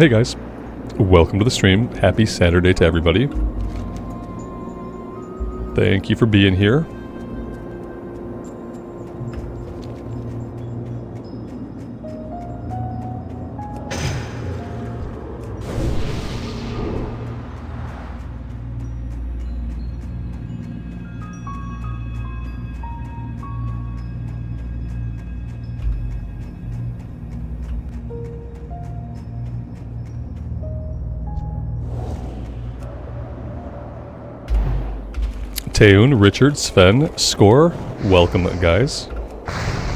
Hey guys, welcome to the stream. Happy Saturday to everybody. Thank you for being here. Taeun, Richard, Sven, Score, welcome guys.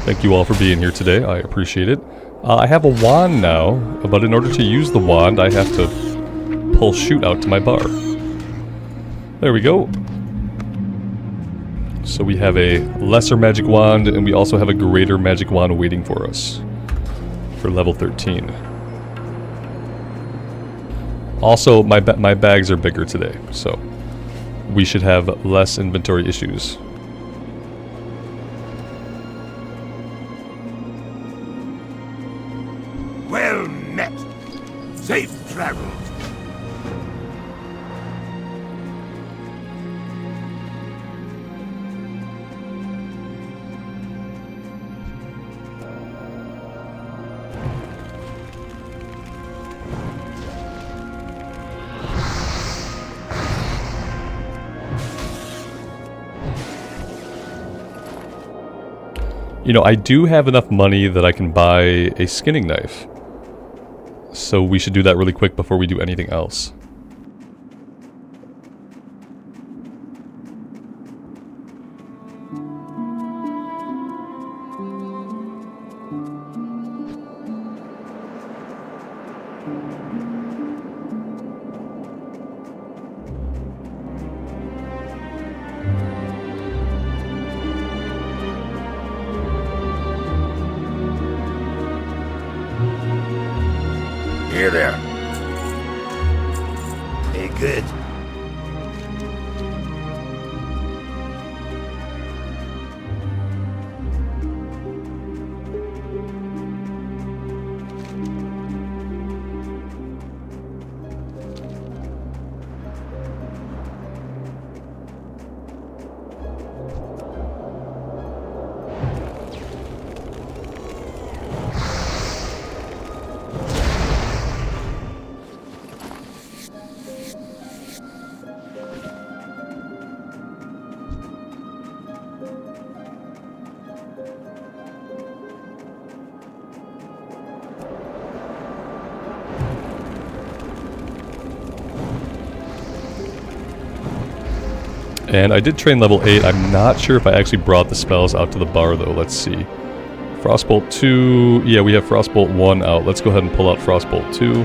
Thank you all for being here today, I appreciate it. I have a wand now, but in order to use the wand I have to pull shoot out to my bar. There we go. So we have a lesser magic wand and we also have a greater magic wand waiting for us for level 13. Also, my bags are bigger today, so we should have less inventory issues. Well met. Safe travels. You know, I do have enough money that I can buy a skinning knife. So we should do that really quick before we do anything else. Here there. Hey, good. And I did train level 8. I'm not sure if I actually brought the spells out to the bar though. Let's see. Frostbolt 2. Yeah, we have Frostbolt 1 out. Let's go ahead and pull out Frostbolt 2.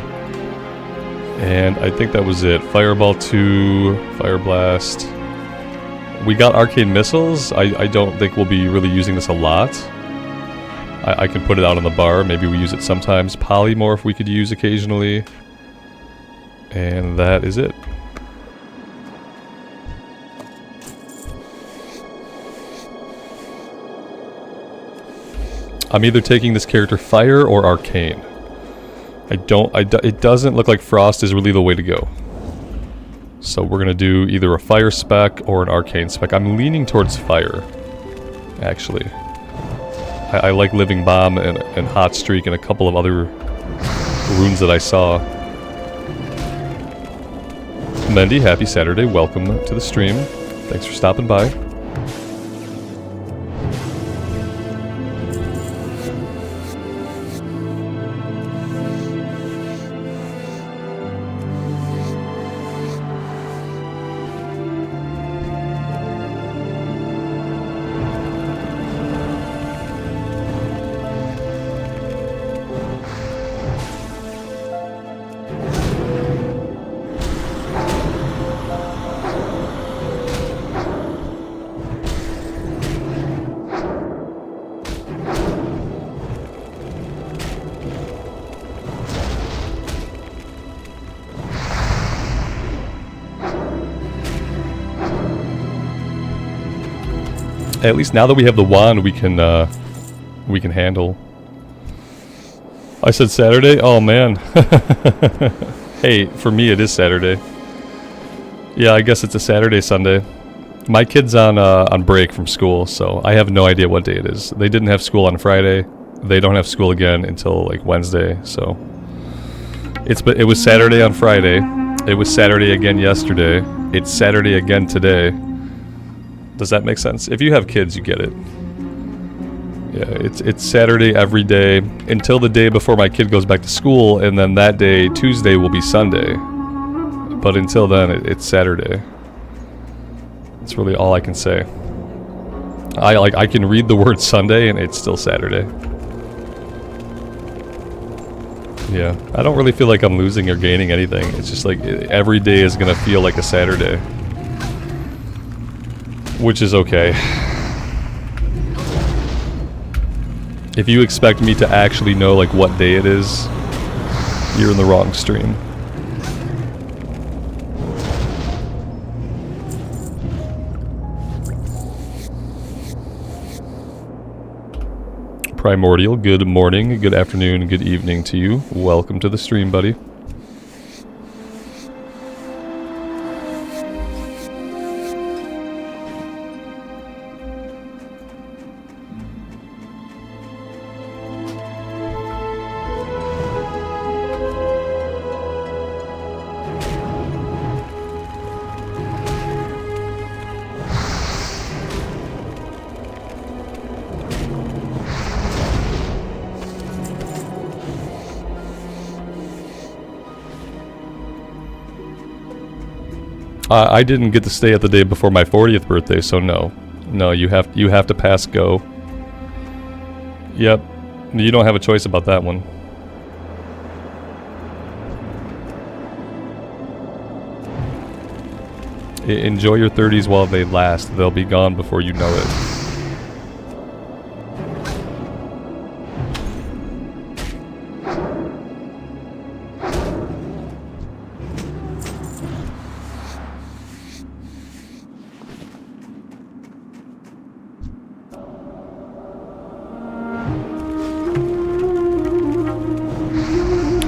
And I think that was it. Fireball 2, Fire Blast. We got Arcane Missiles. I don't think we'll be really using this a lot. I can put it out on the bar. Maybe we use it sometimes. Polymorph we could use occasionally. And that is it. I'm either taking this character Fire or Arcane. It doesn't look like Frost is really the way to go. So we're gonna do either a Fire spec or an Arcane spec. I'm leaning towards Fire, actually. I like Living Bomb and Hot Streak and a couple of other runes that I saw. Mendy, happy Saturday. Welcome to the stream. Thanks for stopping by. At least now that we have the wand, we can handle. I said Saturday? Oh man. Hey, for me it is Saturday. Yeah, I guess it's a Saturday, Sunday. My kid's on break from school, so I have no idea what day it is. They didn't have school on Friday. They don't have school again until like Wednesday, so it was Saturday on Friday. It was Saturday again yesterday. It's Saturday again today. Does that make sense? If you have kids, you get it. Yeah, it's Saturday every day until the day before my kid goes back to school, and then that day, Tuesday, will be Sunday. But until then, it's Saturday. That's really all I can say. I can read the word Sunday, and it's still Saturday. Yeah, I don't really feel like I'm losing or gaining anything. It's just like every day is gonna feel like a Saturday, which is okay. If you expect me to actually know like what day it is, you're in the wrong stream. Primordial, good morning, good afternoon, good evening to you. Welcome to the stream, buddy. I didn't get to stay at the day before my 40th birthday, so no. No, you have to pass go. Yep. You don't have a choice about that one. Enjoy your 30s while they last. They'll be gone before you know it.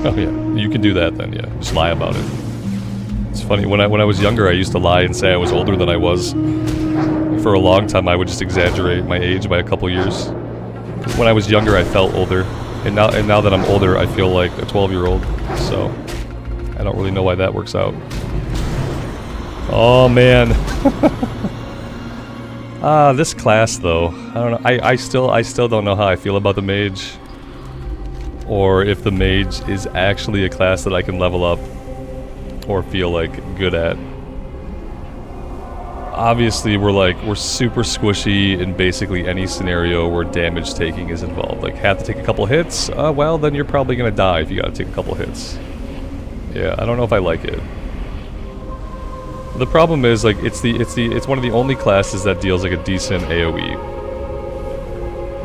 Oh yeah, you can do that then, yeah. Just lie about it. It's funny, when I was younger I used to lie and say I was older than I was. For a long time I would just exaggerate my age by a couple years. When I was younger I felt older, and now that I'm older I feel like a 12-year-old, so I don't really know why that works out. Oh man. This class though, I don't know, I still don't know how I feel about the mage. Or if the mage is actually a class that I can level up or feel like good at. Obviously we're super squishy in basically any scenario where damage taking is involved. Like have to take a couple hits? Well then you're probably gonna die if you gotta take a couple hits. Yeah, I don't know if I like it. The problem is like it's one of the only classes that deals like a decent AoE.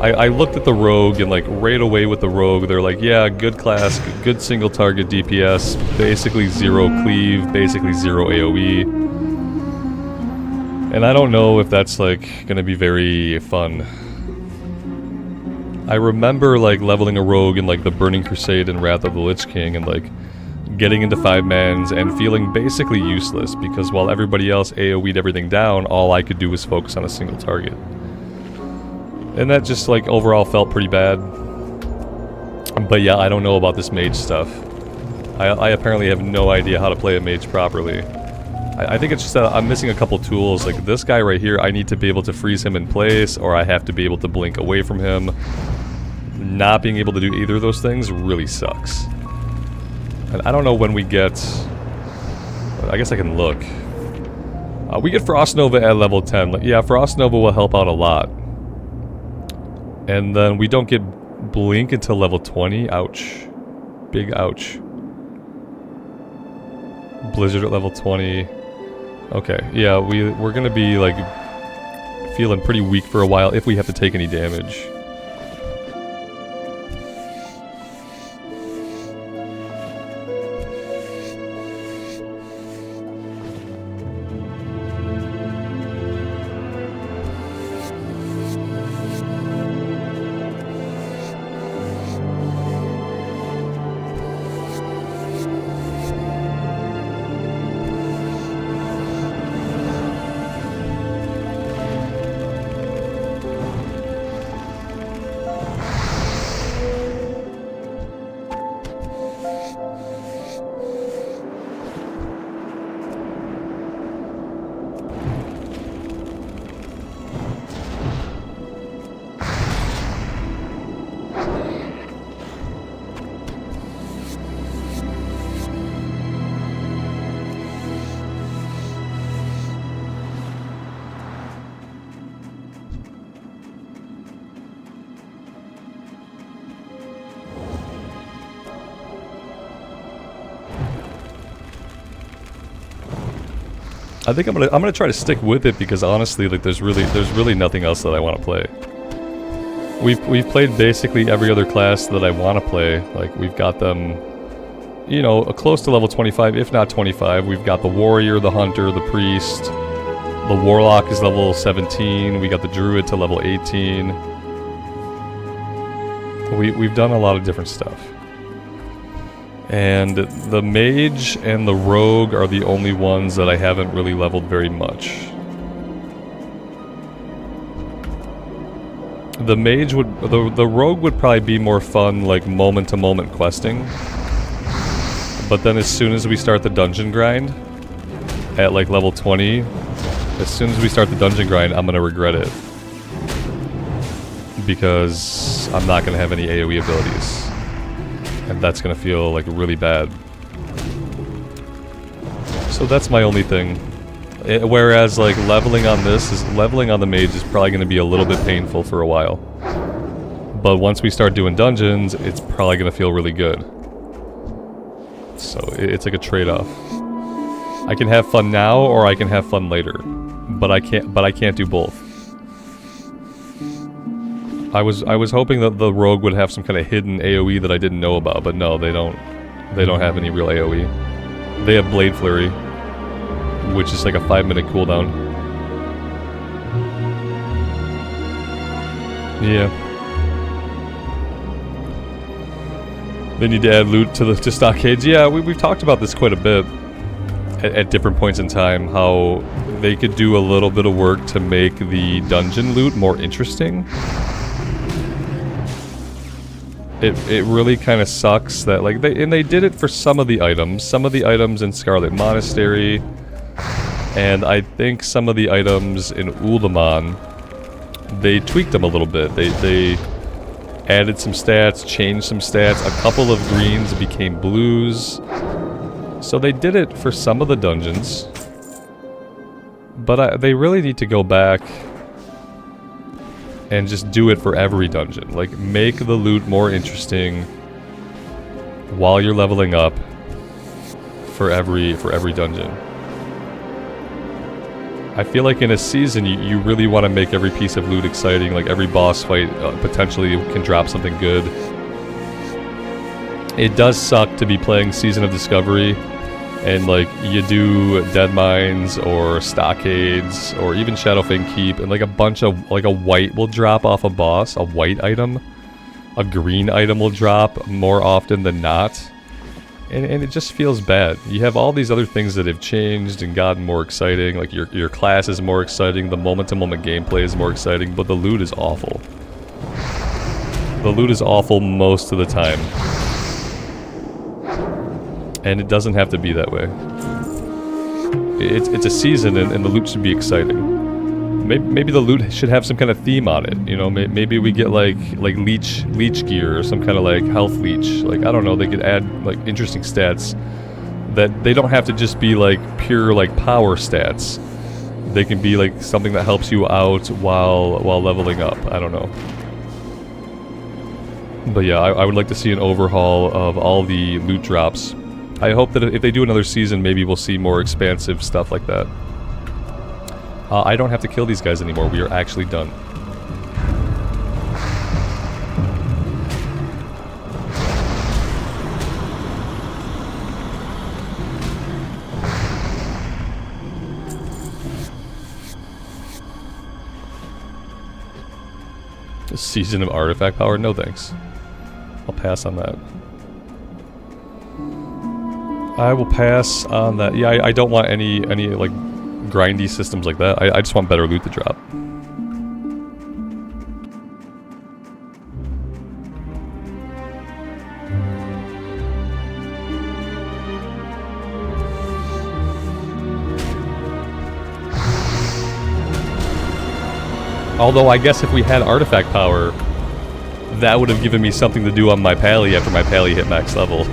I looked at the rogue and like right away with the rogue they're like, yeah, good class, good single target DPS, basically zero cleave, basically zero AoE. And I don't know if that's like gonna be very fun. I remember like leveling a rogue in like the Burning Crusade and Wrath of the Lich King and like getting into 5-mans and feeling basically useless because while everybody else AoE'd everything down, all I could do was focus on a single target. And that just like overall felt pretty bad. But yeah, I don't know about this mage stuff. I apparently have no idea how to play a mage properly. I think it's just that I'm missing a couple tools. Like this guy right here, I need to be able to freeze him in place, or I have to be able to blink away from him. Not being able to do either of those things really sucks. And I don't know when we get... I guess I can look. We get Frost Nova at level 10. Like, yeah, Frost Nova will help out a lot. And then we don't get Blink until level 20. Ouch. Big ouch. Blizzard at level 20. Okay, yeah, we're gonna be, like, feeling pretty weak for a while if we have to take any damage. I think I'm gonna try to stick with it because honestly, like there's really nothing else that I want to play. We've played basically every other class that I want to play. Like we've got them, you know, close to level 25, if not 25. We've got the warrior, the hunter, the priest. The warlock is level 17. We got the druid to level 18. We've done a lot of different stuff. And the mage and the rogue are the only ones that I haven't really leveled very much. The mage would, the rogue would probably be more fun, like moment-to-moment questing. But then as soon as we start the dungeon grind, at like level 20, as soon as we start the dungeon grind, I'm gonna regret it. Because I'm not gonna have any AoE abilities. And that's gonna feel like really bad. So that's my only thing. Whereas like leveling on the mage is probably gonna be a little bit painful for a while. But once we start doing dungeons, it's probably gonna feel really good. So it's like a trade-off. I can have fun now or I can have fun later. But I can't do both. I was hoping that the rogue would have some kind of hidden AoE that I didn't know about, but no, they don't have any real AoE. They have Blade Flurry, which is like a 5-minute cooldown. Yeah. They need to add loot to stockades. Yeah, we've talked about this quite a bit at different points in time, how they could do a little bit of work to make the dungeon loot more interesting. It really kind of sucks that like they did it for some of the items in Scarlet Monastery, and I think some of the items in Uldaman, they tweaked them a little bit. They added some stats, changed some stats. A couple of greens became blues. So they did it for some of the dungeons, but they really need to go back and just do it for every dungeon. Like, make the loot more interesting while you're leveling up for every dungeon. I feel like in a season, you really want to make every piece of loot exciting. Like, every boss fight potentially can drop something good. It does suck to be playing Season of Discovery and like you do Dead Mines or Stockades or even Shadowfang Keep and like a bunch of, like a white will drop off a boss, a white item. A green item will drop more often than not. And it just feels bad. You have all these other things that have changed and gotten more exciting, like your class is more exciting, the moment-to-moment gameplay is more exciting, but the loot is awful. The loot is awful most of the time. And it doesn't have to be that way. It's a season and the loot should be exciting. Maybe the loot should have some kind of theme on it, you know, maybe we get like leech gear or some kind of like health leech. Like, I don't know, they could add like interesting stats that they don't have to just be like pure like power stats. They can be like something that helps you out while leveling up. I don't know. But yeah, I would like to see an overhaul of all the loot drops. I hope that if they do another season, maybe we'll see more expansive stuff like that. I don't have to kill these guys anymore. We are actually done. A season of artifact power? No thanks. I'll pass on that. I will pass on that. Yeah, I don't want any like grindy systems like that. I just want better loot to drop. Although I guess if we had artifact power, that would have given me something to do on my pally after my pally hit max level.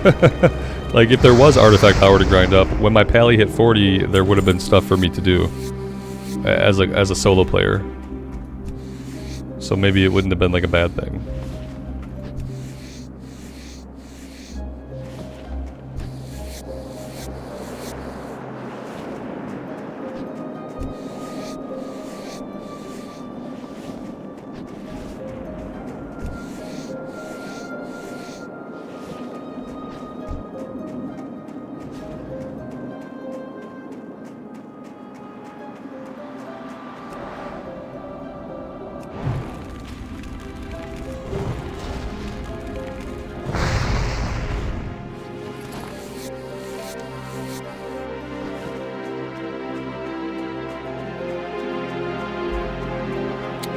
Like, if there was artifact power to grind up, when my pally hit 40, there would have been stuff for me to do as a solo player. So maybe it wouldn't have been like a bad thing.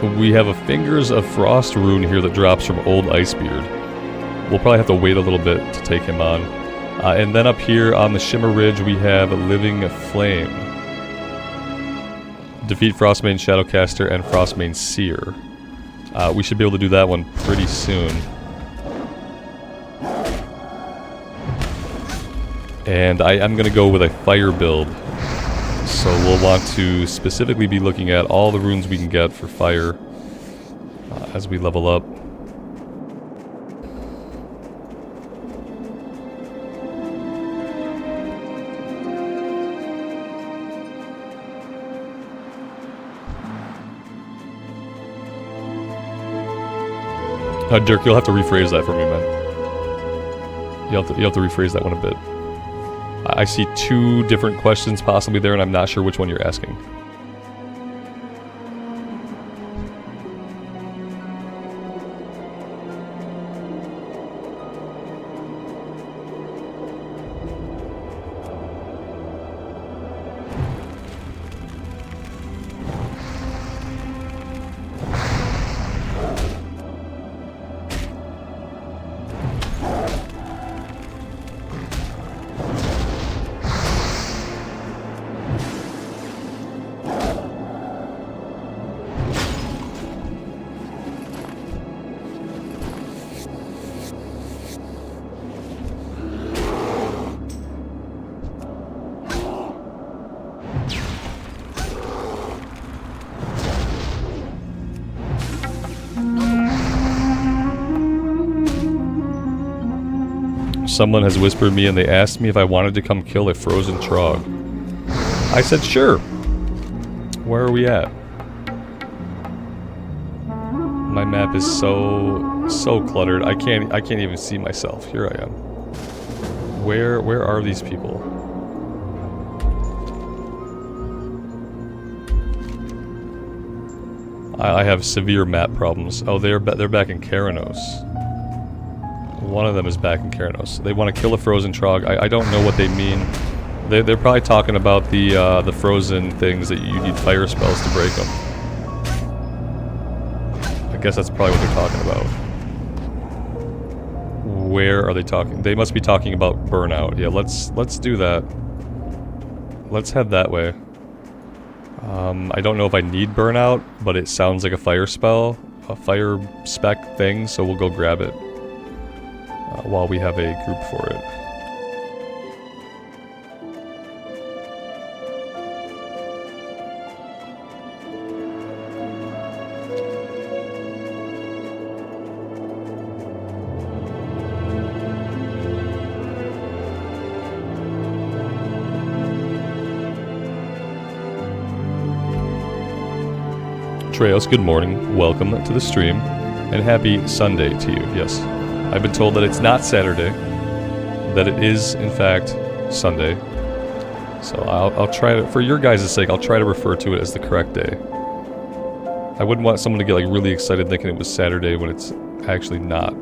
We have a Fingers of Frost rune here that drops from Old Icebeard. We'll probably have to wait a little bit to take him on. And then up here on the Shimmer Ridge, we have Living Flame. Defeat Frostmane Shadowcaster and Frostmane Seer. We should be able to do that one pretty soon. And I'm going to go with a fire build. So we'll want to specifically be looking at all the runes we can get for fire as we level up. Dirk, you'll have to rephrase that for me, man. You'll have to rephrase that one a bit. I see two different questions possibly there, and I'm not sure which one you're asking. Someone has whispered me and they asked me if I wanted to come kill a frozen trog. I said sure. Where are we at? My map is so cluttered. I can't even see myself. Here I am. Where are these people? I have severe map problems. Oh, they're back in Keranos. One of them is back in Keranos. They want to kill a frozen trog. I don't know what they mean. They're probably talking about the frozen things that you need fire spells to break them. I guess that's probably what they're talking about. Where are they talking? They must be talking about burnout. Yeah, let's do that. Let's head that way. I don't know if I need burnout, but it sounds like a fire spell, a fire spec thing, so we'll go grab it. While we have a group for it. Treos, good morning. Welcome to the stream, and happy Sunday to you. Yes. I've been told that it's not Saturday, that it is, in fact, Sunday. So I'll try to, for your guys' sake, I'll try to refer to it as the correct day. I wouldn't want someone to get like really excited thinking it was Saturday when it's actually not.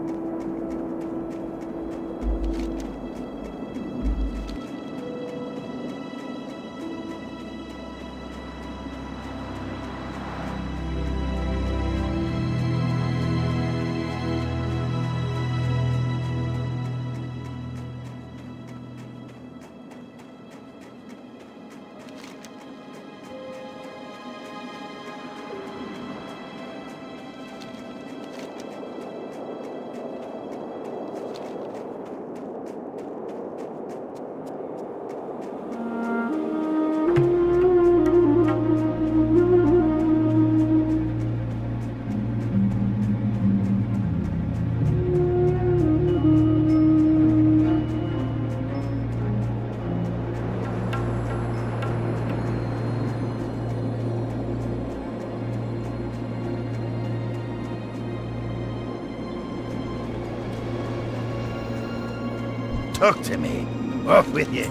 Talk to me. Off with you.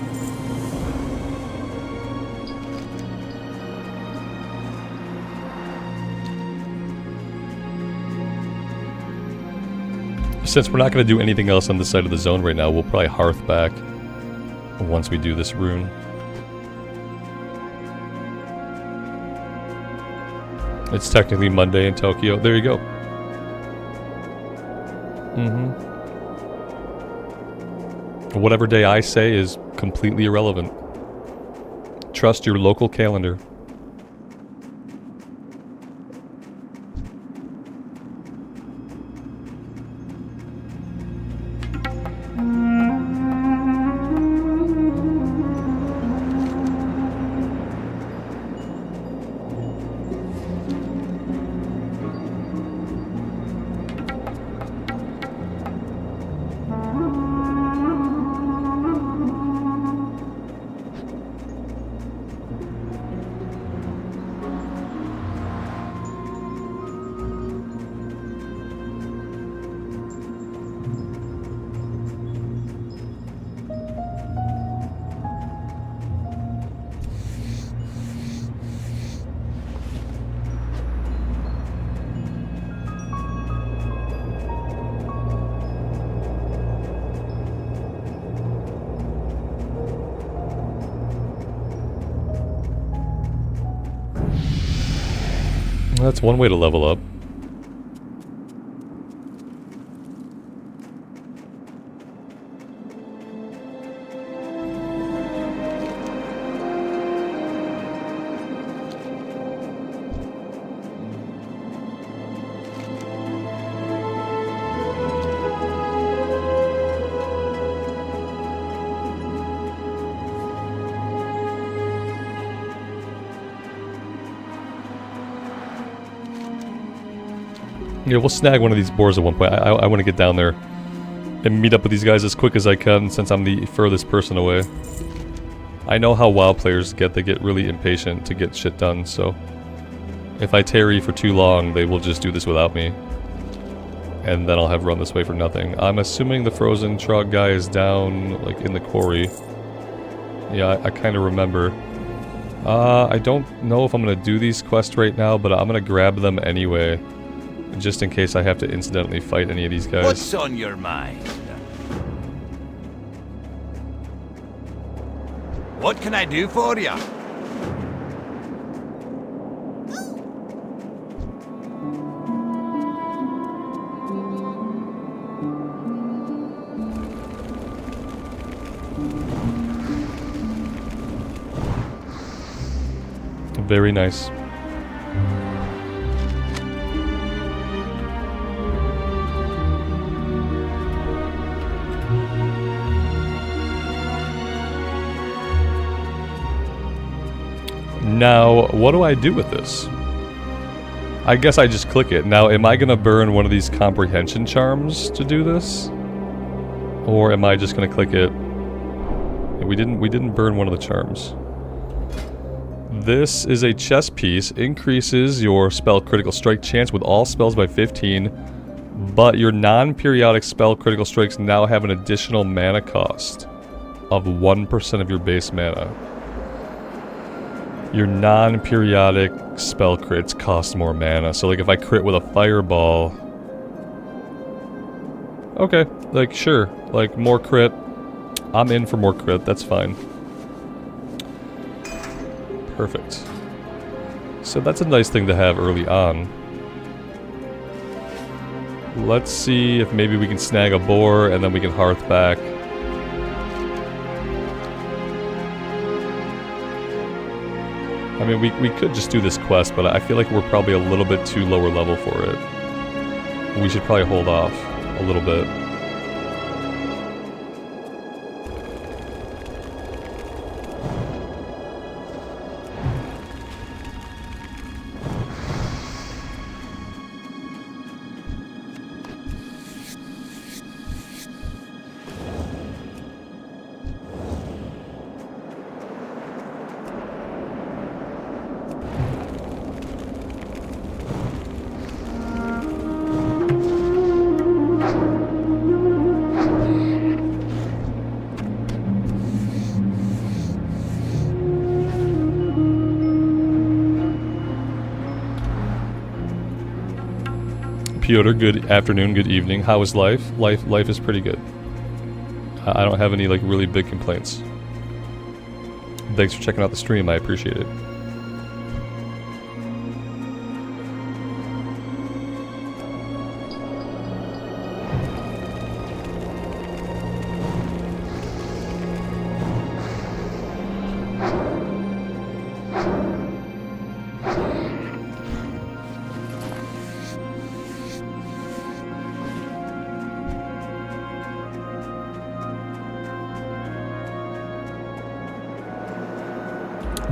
Since we're not going to do anything else on this side of the zone right now, we'll probably hearth back once we do this rune. It's technically Monday in Tokyo. There you go. Whatever day I say is completely irrelevant. Trust your local calendar. That's one way to level up. Yeah, we'll snag one of these boars at one point. I want to get down there and meet up with these guys as quick as I can since I'm the furthest person away. I know how WoW players get. They get really impatient to get shit done, so if I tarry for too long, they will just do this without me. And then I'll have run this way for nothing. I'm assuming the frozen trog guy is down, like, in the quarry. Yeah, I kind of remember. I don't know if I'm going to do these quests right now, but I'm going to grab them anyway. Just in case I have to incidentally fight any of these guys. What's on your mind? What can I do for you? Very nice. Now, what do I do with this? I guess I just click it. Now, am I gonna burn one of these comprehension charms to do this? Or am I just gonna click it? We didn't burn one of the charms. This is a chess piece. Increases your spell critical strike chance with all spells by 15, but your non-periodic spell critical strikes now have an additional mana cost of 1% of your base mana. Your non-periodic spell crits cost more mana. So like if I crit with a fireball... Okay, like sure. Like more crit. I'm in for more crit, that's fine. Perfect. So that's a nice thing to have early on. Let's see if maybe we can snag a boar and then we can hearth back. I mean, we could just do this quest, but I feel like we're probably a little bit too lower level for it. We should probably hold off a little bit. Piotr, good afternoon, good evening. How is life? Life is pretty good. I don't have any like really big complaints. Thanks for checking out the stream, I appreciate it.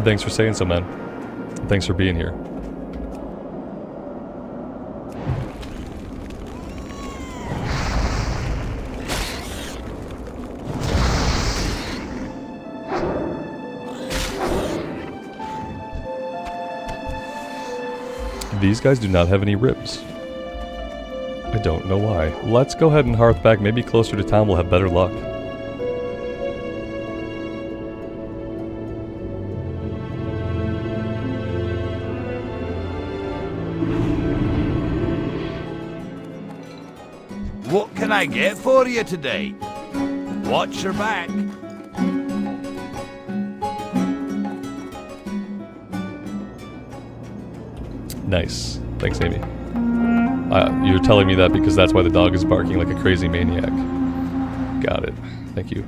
Thanks for saying so, man. Thanks for being here. These guys do not have any ribs. I don't know why. Let's go ahead and hearth back. Maybe closer to town we'll have better luck. What can I get for you today? Watch your back. Nice. Thanks, Amy. You're telling me that because that's why the dog is barking like a crazy maniac. Got it. Thank you.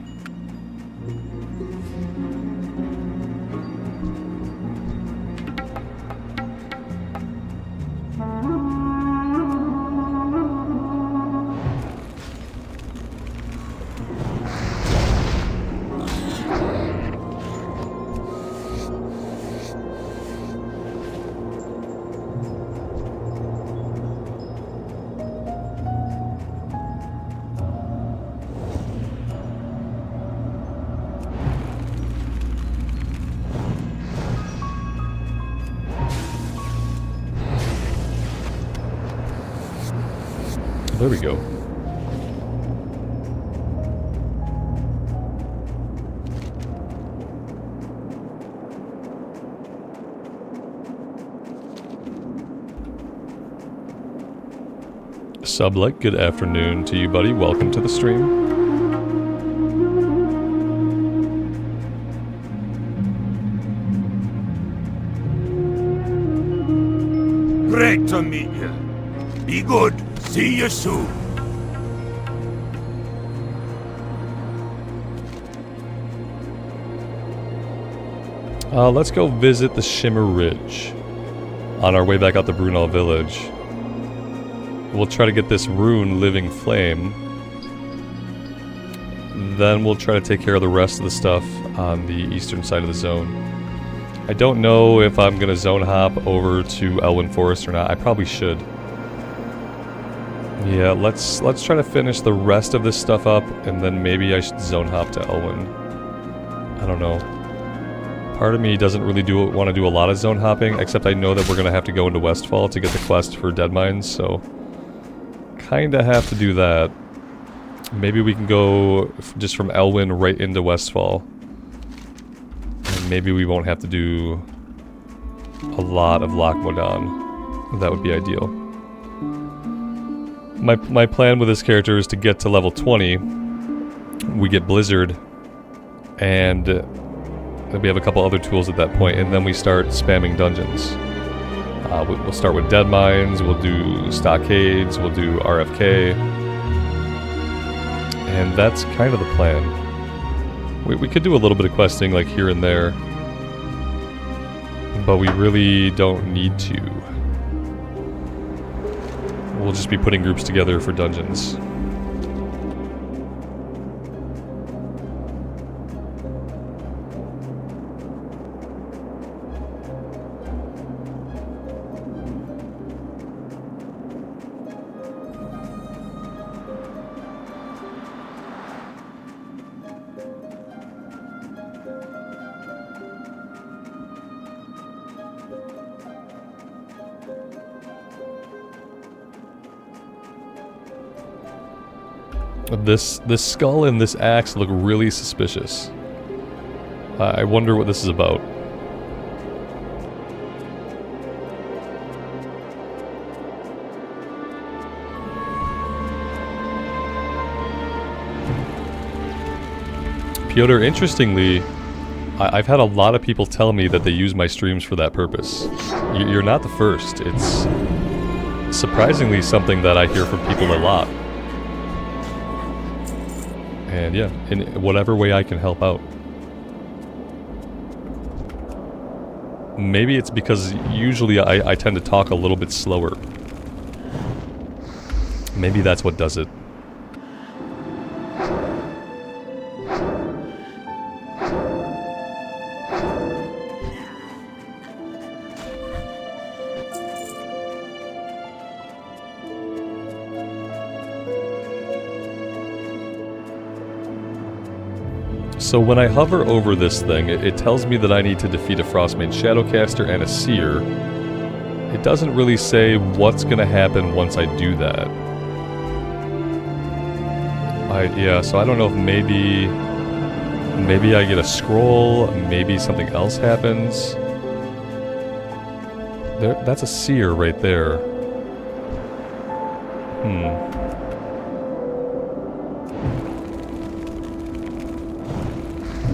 There we go. Sublight, good afternoon to you, buddy. Welcome to the stream. Great to meet you. Be good. See you soon. Let's go visit the Shimmer Ridge on our way back out to Brunel Village. We'll try to get this rune, Living Flame. Then we'll try to take care of the rest of the stuff on the eastern side of the zone. I don't know if I'm going to zone hop over to Elwyn Forest or not. I probably should. Yeah, let's try to finish the rest of this stuff up, and then maybe I should zone hop to Elwyn. I don't know. Part of me doesn't really want to do a lot of zone hopping, except I know that we're going to have to go into Westfall to get the quest for Dead Mines, so kinda have to do that. Maybe we can go just from Elwyn right into Westfall. And maybe we won't have to do a lot of Loch Modan. That would be ideal. My plan with this character is to get to level 20. We get Blizzard, and we have a couple other tools at that point, and then we start spamming dungeons. We'll start with Dead Mines, we'll do Stockades, we'll do RFK. And that's kind of the plan. We could do a little bit of questing like here and there, but we really don't need to. We'll just be putting groups together for dungeons. This skull and this axe look really suspicious. I wonder what this is about. Piotr, interestingly, I've had a lot of people tell me that they use my streams for that purpose. You're not the first. It's surprisingly something that I hear from people a lot. And yeah, in whatever way I can help out. Maybe it's because usually I tend to talk a little bit slower. Maybe that's what does it. So when I hover over this thing, it tells me that I need to defeat a Frostmage Shadowcaster and a Seer. It doesn't really say what's going to happen once I do that. Yeah, so I don't know if maybe I get a scroll, maybe something else happens. That's a Seer right there.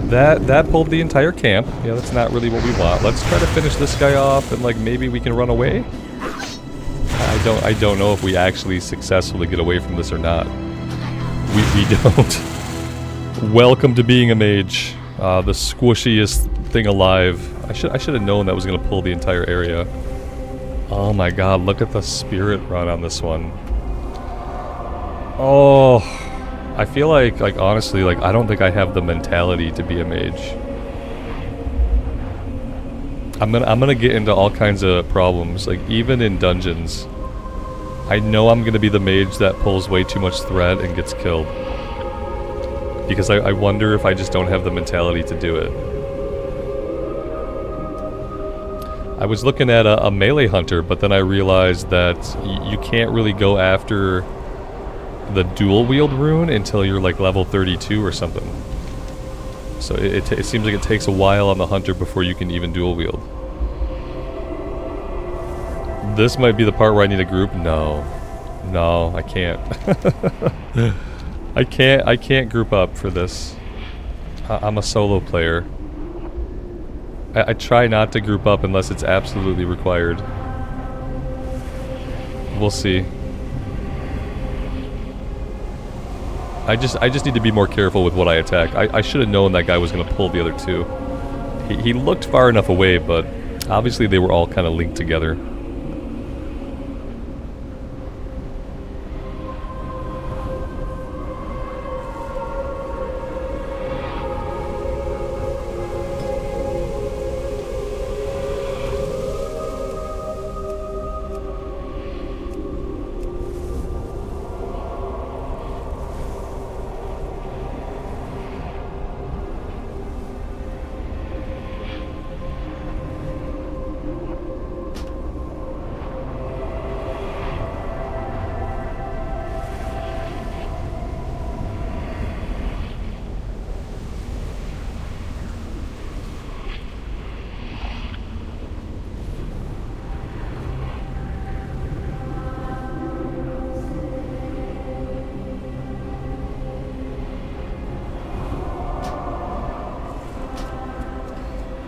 That pulled the entire camp. Yeah, that's not really what we want. Let's try to finish this guy off and like maybe we can run away? I don't know if we actually successfully get away from this or not. We don't. Welcome to being a mage. The squishiest thing alive. I should have known that was gonna pull the entire area. Oh my god, look at the spirit run on this one. Oh, I feel like honestly, like I don't think I have the mentality to be a mage. I'm gonna get into all kinds of problems, like even in dungeons. I know I'm gonna be the mage that pulls way too much thread and gets killed. Because I wonder if I just don't have the mentality to do it. I was looking at a melee hunter, but then I realized that you can't really go after the dual wield rune until you're like level 32 or something. So it seems like it takes a while on the hunter before you can even dual wield. This might be the part where I need a group. No, I can't. I can't group up for this. I'm a solo player. I try not to group up unless it's absolutely required. We'll see. I just need to be more careful with what I attack. I should have known that guy was going to pull the other two. He looked far enough away, but obviously they were all kind of linked together.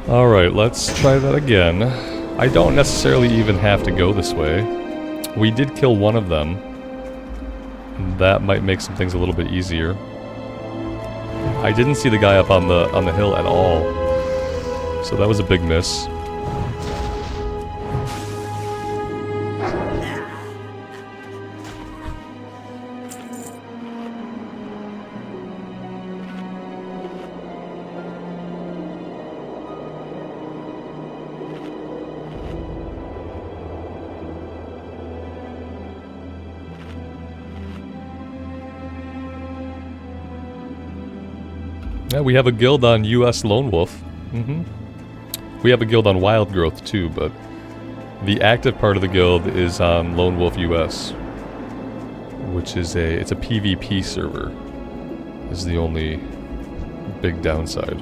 Alright, let's try that again. I don't necessarily even have to go this way. We did kill one of them. That might make some things a little bit easier. I didn't see the guy up on the hill at all. So that was a big miss. Yeah, we have a guild on US Lone Wolf. We have a guild on Wild Growth too, but the active part of the guild is on Lone Wolf US, which is it's a PvP server. Is the only big downside.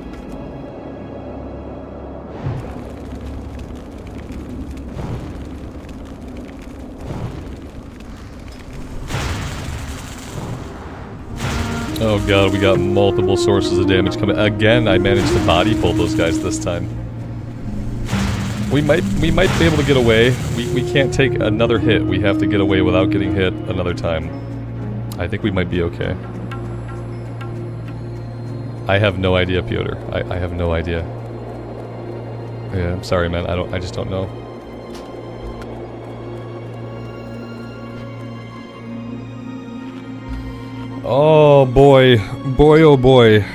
Oh god, we got multiple sources of damage coming. Again, I managed to body pull those guys this time. We might be able to get away. We can't take another hit. We have to get away without getting hit another time. I think we might be okay. I have no idea, Piotr. I have no idea. Yeah, I'm sorry, man. I just don't know. Oh boy. Boy, oh boy.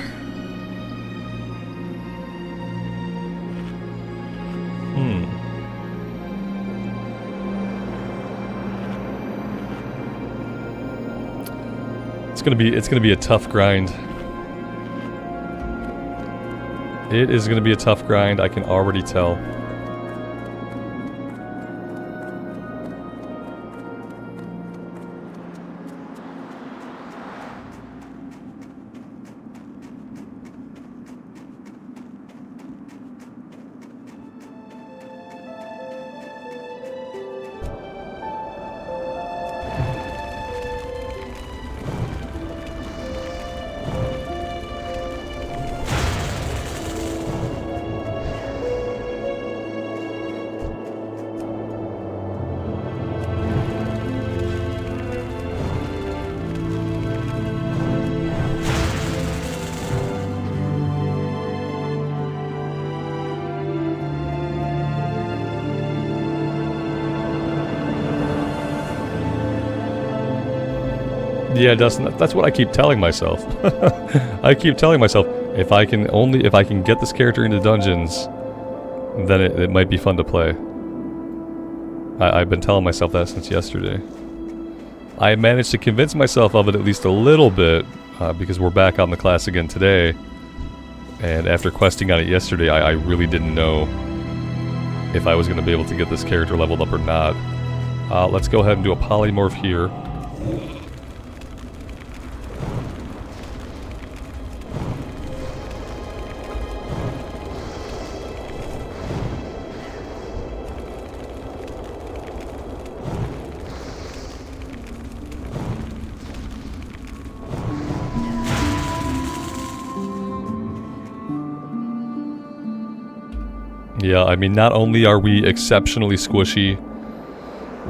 It's gonna be a tough grind. It is going to be a tough grind, I can already tell. Yeah, Dustin, that's what I keep telling myself. I keep telling myself, if I can get this character into dungeons, then it might be fun to play. I've been telling myself that since yesterday. I managed to convince myself of it at least a little bit, because we're back on the class again today. And after questing on it yesterday, I really didn't know if I was going to be able to get this character leveled up or not. Let's go ahead and do a polymorph here. Yeah, I mean, not only are we exceptionally squishy,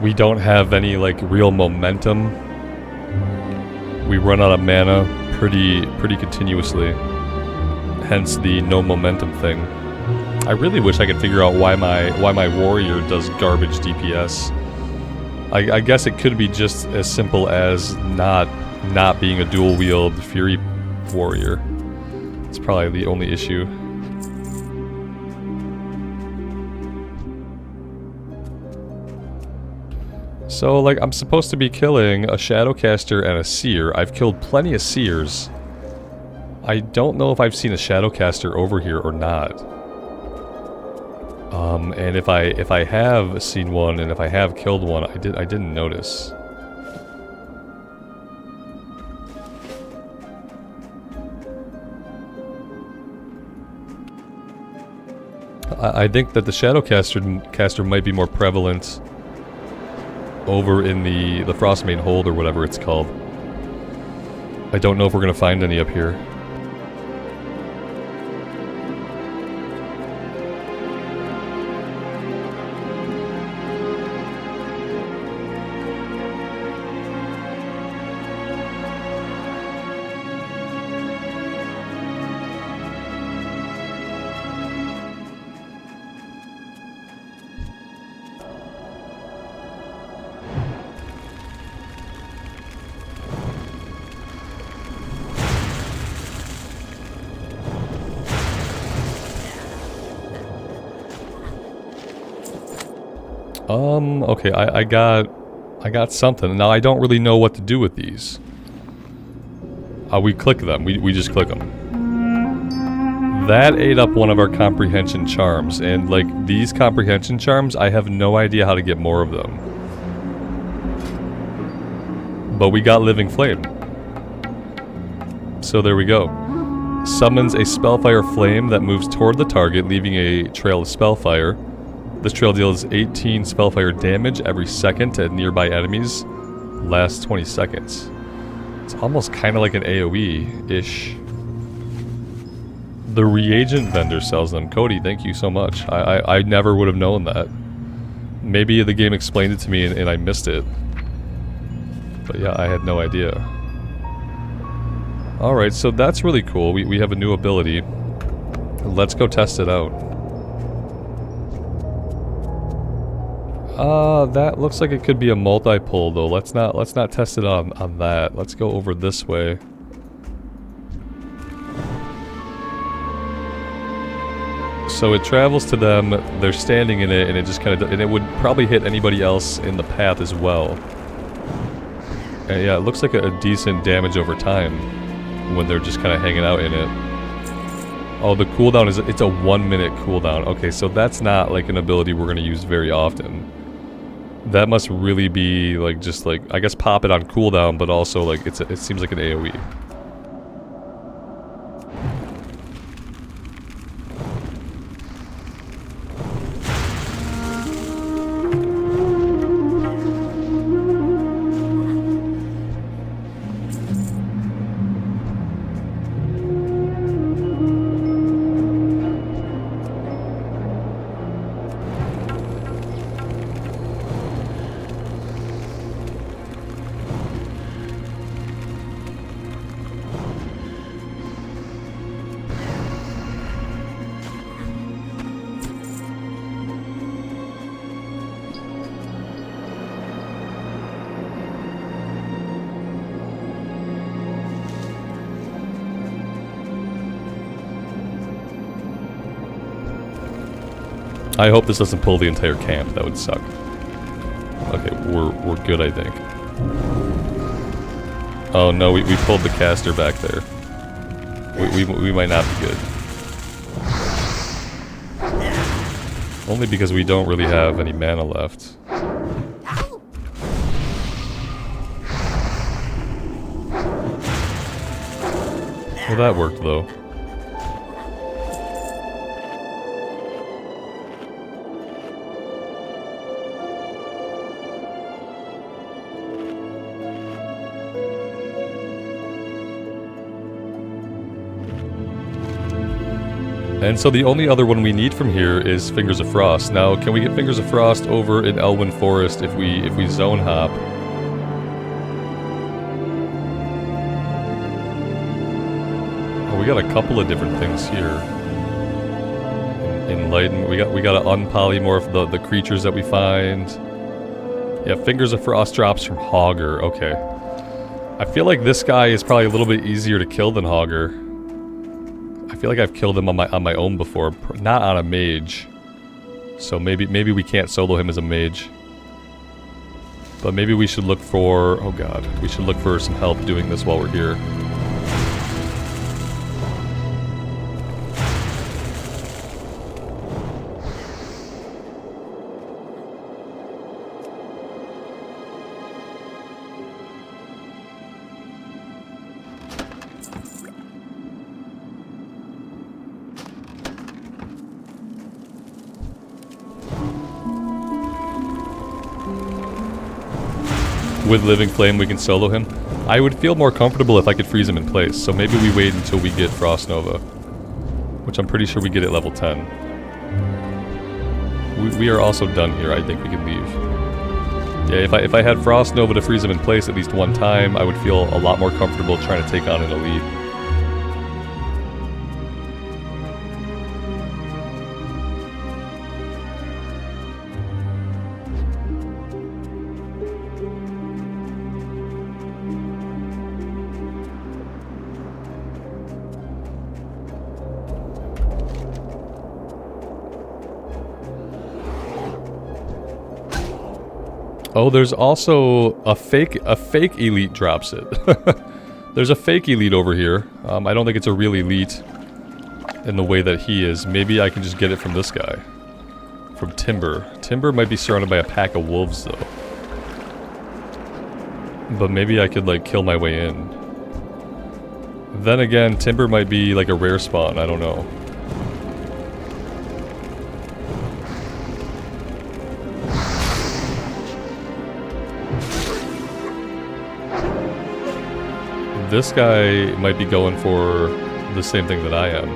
we don't have any, like, real momentum. We run out of mana pretty continuously. Hence the no momentum thing. I really wish I could figure out why my warrior does garbage DPS. I guess it could be just as simple as not being a dual wield Fury warrior. It's probably the only issue. So, like, I'm supposed to be killing a Shadowcaster and a Seer. I've killed plenty of Seers. I don't know if I've seen a Shadowcaster over here or not. And if I have seen one and if I have killed one, I didn't notice. I think that the Shadowcaster might be more prevalent over in the Frostmane Hold or whatever it's called. I don't know if we're gonna find any up here. Okay, I got something. Now I don't really know what to do with these. We click them. We just click them. That ate up one of our comprehension charms, and like these comprehension charms, I have no idea how to get more of them. But we got Living Flame. So there we go. Summons a Spellfire Flame that moves toward the target, leaving a trail of Spellfire. This trail deals 18 Spellfire damage every second to nearby enemies. Lasts 20 seconds. It's almost kind of like an AoE-ish. The reagent vendor sells them. Cody, thank you so much. I never would have known that. Maybe the game explained it to me and I missed it. But yeah, I had no idea. Alright, so that's really cool. We have a new ability. Let's go test it out. That looks like it could be a multi-pull though. Let's not test it on that. Let's go over this way. So it travels to them, they're standing in it, and it just kind of, and it would probably hit anybody else in the path as well. And yeah, it looks like a decent damage over time when they're just kind of hanging out in it. Oh, the cooldown is, it's a 1 minute cooldown. Okay, so that's not like an ability we're gonna use very often. That must really be like just like, I guess pop it on cooldown, but also like it seems like an AoE. I hope this doesn't pull the entire camp. That would suck. Okay, we're good, I think. Oh no, we pulled the caster back there. We might not be good. Only because we don't really have any mana left. Well, that worked though. And so the only other one we need from here is Fingers of Frost. Now, can we get Fingers of Frost over in Elwyn Forest if we zone hop? Oh, we got a couple of different things here. Enlighten. We got to unpolymorph the creatures that we find. Yeah, Fingers of Frost drops from Hogger. Okay. I feel like this guy is probably a little bit easier to kill than Hogger. I feel like I've killed him on my own before, not on a mage. So maybe we can't solo him as a mage. But maybe we should look for, oh god, we should look for some help doing this while we're here. With Living Flame we can solo him. I would feel more comfortable if I could freeze him in place, so maybe we wait until we get Frost Nova. Which I'm pretty sure we get at level 10. We are also done here, I think we can leave. Yeah, if I had Frost Nova to freeze him in place at least one time, I would feel a lot more comfortable trying to take on an elite. Oh, there's also a fake elite drops it. There's a fake elite over here. I don't think it's a real elite in the way that he is. Maybe I can just get it from this guy. From Timber. Timber might be surrounded by a pack of wolves though. But maybe I could like kill my way in. Then again, Timber might be like a rare spawn, I don't know. This guy might be going for the same thing that I am.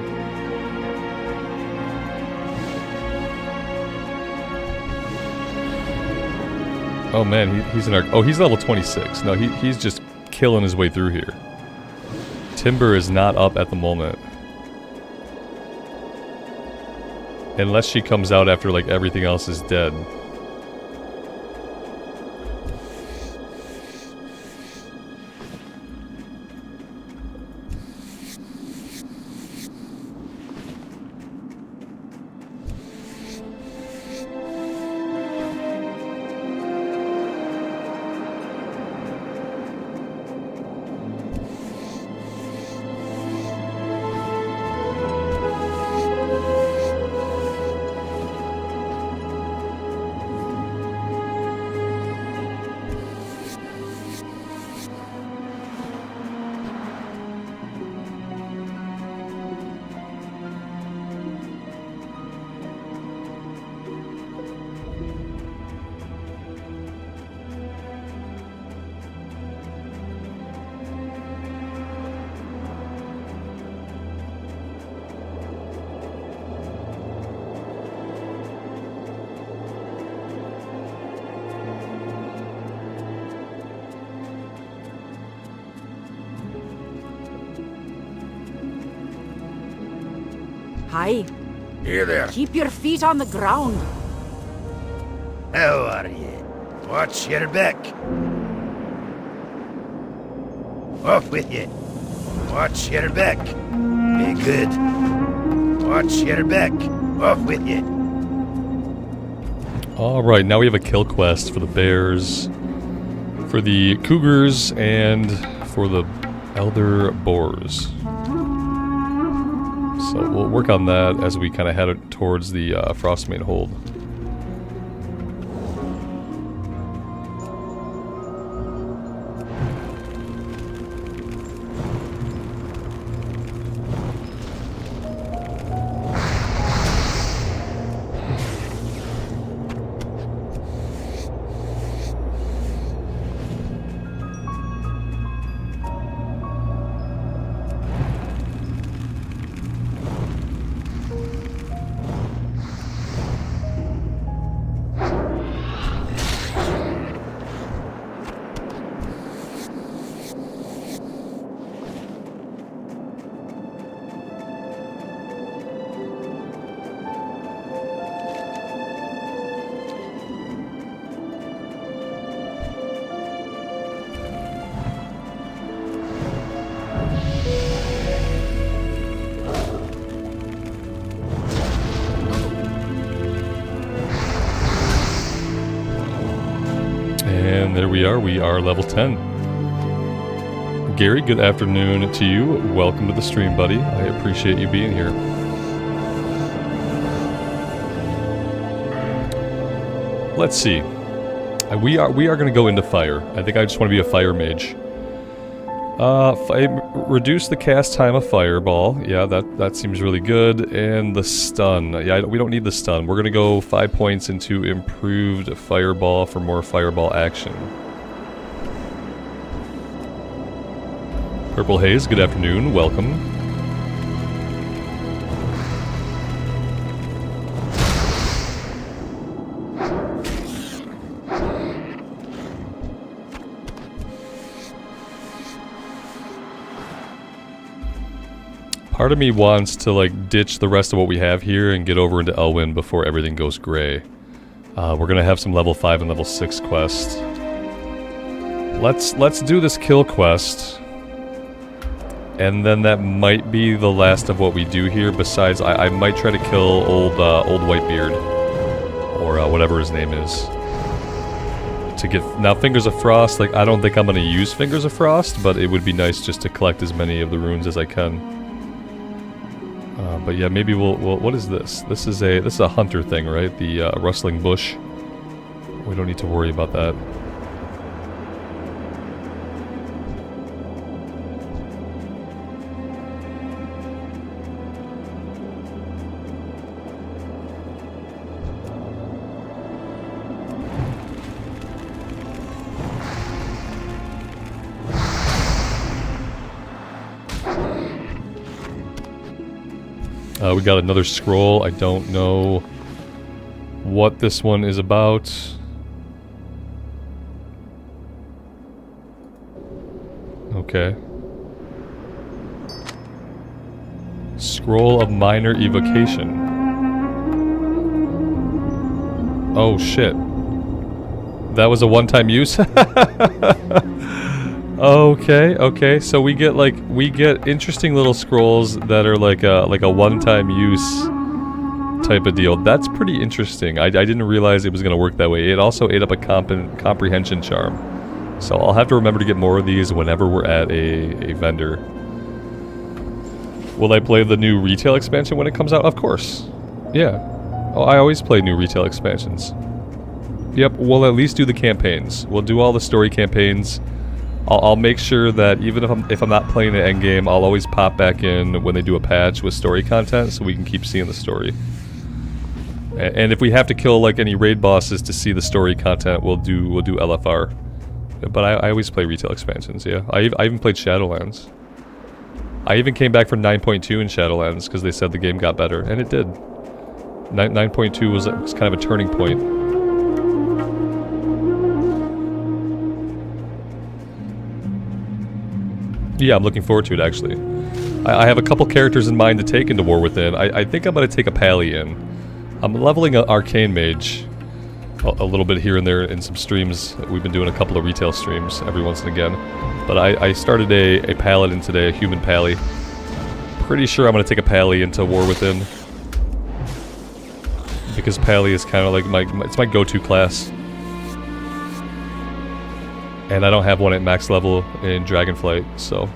Oh man, he's an arc. Oh, he's level 26. No, he's just killing his way through here. Timber is not up at the moment. Unless she comes out after like everything else is dead. Hi. Here there. Keep your feet on the ground. How are you? Watch your back. Off with you. Watch your back. Be good. Watch your back. Off with you. Alright, now we have a kill quest for the bears, for the cougars, and for the elder boars. So we'll work on that as we kind of head towards the Frostmane hold. And there we are level 10. Gary, good afternoon to you. Welcome to the stream, buddy. I appreciate you being here. Let's see. We are going to go into fire. I think I just want to be a fire mage. Reduce the cast time of fireball. Yeah, that seems really good. And the stun. Yeah, we don't need the stun. We're going to go 5 points into improved fireball for more fireball action. Purple Haze, good afternoon. Welcome. Part of me wants to like ditch the rest of what we have here and get over into Elwyn before everything goes gray. We're gonna have some level 5 and level 6 quests. Let's do this kill quest, and then that might be the last of what we do here. Besides, I might try to kill old Whitebeard, or whatever his name is. To get now Fingers of Frost. Like, I don't think I'm gonna use Fingers of Frost, but it would be nice just to collect as many of the runes as I can. But yeah, maybe we'll what is this? This is a hunter thing, right? The rustling bush. We don't need to worry about that. We got another scroll. I don't know what this one is about. Okay. Scroll of Minor Evocation. Oh shit. That was a one-time use? Okay, so we get interesting little scrolls that are like a one-time use type of deal. That's pretty interesting. I didn't realize it was gonna work that way. It also ate up a comprehension charm. So I'll have to remember to get more of these whenever we're at a vendor. Will I play the new retail expansion when it comes out? Of course. Yeah. Oh, I always play new retail expansions. Yep, we'll at least do the campaigns. We'll do all the story campaigns. I'll make sure that even if I'm not playing the endgame, I'll always pop back in when they do a patch with story content, so we can keep seeing the story. And if we have to kill like any raid bosses to see the story content, we'll do LFR. But I always play retail expansions. Yeah, I even played Shadowlands. I even came back for 9.2 in Shadowlands because they said the game got better, and it did. 9.2 was kind of a turning point. Yeah, I'm looking forward to it, actually. I have a couple characters in mind to take into War Within. I think I'm going to take a Pally in. I'm leveling an Arcane Mage a little bit here and there in some streams. We've been doing a couple of retail streams every once and again. But I started a Paladin today, a human Pally. Pretty sure I'm going to take a Pally into War Within. Because Pally is kind of like it's my go-to class. And I don't have one at max level in Dragonflight, so...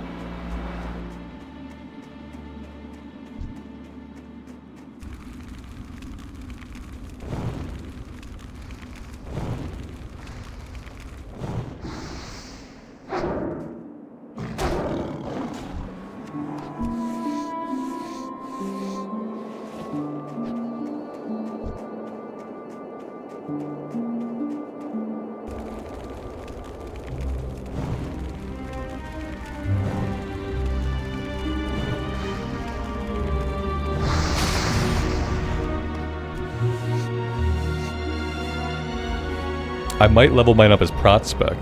I might level mine up as prot spec.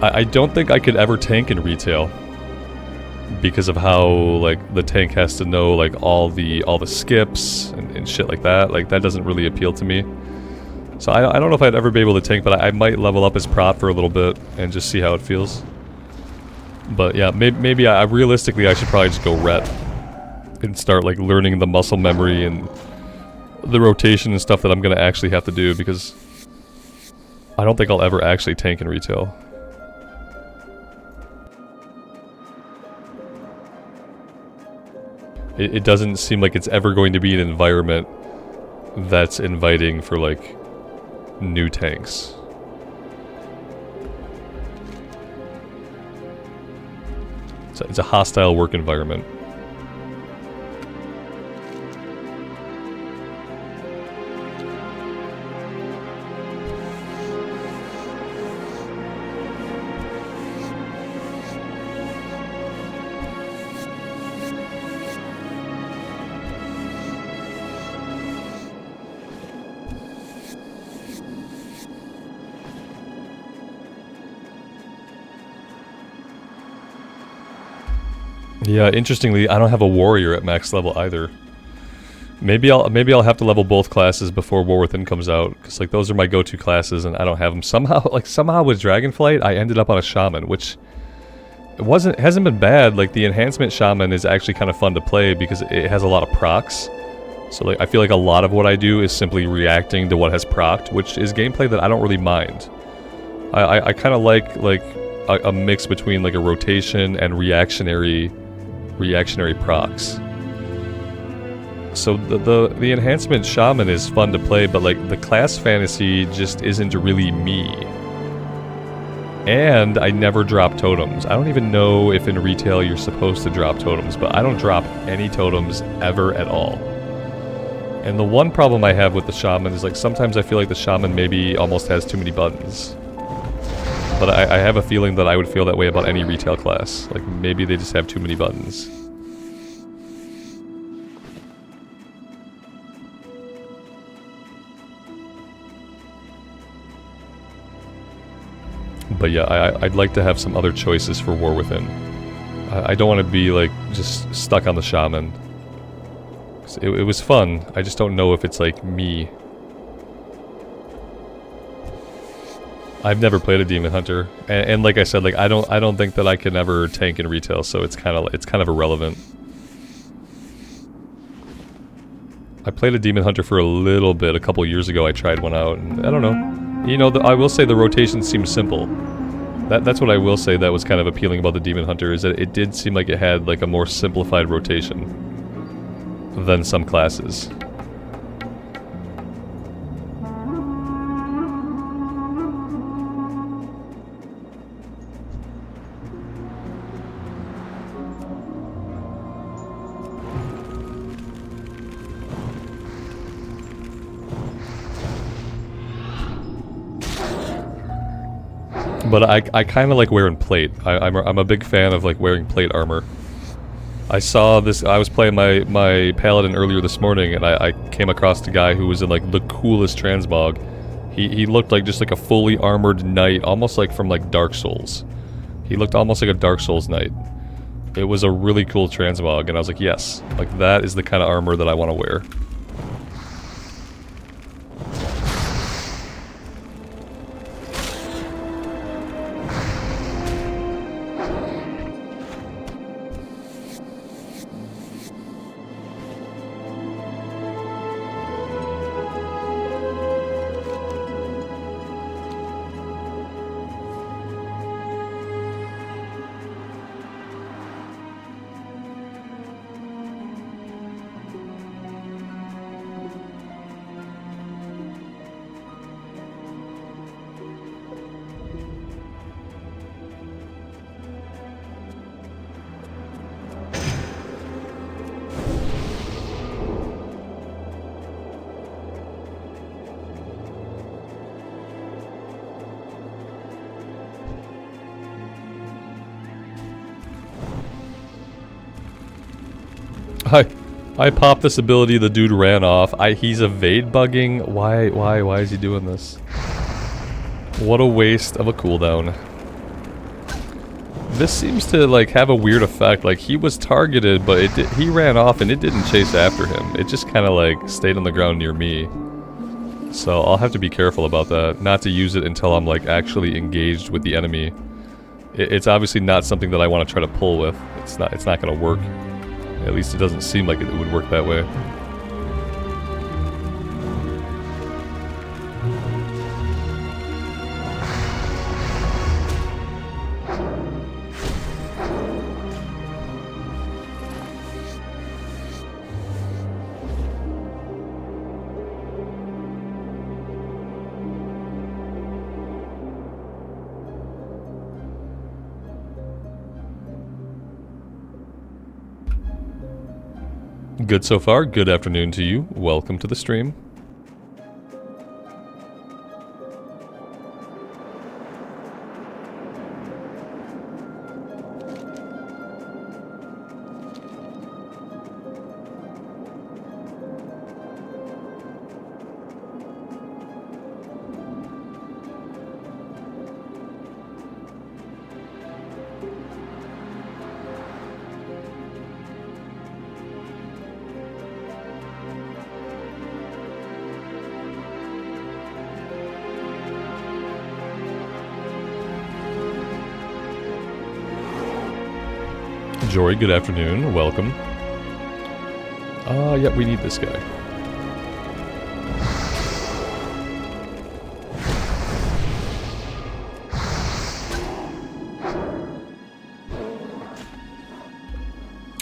I don't think I could ever tank in retail because of how like the tank has to know like all the skips and shit like that. Like that doesn't really appeal to me. So I don't know if I'd ever be able to tank, but I might level up as prot for a little bit and just see how it feels. But yeah, maybe I realistically I should probably just go ret and start like learning the muscle memory and the rotation and stuff that I'm gonna actually have to do, because I don't think I'll ever actually tank in retail. It doesn't seem like it's ever going to be an environment that's inviting for like new tanks. So it's a hostile work environment. Yeah, interestingly, I don't have a warrior at max level either. Maybe I'll have to level both classes before War Within comes out, because like those are my go-to classes and I don't have them. Somehow with Dragonflight, I ended up on a shaman, which hasn't been bad. Like the enhancement shaman is actually kind of fun to play because it has a lot of procs. So like I feel like a lot of what I do is simply reacting to what has procced, which is gameplay that I don't really mind. I kind of like a mix between like a rotation and reactionary procs. So the enhancement shaman is fun to play, but like the class fantasy just isn't really me. And I never drop totems. I don't even know if in retail you're supposed to drop totems, but I don't drop any totems ever at all. And the one problem I have with the shaman is like sometimes I feel like the shaman maybe almost has too many buttons. But I have a feeling that I would feel that way about any retail class. Like, maybe they just have too many buttons. But yeah, I'd like to have some other choices for War Within. I don't want to be, like, just stuck on the shaman. It was fun. I just don't know if it's, like, me. I've never played a Demon Hunter, and like I said, like I don't think that I can ever tank in retail, so it's kind of irrelevant. I played a Demon Hunter for a little bit a couple years ago. I tried one out, and I don't know. You know, I will say the rotation seems simple. That's what I will say that was kind of appealing about the Demon Hunter, is that it did seem like it had like a more simplified rotation than some classes. But I kind of like wearing plate. I'm a big fan of like wearing plate armor. I saw this, I was playing my paladin earlier this morning, and I came across a guy who was in like the coolest transmog. He looked like just like a fully armored knight, almost like from like Dark Souls. He looked almost like a Dark Souls knight. It was a really cool transmog, and I was like, yes, like that is the kind of armor that I want to wear. I popped this ability, the dude ran off. He's evade bugging. Why is he doing this? What a waste of a cooldown. This seems to like have a weird effect. Like he was targeted, but he ran off and it didn't chase after him. It just kind of like stayed on the ground near me. So I'll have to be careful about that. Not to use it until I'm like actually engaged with the enemy. It's obviously not something that I want to try to pull with. It's not going to work. At least it doesn't seem like it would work that way. Good so far. Good afternoon to you. Welcome to the stream. Jory, good afternoon. Welcome. Yep, we need this guy.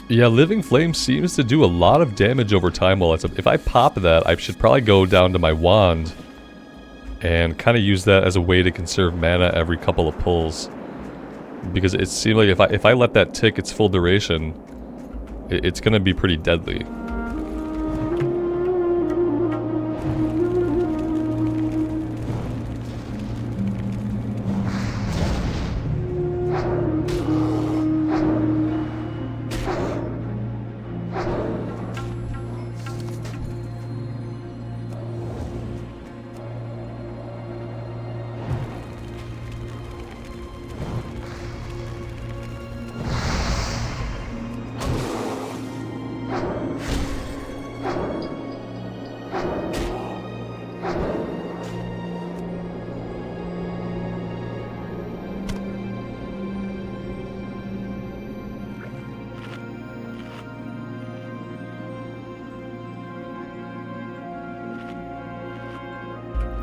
Yeah, Living Flame seems to do a lot of damage over time while it's up. If I pop that, I should probably go down to my wand and kind of use that as a way to conserve mana every couple of pulls. Because it seems like if I let that tick its full duration, it's going to be pretty deadly.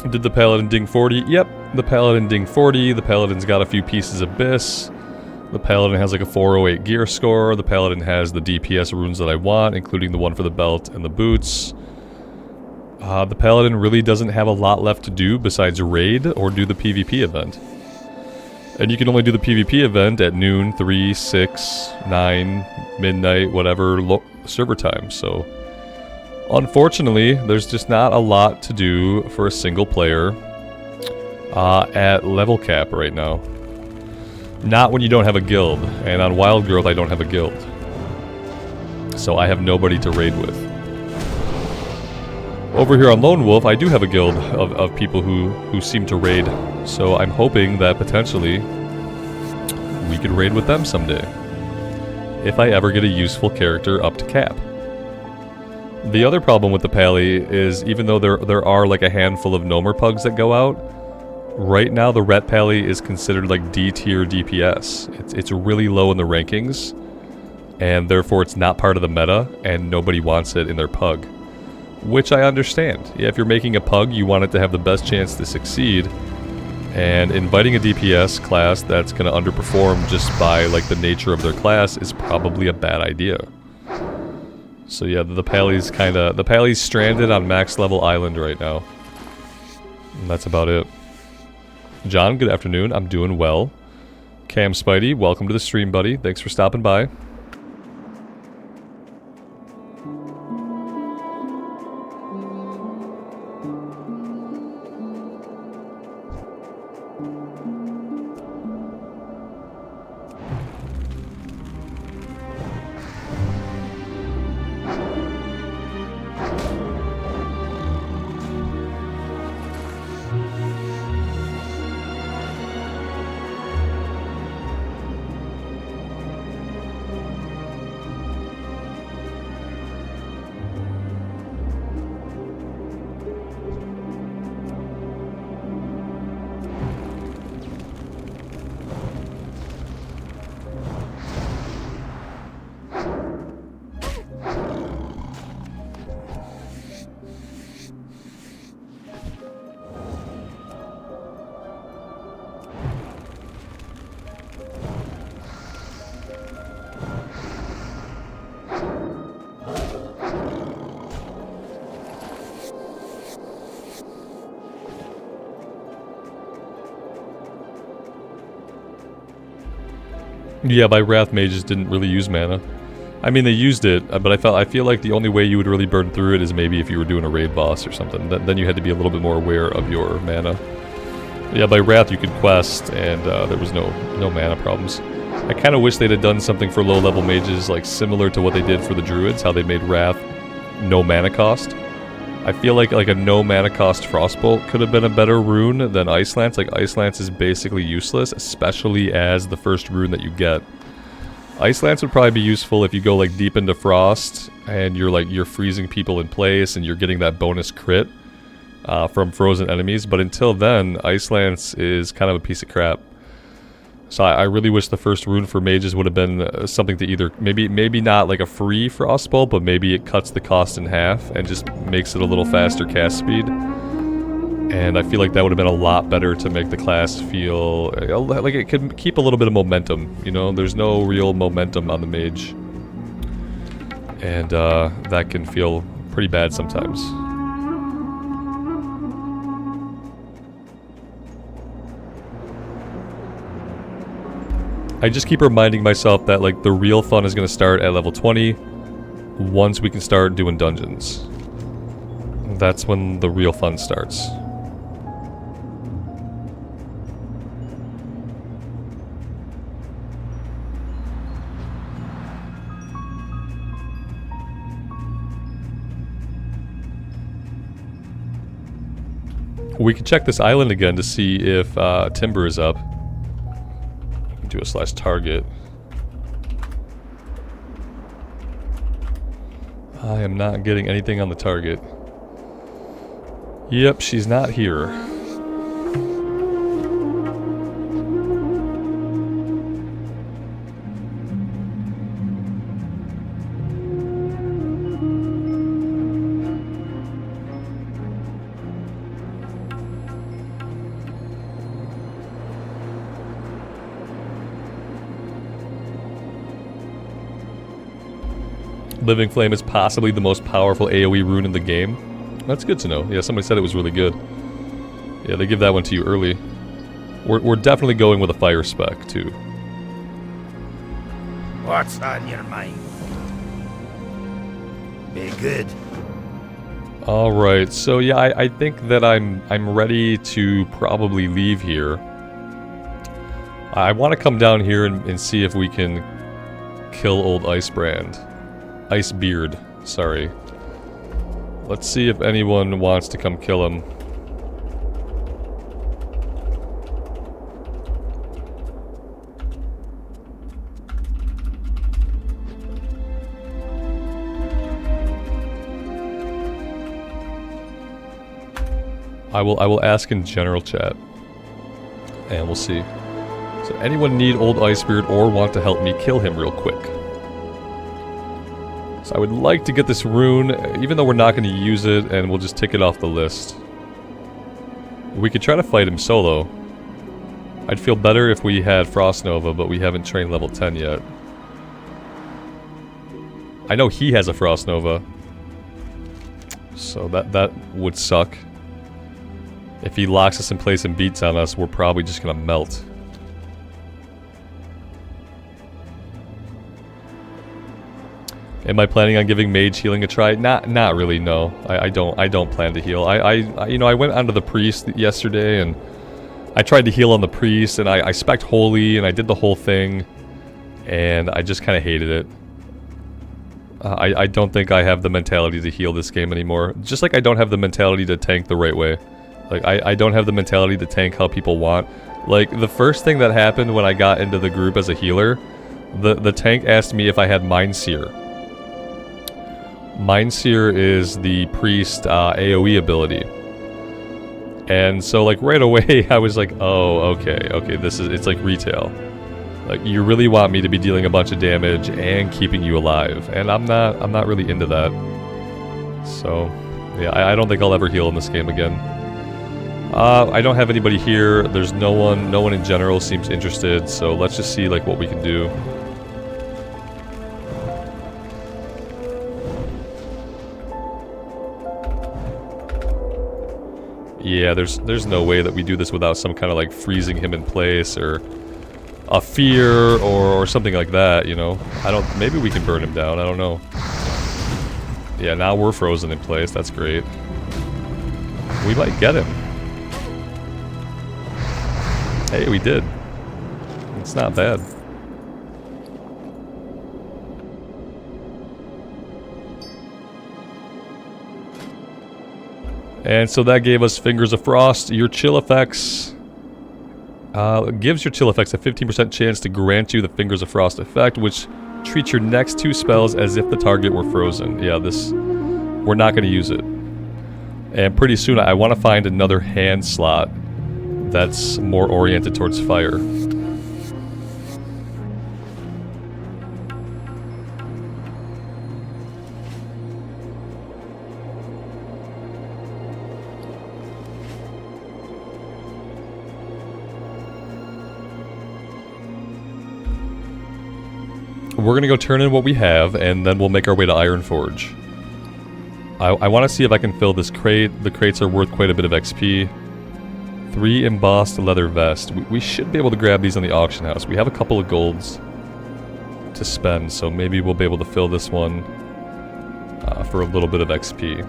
Did the Paladin ding 40? Yep, the Paladin ding 40. The Paladin's got a few pieces of Abyss. The Paladin has like a 408 gear score. The Paladin has the DPS runes that I want, including the one for the belt and the boots. The Paladin really doesn't have a lot left to do besides raid or do the PvP event. And you can only do the PvP event at noon, 3, 6, 9, midnight, whatever server time, so... Unfortunately, there's just not a lot to do for a single player at level cap right now. Not when you don't have a guild, and on Wild Growth I don't have a guild. So I have nobody to raid with. Over here on Lone Wolf, I do have a guild of people who seem to raid, so I'm hoping that potentially we could raid with them someday. if I ever get a useful character up to cap. The other problem with the Pally is, even though there are like a handful of Gnomer pugs that go out, right now the Ret Pally is considered like D tier DPS. It's really low in the rankings, and therefore it's not part of the meta, and nobody wants it in their pug. Which I understand. Yeah, if you're making a pug, you want it to have the best chance to succeed, and inviting a DPS class that's going to underperform just by like the nature of their class is probably a bad idea. So yeah, the Pally's stranded on max level island right now. And that's about it. John, good afternoon. I'm doing well. Cam Spidey, welcome to the stream, buddy. Thanks for stopping by. Yeah, by Wrath Mages didn't really use mana. I mean, they used it, but I feel like the only way you would really burn through it is maybe if you were doing a raid boss or something. Then you had to be a little bit more aware of your mana. Yeah, by Wrath you could quest, and there was no mana problems. I kind of wish they'd have done something for low-level mages, like similar to what they did for the druids, how they made Wrath no mana cost. I feel like a no mana cost Frostbolt could have been a better rune than Ice Lance. Like, Ice Lance is basically useless, especially as the first rune that you get. Ice Lance would probably be useful if you go like deep into Frost and you're freezing people in place and you're getting that bonus crit from frozen enemies. But until then, Ice Lance is kind of a piece of crap. So I really wish the first rune for mages would have been something to either maybe not like a free Frostbolt, but maybe it cuts the cost in half and just makes it a little faster cast speed. And I feel like that would have been a lot better to make the class feel like it could keep a little bit of momentum, you know? There's no real momentum on the mage. And that can feel pretty bad sometimes. I just keep reminding myself that like the real fun is going to start at level 20 once we can start doing dungeons. That's when the real fun starts. We can check this island again to see if Timber is up. Do a /target. I am not getting anything on the target. Yep, she's not here. Living Flame is possibly the most powerful AoE rune in the game. That's good to know. Yeah, somebody said it was really good. Yeah, they give that one to you early. We're definitely going with a fire spec, too. What's on your mind? Be good. Alright, so yeah, I think that I'm ready to probably leave here. I want to come down here and see if we can kill old Icebeard, sorry. Let's see if anyone wants to come kill him. I will ask in general chat. And we'll see. So anyone need Old Icebeard or want to help me kill him real quick? So I would like to get this rune, even though we're not going to use it, and we'll just tick it off the list. We could try to fight him solo. I'd feel better if we had Frost Nova, but we haven't trained level 10 yet. I know he has a Frost Nova. So that would suck. If he locks us in place and beats on us, we're probably just gonna melt. Am I planning on giving Mage healing a try? Not really, no. I don't plan to heal. You know, I went onto the Priest yesterday and I tried to heal on the Priest and I spec'd Holy and I did the whole thing and I just kind of hated it. I don't think I have the mentality to heal this game anymore. Just like I don't have the mentality to tank the right way. Like, I don't have the mentality to tank how people want. Like, the first thing that happened when I got into the group as a healer, the tank asked me if I had Mind Seer. Mind Seer is the Priest AoE ability. And so, like, right away, I was like, oh, okay, it's like retail. Like, you really want me to be dealing a bunch of damage and keeping you alive. And I'm not really into that. So, yeah, I don't think I'll ever heal in this game again. I don't have anybody here. There's no one in general seems interested, so let's just see like what we can do. Yeah, there's no way that we do this without some kind of like freezing him in place or a fear or something like that, you know. Maybe we can burn him down, I don't know. Yeah, now we're frozen in place, that's great. We might get him. Hey, we did. It's not bad. And so that gave us Fingers of Frost. Your chill effects gives your chill effects a 15% chance to grant you the Fingers of Frost effect, which treats your next 2 spells as if the target were frozen. Yeah, we're not going to use it. And pretty soon I want to find another hand slot that's more oriented towards fire. We're gonna go turn in what we have, and then we'll make our way to Ironforge. I want to see if I can fill this crate. The crates are worth quite a bit of XP. 3 embossed leather vest. We should be able to grab these on the auction house. We have a couple of golds to spend, so maybe we'll be able to fill this one for a little bit of XP.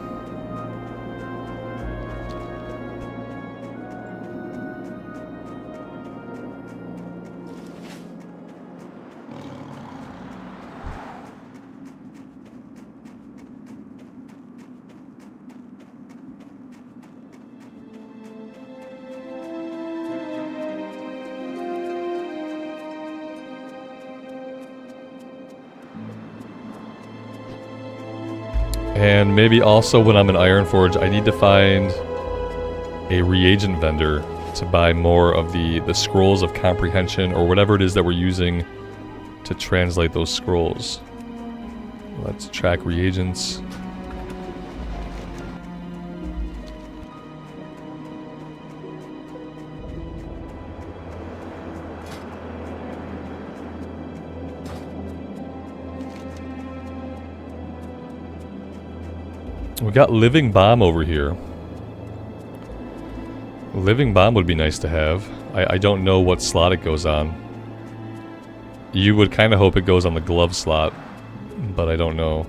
And maybe also when I'm in Ironforge, I need to find a reagent vendor to buy more of the scrolls of comprehension or whatever it is that we're using to translate those scrolls. Let's track reagents. We got Living Bomb over here. Living Bomb would be nice to have. I don't know what slot it goes on. You would kind of hope it goes on the glove slot, but I don't know.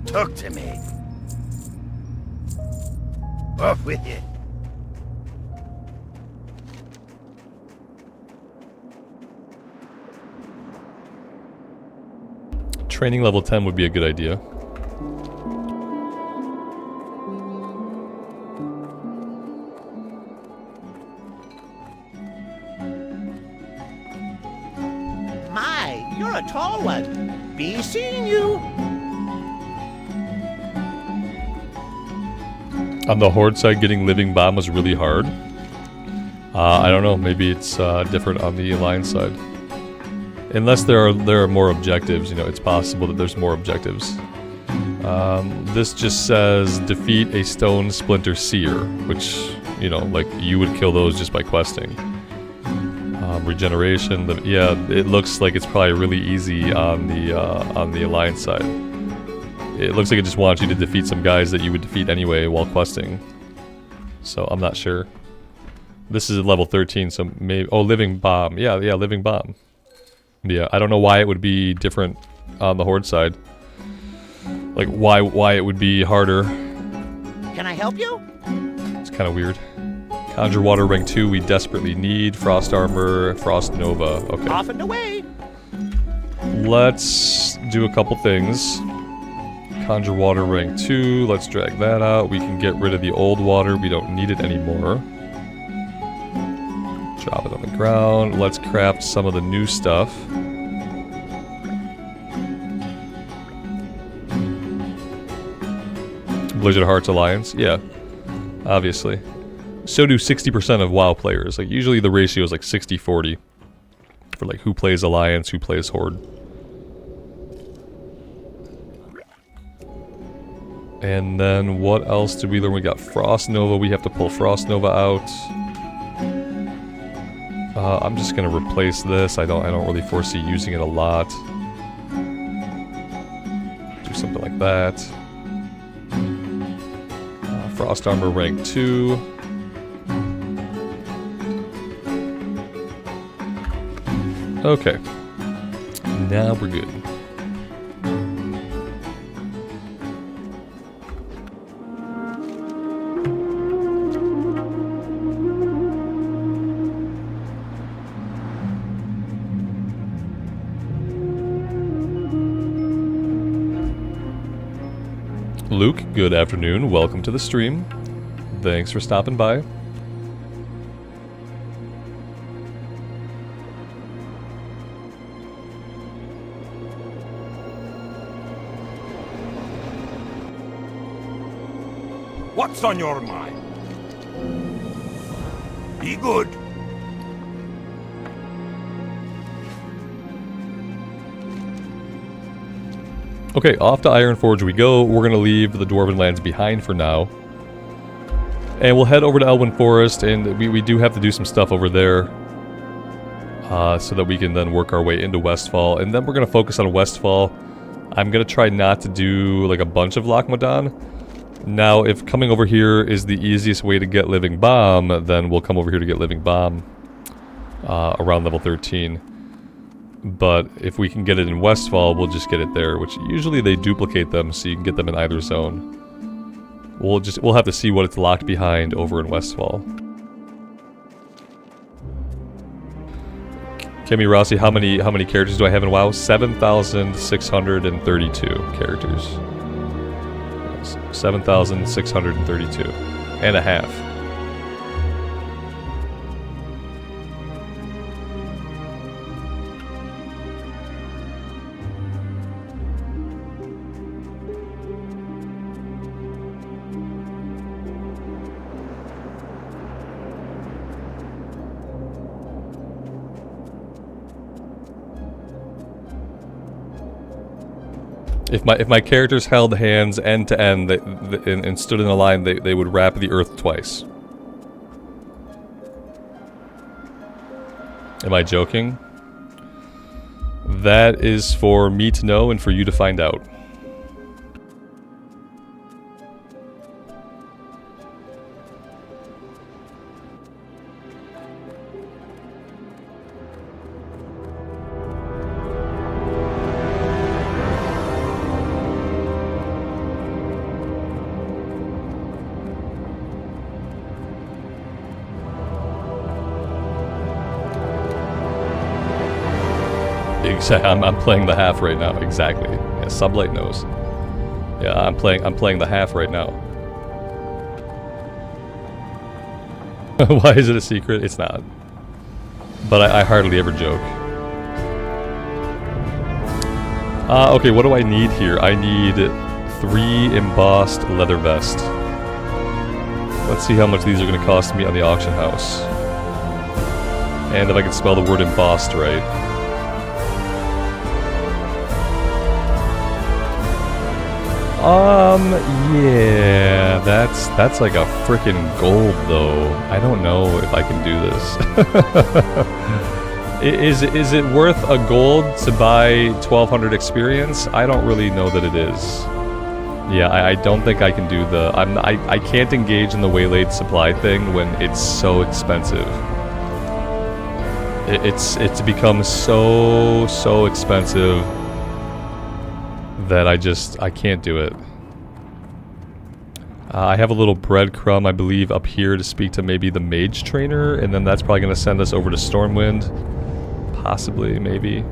Talk to me. Off with you. Training level 10 would be a good idea. My, you're a tall one. Be seeing you. On the Horde side, getting Living Bomb was really hard. I don't know, maybe it's different on the Alliance side. Unless there are more objectives, you know, it's possible that there's more objectives. This just says defeat a Stone Splinter Seer, which, you know, like you would kill those just by questing. Regeneration, yeah, it looks like it's probably really easy on the Alliance side. It looks like it just wants you to defeat some guys that you would defeat anyway while questing. So I'm not sure. This is at level 13, so maybe... Oh, Living Bomb. Yeah, Living Bomb. Yeah, I don't know why it would be different on the Horde side. Like, why it would be harder. Can I help you? It's kind of weird. Conjure Water rank 2 we desperately need. Frost Armor, Frost Nova. Okay. Off and away. Let's do a couple things. Conjure Water rank 2. Let's drag that out. We can get rid of the old water. We don't need it anymore. Drop it on the ground. Let's craft some of the new stuff. Blizzard Hearts Alliance? Yeah. Obviously. So do 60% of WoW players. Like, usually the ratio is like 60-40. For like who plays Alliance, who plays Horde. And then what else did we learn? We got Frost Nova. We have to pull Frost Nova out. I'm just gonna replace this. I don't really foresee using it a lot. Do something like that. Frost Armor rank 2. Okay. Now we're good. Luke, good afternoon. Welcome to the stream. Thanks for stopping by. What's on your mind? Be good. Okay, off to Ironforge we go. We're going to leave the Dwarven lands behind for now. And we'll head over to Elwyn Forest, and we do have to do some stuff over there. So that we can then work our way into Westfall. And then we're going to focus on Westfall. I'm going to try not to do like a bunch of Lochmadan. Now, if coming over here is the easiest way to get Living Bomb, then we'll come over here to get Living Bomb around level 13. But if we can get it in Westfall, we'll just get it there, which usually they duplicate them so you can get them in either zone. We'll have to see what it's locked behind over in Westfall. Kemi Rossi, how many characters do I have in WoW? 7,632 characters. 7,632 and a half. If my characters held hands end to end and stood in a line, they would wrap the earth twice. Am I joking? That is for me to know and for you to find out. Exactly. I'm playing the half right now. Exactly. Yeah, Sublight knows. Yeah, I'm playing the half right now. Why is it a secret? It's not. But I hardly ever joke. Okay, what do I need here? I need 3 embossed leather vest. Let's see how much these are going to cost me on the auction house. And if I can spell the word embossed right. Yeah, that's like a frickin' gold though. I don't know if I can do this. Is it worth a gold to buy 1200 experience? I don't really know that it is. Yeah, I don't think I can do the... I can't engage in the waylaid supply thing when it's so expensive. It's become so expensive that I can't do it. I have a little breadcrumb, I believe, up here to speak to maybe the Mage trainer, and then that's probably going to send us over to Stormwind. Possibly, maybe.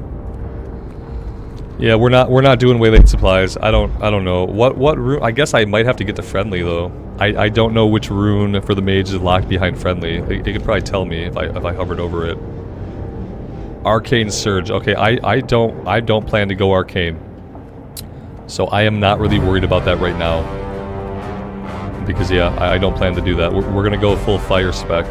Yeah, we're not doing waylaid supplies. I don't know. What rune? I guess I might have to get to friendly though. I don't know which rune for the mage is locked behind friendly. It could probably tell me if I hovered over it. Arcane Surge. Okay, I don't plan to go arcane. So I am not really worried about that right now. Because yeah, I don't plan to do that. We're gonna go full fire spec.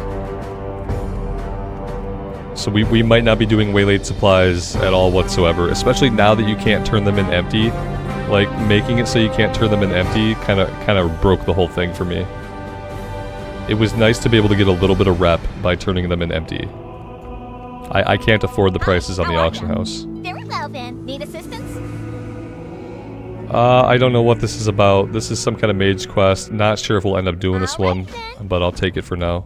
So we might not be doing waylaid supplies at all whatsoever, especially now that you can't turn them in empty. Like, making it so you can't turn them in empty kind of broke the whole thing for me. It was nice to be able to get a little bit of rep by turning them in empty. I can't afford the prices on the auction house. Very well then. Need assistance? I don't know what this is about. This is some kind of mage quest. Not sure if we'll end up doing this one, but I'll take it for now.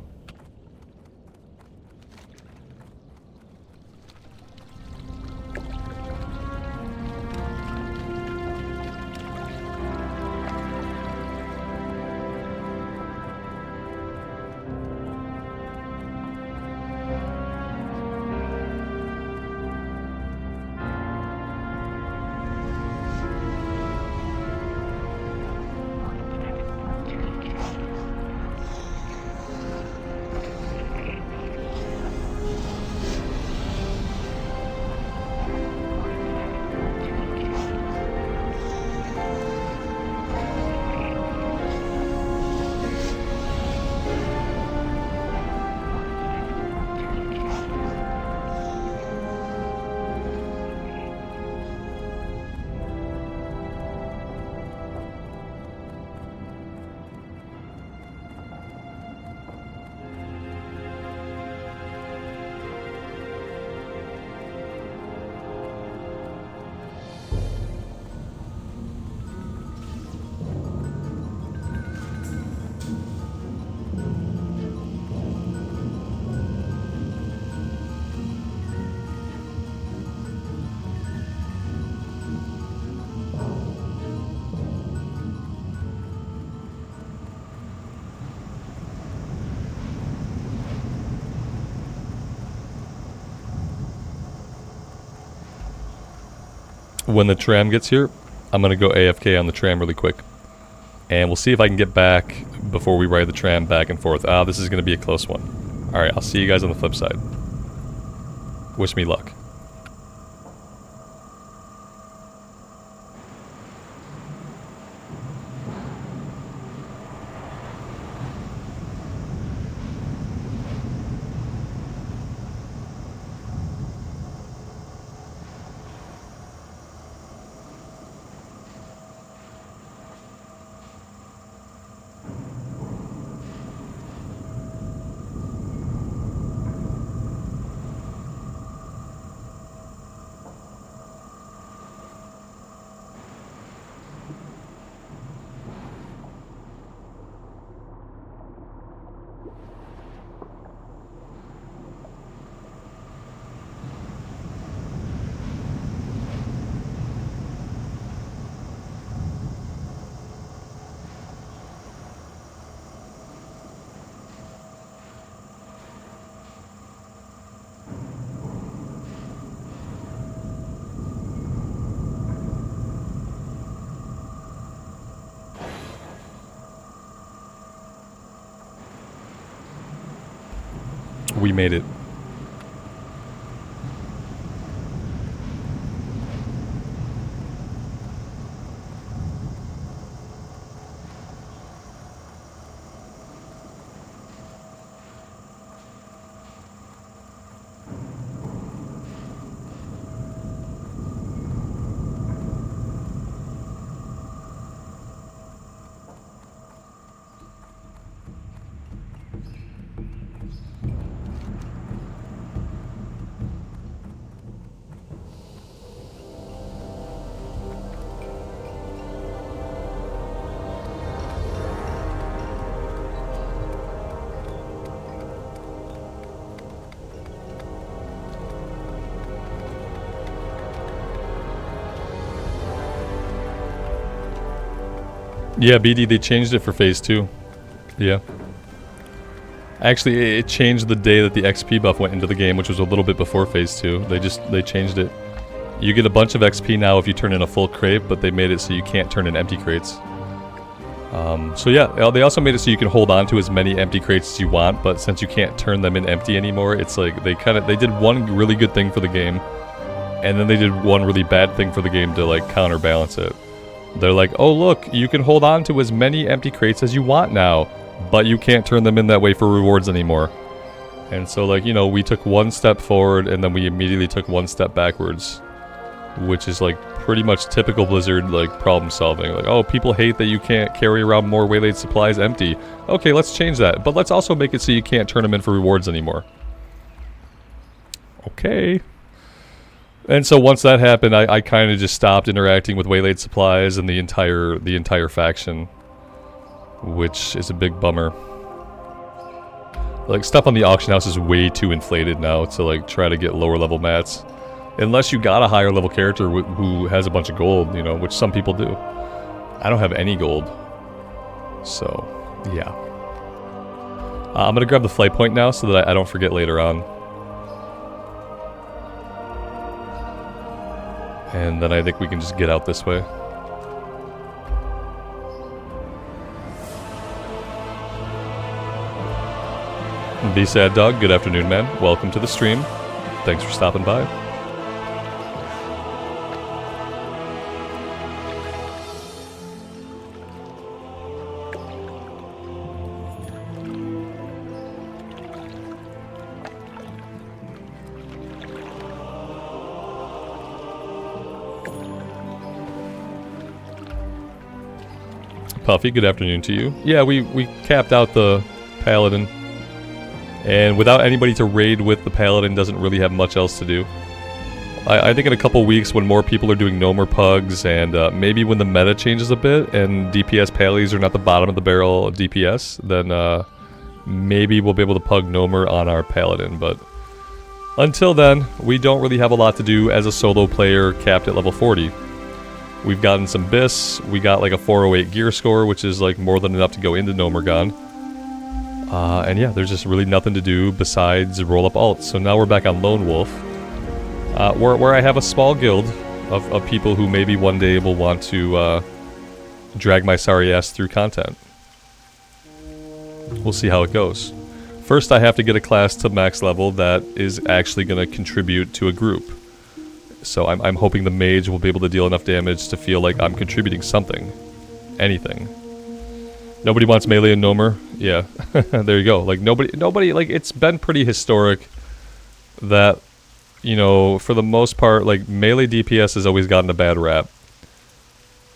When the tram gets here, I'm gonna go AFK on the tram really quick. And we'll see if I can get back before we ride the tram back and forth. Ah, this is gonna be a close one. Alright, I'll see you guys on the flip side. Wish me luck. we made it. Yeah, BD, they changed it for Phase 2. Yeah. Actually, it changed the day that the XP buff went into the game, which was a little bit before Phase 2. They changed it. You get a bunch of XP now if you turn in a full crate, but they made it so you can't turn in empty crates. So yeah, they also made it so you can hold on to as many empty crates as you want, but since you can't turn them in empty anymore, it's like they did one really good thing for the game, and then they did one really bad thing for the game to like counterbalance it. They're like, oh look, you can hold on to as many empty crates as you want now, but you can't turn them in that way for rewards anymore. And so like, you know, we took one step forward and then we immediately took one step backwards, which is like pretty much typical Blizzard like problem solving. Like, oh, people hate that you can't carry around more waylaid supplies empty. Okay, let's change that, but let's also make it so you can't turn them in for rewards anymore. Okay. And so once that happened, I kind of just stopped interacting with waylaid supplies and the entire faction, which is a big bummer. Like, stuff on the auction house is way too inflated now to like try to get lower level mats, unless you got a higher level character who has a bunch of gold, you know, which some people do. I don't have any gold, so yeah. I'm gonna grab the flight point now so that I don't forget later on. And then I think we can just get out this way. Be Sad Dog, good afternoon, man. Welcome to the stream. Thanks for stopping by. Puffy, good afternoon to you. Yeah, we capped out the Paladin. And without anybody to raid with, the Paladin doesn't really have much else to do. I think in a couple weeks when more people are doing Gnomer Pugs and maybe when the meta changes a bit and DPS Pallies are not the bottom of the barrel DPS, then maybe we'll be able to pug Gnomer on our Paladin. But until then, we don't really have a lot to do as a solo player capped at level 40. We've gotten some BIS, we got like a 408 gear score, which is like more than enough to go into Gnomergon. And yeah, there's just really nothing to do besides roll up alts. So now we're back on Lone Wolf, where I have a small guild of people who maybe one day will want to drag my sorry ass through content. We'll see how it goes. First, I have to get a class to max level that is actually going to contribute to a group. So I'm hoping the Mage will be able to deal enough damage to feel like I'm contributing something. Anything. Nobody wants melee and Gnomer? Yeah. There you go. Like, nobody, like, it's been pretty historic that, you know, for the most part, like, melee DPS has always gotten a bad rap.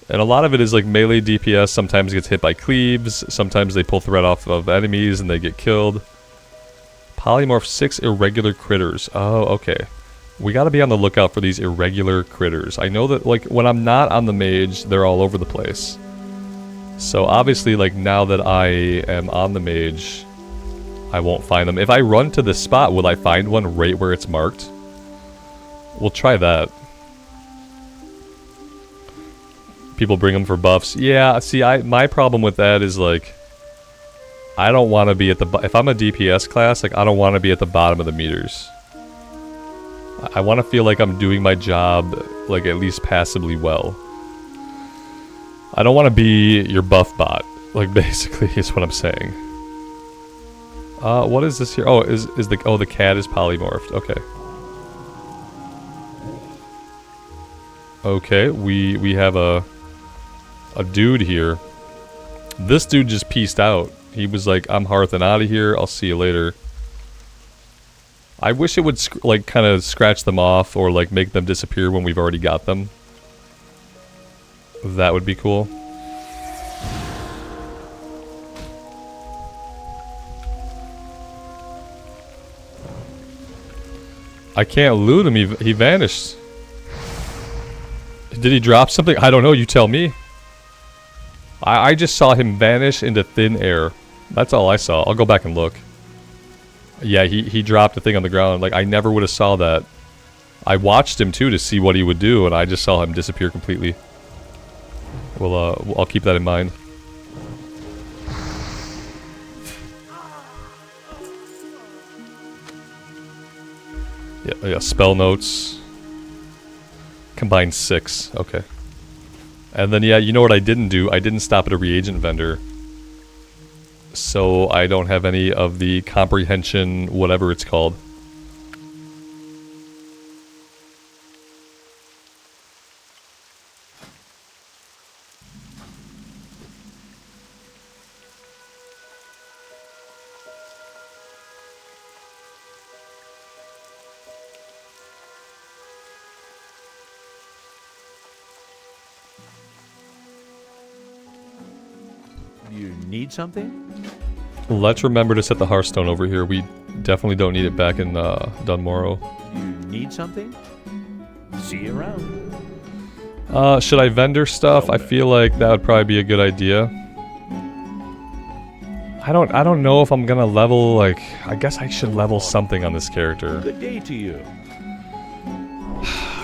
And a lot of it is, like, melee DPS sometimes gets hit by cleaves, sometimes they pull threat off of enemies and they get killed. Polymorph 6 irregular critters. Oh, okay. We gotta be on the lookout for these irregular critters. I know that, like, when I'm not on the Mage, they're all over the place. So obviously, like, now that I am on the Mage, I won't find them. If I run to this spot, will I find one right where it's marked? We'll try that. People bring them for buffs. Yeah, see, my problem with that is, like, I don't want to be at the... If I'm a DPS class, like, I don't want to be at the bottom of the meters. I want to feel like I'm doing my job, like, at least passably well. I don't want to be your buff bot, like, basically, is what I'm saying. What is this here? Oh, the cat is polymorphed. Okay. Okay, we have a dude here. This dude just pieced out. He was like, I'm hearthing out of here. I'll see you later. I wish it would like kind of scratch them off or like make them disappear when we've already got them. That would be cool. I can't loot him. He vanished. Did he drop something? I don't know. You tell me. I just saw him vanish into thin air. That's all I saw. I'll go back and look. Yeah, he dropped a thing on the ground. Like, I never would have saw that. I watched him, too, to see what he would do, and I just saw him disappear completely. Well, I'll keep that in mind. Yeah, spell notes. Combine 6. Okay. And then, yeah, you know what I didn't do? I didn't stop at a reagent vendor. So I don't have any of the comprehension, whatever it's called. You need something? Let's remember to set the Hearthstone over here. We definitely don't need it back in Dunmorrow. You need something? See you around. Should I vendor stuff? I feel like that would probably be a good idea. I don't know if I'm gonna level, like, I guess I should level something on this character. Good day to you.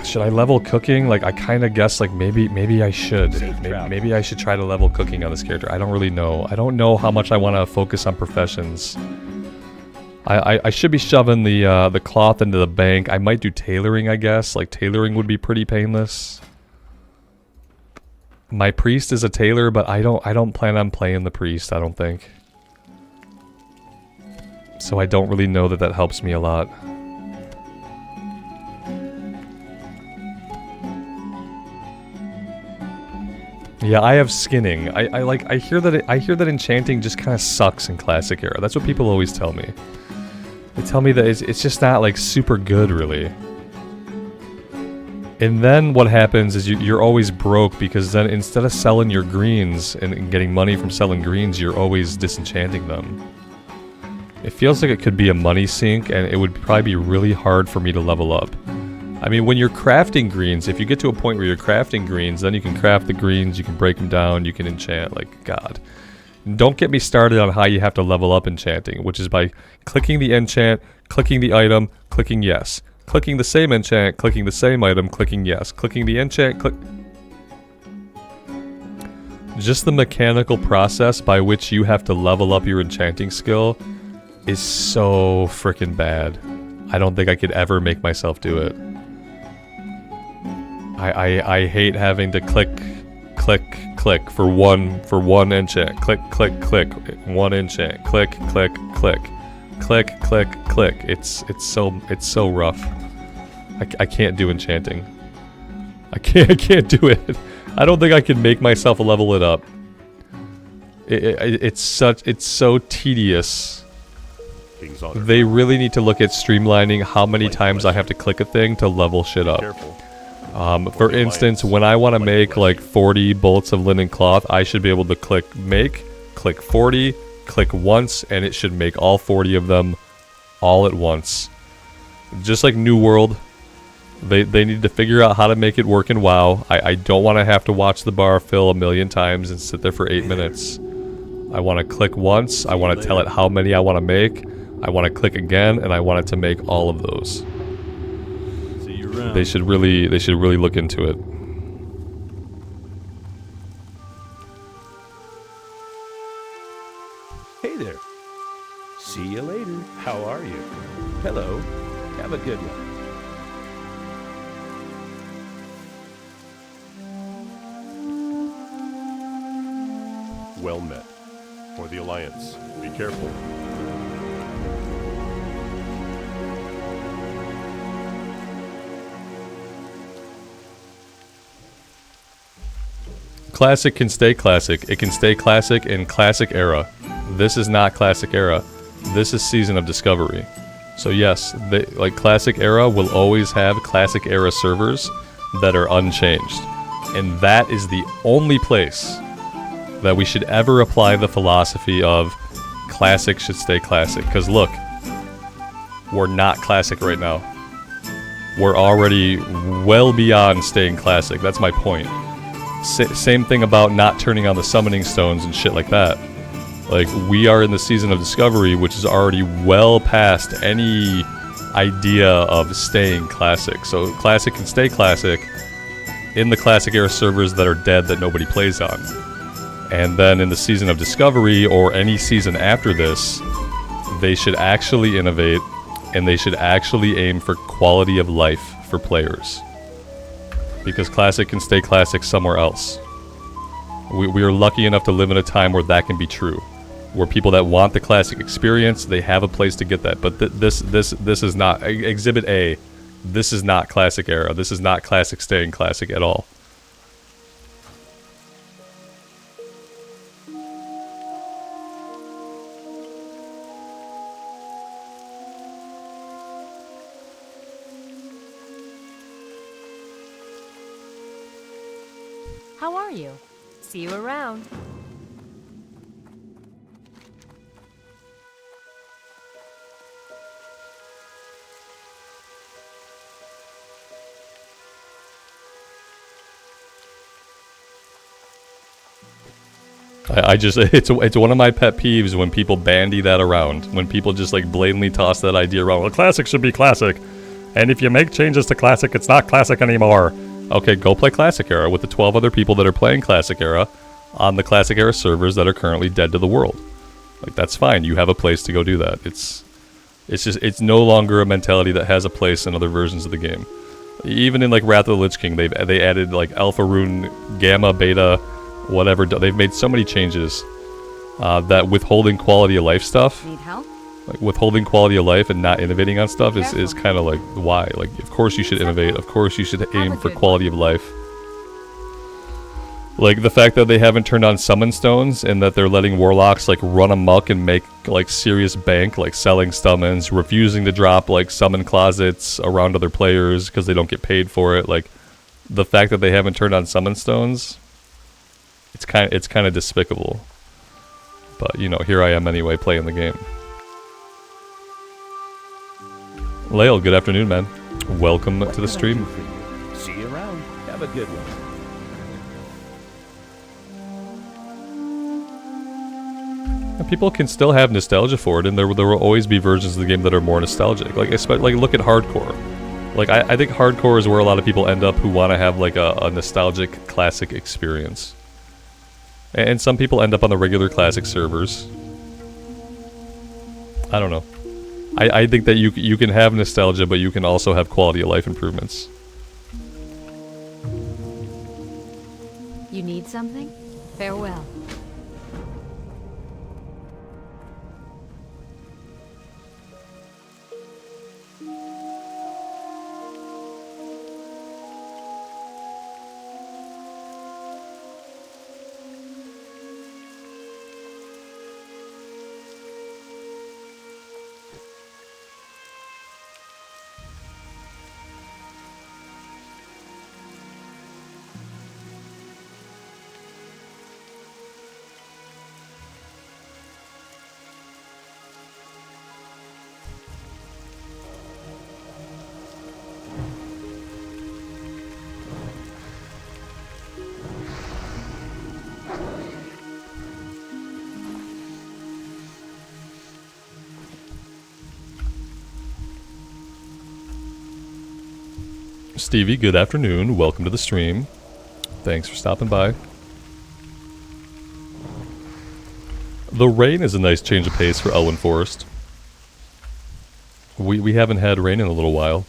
Should I level cooking? Like, I kind of guess, like, maybe I should. Maybe I should try to level cooking on this character. I don't really know. I don't know how much I want to focus on professions. I should be shoving the cloth into the bank. I might do tailoring, I guess. Like, tailoring would be pretty painless. My priest is a tailor, but I don't plan on playing the priest, I don't think. So I don't really know that helps me a lot. Yeah, I have skinning. I hear that enchanting just kind of sucks in Classic era. That's what people always tell me. They tell me that it's just not like super good, really. And then what happens is you're always broke, because then instead of selling your greens and getting money from selling greens, you're always disenchanting them. It feels like it could be a money sink, and it would probably be really hard for me to level up. I mean, when you're crafting greens, if you get to a point where you're crafting greens, then you can craft the greens, you can break them down, you can enchant, like, God. Don't get me started on how you have to level up enchanting, which is by clicking the enchant, clicking the item, clicking yes. Clicking the same enchant, clicking the same item, clicking yes. Clicking the enchant, click... Just the mechanical process by which you have to level up your enchanting skill is so freaking bad. I don't think I could ever make myself do it. I hate having to click for one enchant. Click, one enchant. Click. It's so rough. I can't do enchanting. I can't do it. I don't think I can make myself level it up. It's so tedious. They really need to look at streamlining how many times I have to click a thing to level shit up. For instance, when I want to make like 40 bolts of linen cloth, I should be able to click 40, click once, and it should make all 40 of them all at once. Just like New World, they need to figure out how to make it work in WoW. I don't want to have to watch the bar fill a million times and sit there for 8 minutes. I want to click once, I want to tell it how many I want to make, I want to click again, and I want it to make all of those. They should really look into it. Hey there. See you later. How are you? Hello. Have a good one. Well met. For the Alliance. Be careful. Classic can stay classic. It can stay classic in classic era. This is not classic era. This is Season of Discovery. So yes, like classic era will always have classic era servers that are unchanged. And that is the only place that we should ever apply the philosophy of classic should stay classic. Because look, we're not classic right now. We're already well beyond staying classic. That's my point. Same thing about not turning on the summoning stones and shit like that. Like, we are in the Season of Discovery, which is already well past any idea of staying classic. So classic can stay classic in the classic era servers that are dead that nobody plays on. And then in the Season of Discovery, or any season after this, they should actually innovate, and they should actually aim for quality of life for players. Because classic can stay classic somewhere else. We are lucky enough to live in a time where that can be true. Where people that want the classic experience, they have a place to get that. But this is not Exhibit A. This is not classic era. This is not classic staying classic at all. How are you? See you around. I just, it's one of my pet peeves when people bandy that around. When people just like blatantly toss that idea around. Well, classic should be classic. And if you make changes to classic, it's not classic anymore. Okay, go play classic era with the 12 other people that are playing classic era on the classic era servers that are currently dead to the world. Like, that's fine. You have a place to go do that. It's no longer a mentality that has a place in other versions of the game. Even in like Wrath of the Lich King, they added like Alpha Rune, Gamma, Beta, whatever. They've made so many changes that withholding quality of life stuff, Need help? like withholding quality of life and not innovating on stuff is kind of like, why? Like, of course you should innovate. Of course you should aim for quality of life. Like the fact that they haven't turned on summon stones and that they're letting warlocks like run amok and make like serious bank, like selling summons, refusing to drop like summon closets around other players because they don't get paid for it. Like, the fact that they haven't turned on summon stones, it's kind of despicable. But you know, here I am anyway playing the game. Lael, good afternoon, man. Welcome to the stream. See you around. Have a good one. And people can still have nostalgia for it, and there will always be versions of the game that are more nostalgic. Like look at hardcore. Like I think hardcore is where a lot of people end up who want to have like a nostalgic classic experience. And some people end up on the regular classic servers. I don't know. I think that you can have nostalgia, but you can also have quality of life improvements. You need something? Farewell. Stevie, good afternoon. Welcome to the stream. Thanks for stopping by. The rain is a nice change of pace for Elwyn Forest. We haven't had rain in a little while.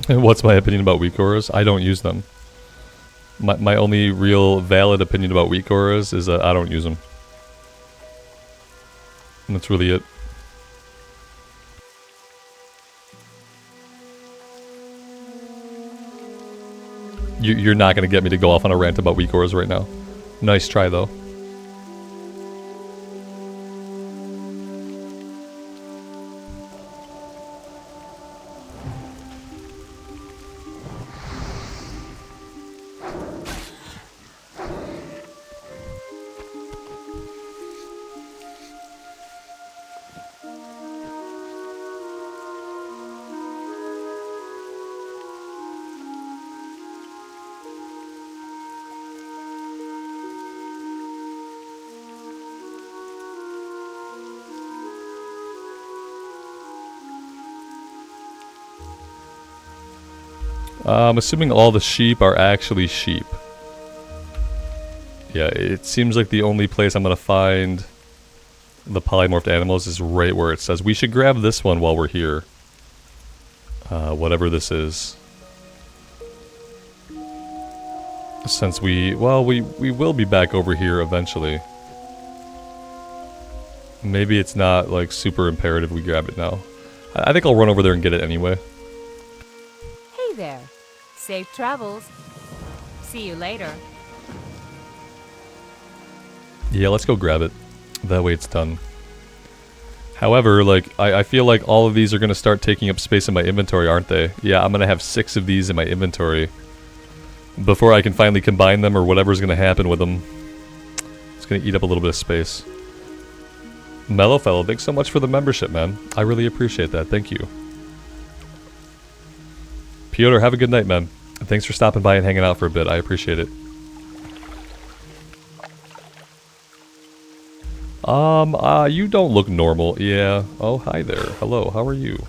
What's my opinion about weak auras? I don't use them. My only real valid opinion about weak auras is that I don't use them. And that's really it. You're not going to get me to go off on a rant about weak auras right now. Nice try, though. I'm assuming all the sheep are actually sheep. Yeah, it seems like the only place I'm gonna find the polymorphed animals is right where it says. We should grab this one while we're here. Whatever this is. Since we will be back over here eventually. Maybe it's not like super imperative we grab it now. I think I'll run over there and get it anyway. Hey there. Safe travels. See you later. Yeah, let's go grab it. That way it's done. However, like, I feel like all of these are going to start taking up space in my inventory, aren't they? Yeah, I'm going to have 6 of these in my inventory before I can finally combine them or whatever's going to happen with them. It's going to eat up a little bit of space. Mellow Fellow, thanks so much for the membership, man. I really appreciate that. Thank you. Piotr, have a good night, man. Thanks for stopping by and hanging out for a bit. I appreciate it. You don't look normal. Yeah. Oh, hi there. Hello, how are you?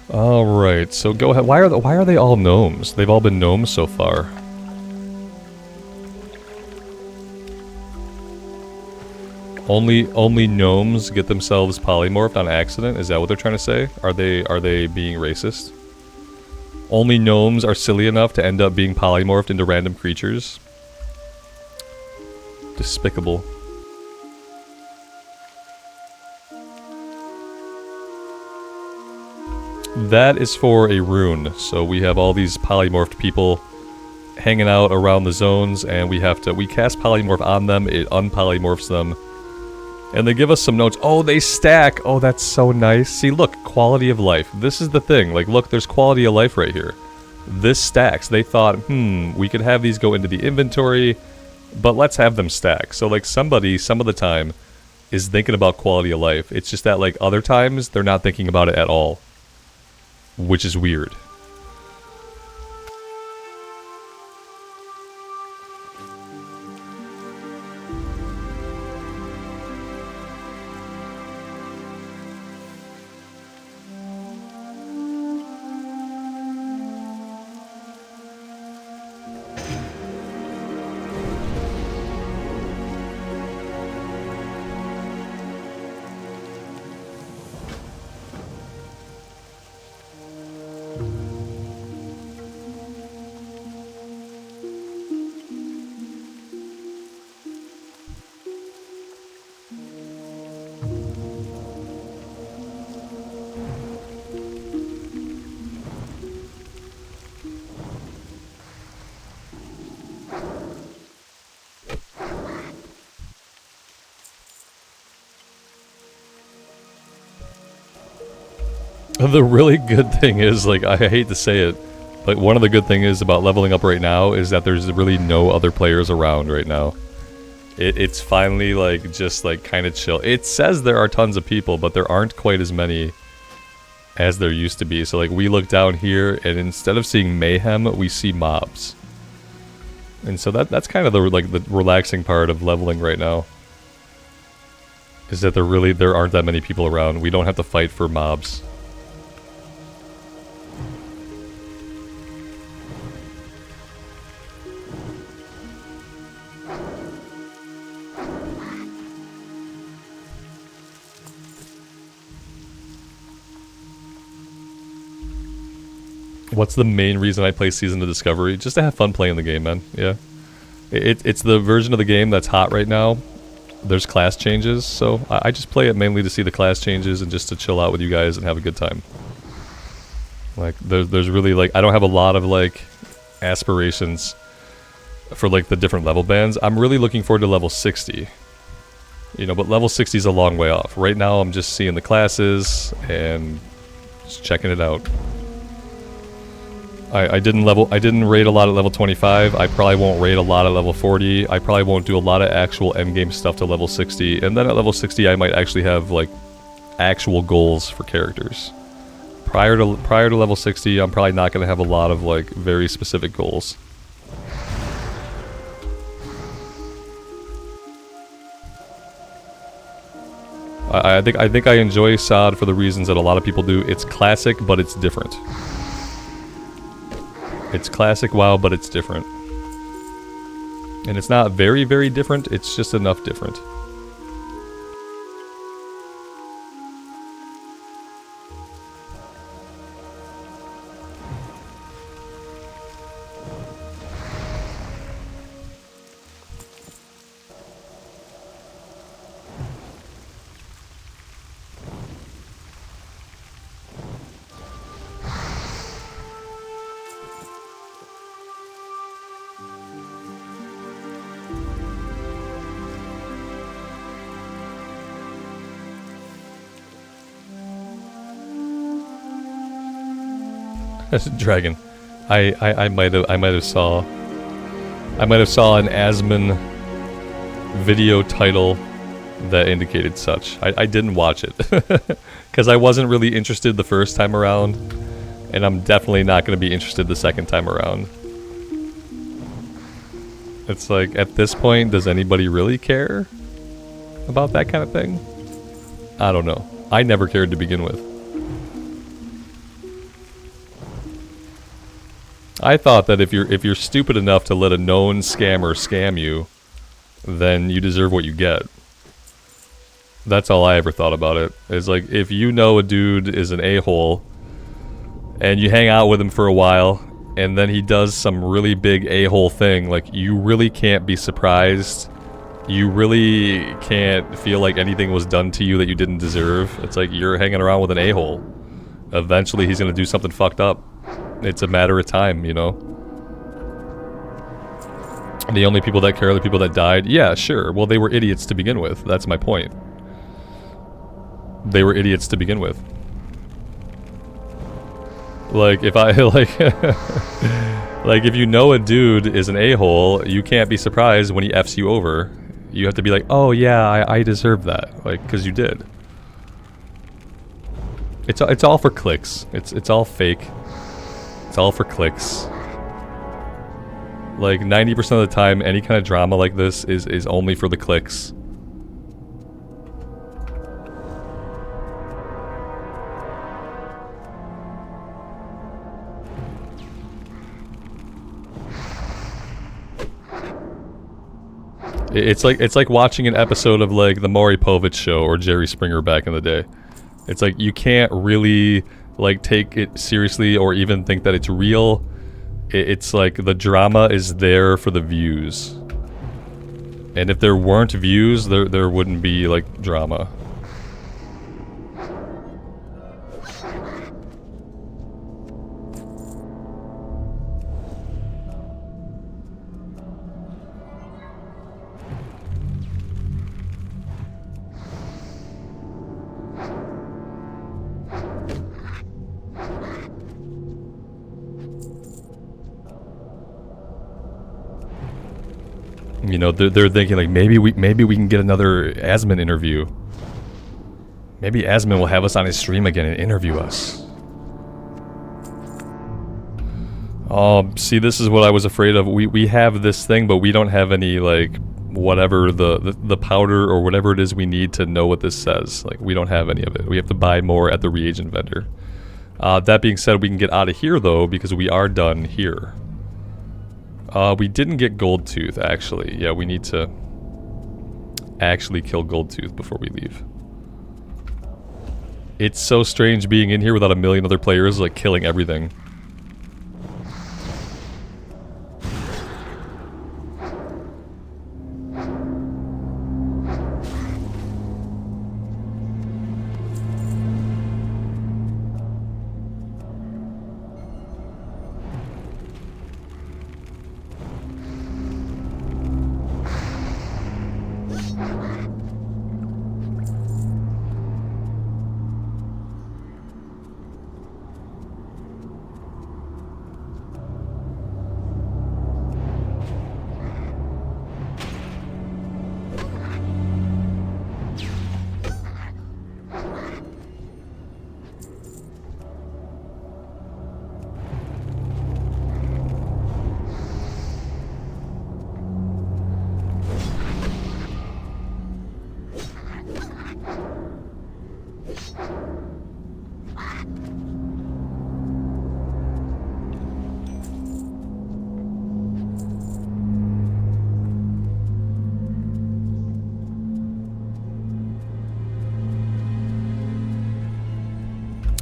Alright, so go ahead. Why are they all gnomes? They've all been gnomes so far. Only gnomes get themselves polymorphed on accident? Is that what they're trying to say? Are they being racist? Only gnomes are silly enough to end up being polymorphed into random creatures? Despicable. That is for a rune, so we have all these polymorphed people hanging out around the zones, and we cast polymorph on them, it unpolymorphs them, and they give us some notes. Oh, they stack! Oh, that's so nice. See, look, quality of life. This is the thing, like, look, there's quality of life right here. This stacks. They thought, we could have these go into the inventory, but let's have them stack. So, like, somebody, some of the time, is thinking about quality of life. It's just that, like, other times, they're not thinking about it at all. Which is weird. The really good thing is, like, I hate to say it, but one of the good things is about leveling up right now is that there's really no other players around right now. It's finally, like, just, like, kind of chill. It says there are tons of people, but there aren't quite as many as there used to be. So, like, we look down here, and instead of seeing mayhem, we see mobs. And so that's kind of the, like, the relaxing part of leveling right now. is that there aren't that many people around. We don't have to fight for mobs. What's the main reason I play Season of Discovery? Just to have fun playing the game, man. Yeah. It's the version of the game that's hot right now. There's class changes, so I just play it mainly to see the class changes and just to chill out with you guys and have a good time. Like, there's really, like, I don't have a lot of, like, aspirations for, like, the different level bands. I'm really looking forward to level 60. You know, but level 60 is a long way off. Right now, I'm just seeing the classes and just checking it out. I didn't raid a lot at level 25. I probably won't raid a lot at level 40. I probably won't do a lot of actual endgame stuff to level 60. And then at level 60, I might actually have, like, actual goals for characters. Prior to level 60, I'm probably not going to have a lot of, like, very specific goals. I think I enjoy SOD for the reasons that a lot of people do. It's classic, but it's different. It's classic WoW, but it's different. And it's not very, very different, it's just enough different. Dragon. I might have saw an Asmon video title that indicated such. I didn't watch it because I wasn't really interested the first time around, and I'm definitely not going to be interested the second time around. It's like, at this point, does anybody really care about that kind of thing? I don't know. I never cared to begin with. I thought that if you're stupid enough to let a known scammer scam you, then you deserve what you get. That's all I ever thought about it. It's like, if you know a dude is an a-hole, and you hang out with him for a while, and then he does some really big a-hole thing, like, you really can't be surprised. You really can't feel like anything was done to you that you didn't deserve. It's like, you're hanging around with an a-hole. Eventually he's gonna do something fucked up. It's a matter of time, you know? The only people that care are the people that died. Yeah, sure. Well, they were idiots to begin with. That's my point. They were idiots to begin with. Like, if I, like... like, if you know a dude is an a-hole, you can't be surprised when he F's you over. You have to be like, oh yeah, I deserve that. Like, because you did. It's all for clicks. It's all fake. It's all for clicks. Like, 90% of the time, any kind of drama like this is only for the clicks. It's like watching an episode of, like, the Maury Povich show or Jerry Springer back in the day. It's like, you can't really, like, take it seriously or even think that it's real. It's like, the drama is there for the views. And if there weren't views, there wouldn't be, like, drama. You know, they're thinking, like, maybe we can get another Asmon interview. Maybe Asmon will have us on his stream again and interview us. Oh, see, this is what I was afraid of. We have this thing, but we don't have any, like, whatever the powder or whatever it is we need to know what this says. Like, we don't have any of it. We have to buy more at the reagent vendor. That being said, we can get out of here though, because we are done here. We didn't get Gold Tooth, actually. Yeah, we need to actually kill Gold Tooth before we leave. It's so strange being in here without a million other players, like killing everything.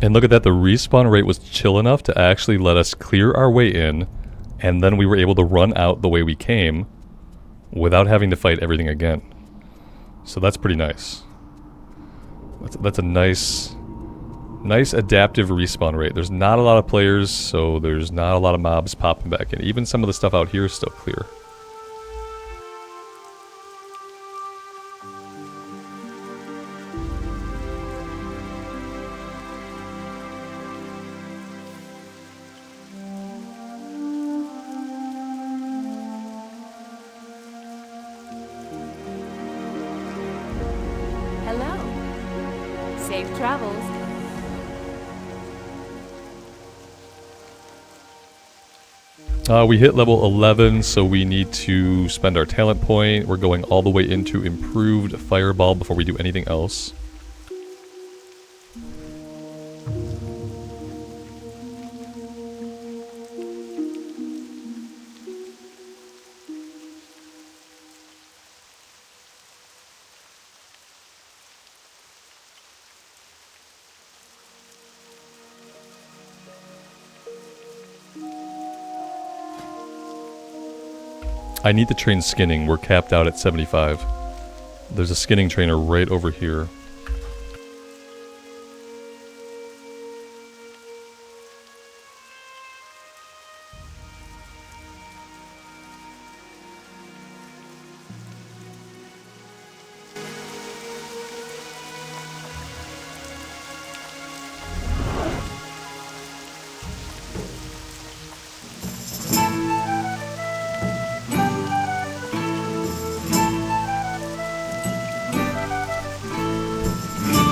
And look at that, the respawn rate was chill enough to actually let us clear our way in, and then we were able to run out the way we came without having to fight everything again. So that's pretty nice. That's a nice adaptive respawn rate. There's not a lot of players, so there's not a lot of mobs popping back in. Even some of the stuff out here is still clear. Hello. Safe travels. We hit level 11, so we need to spend our talent point. We're going all the way into improved fireball before we do anything else. I need to train skinning. We're capped out at 75. There's a skinning trainer right over here.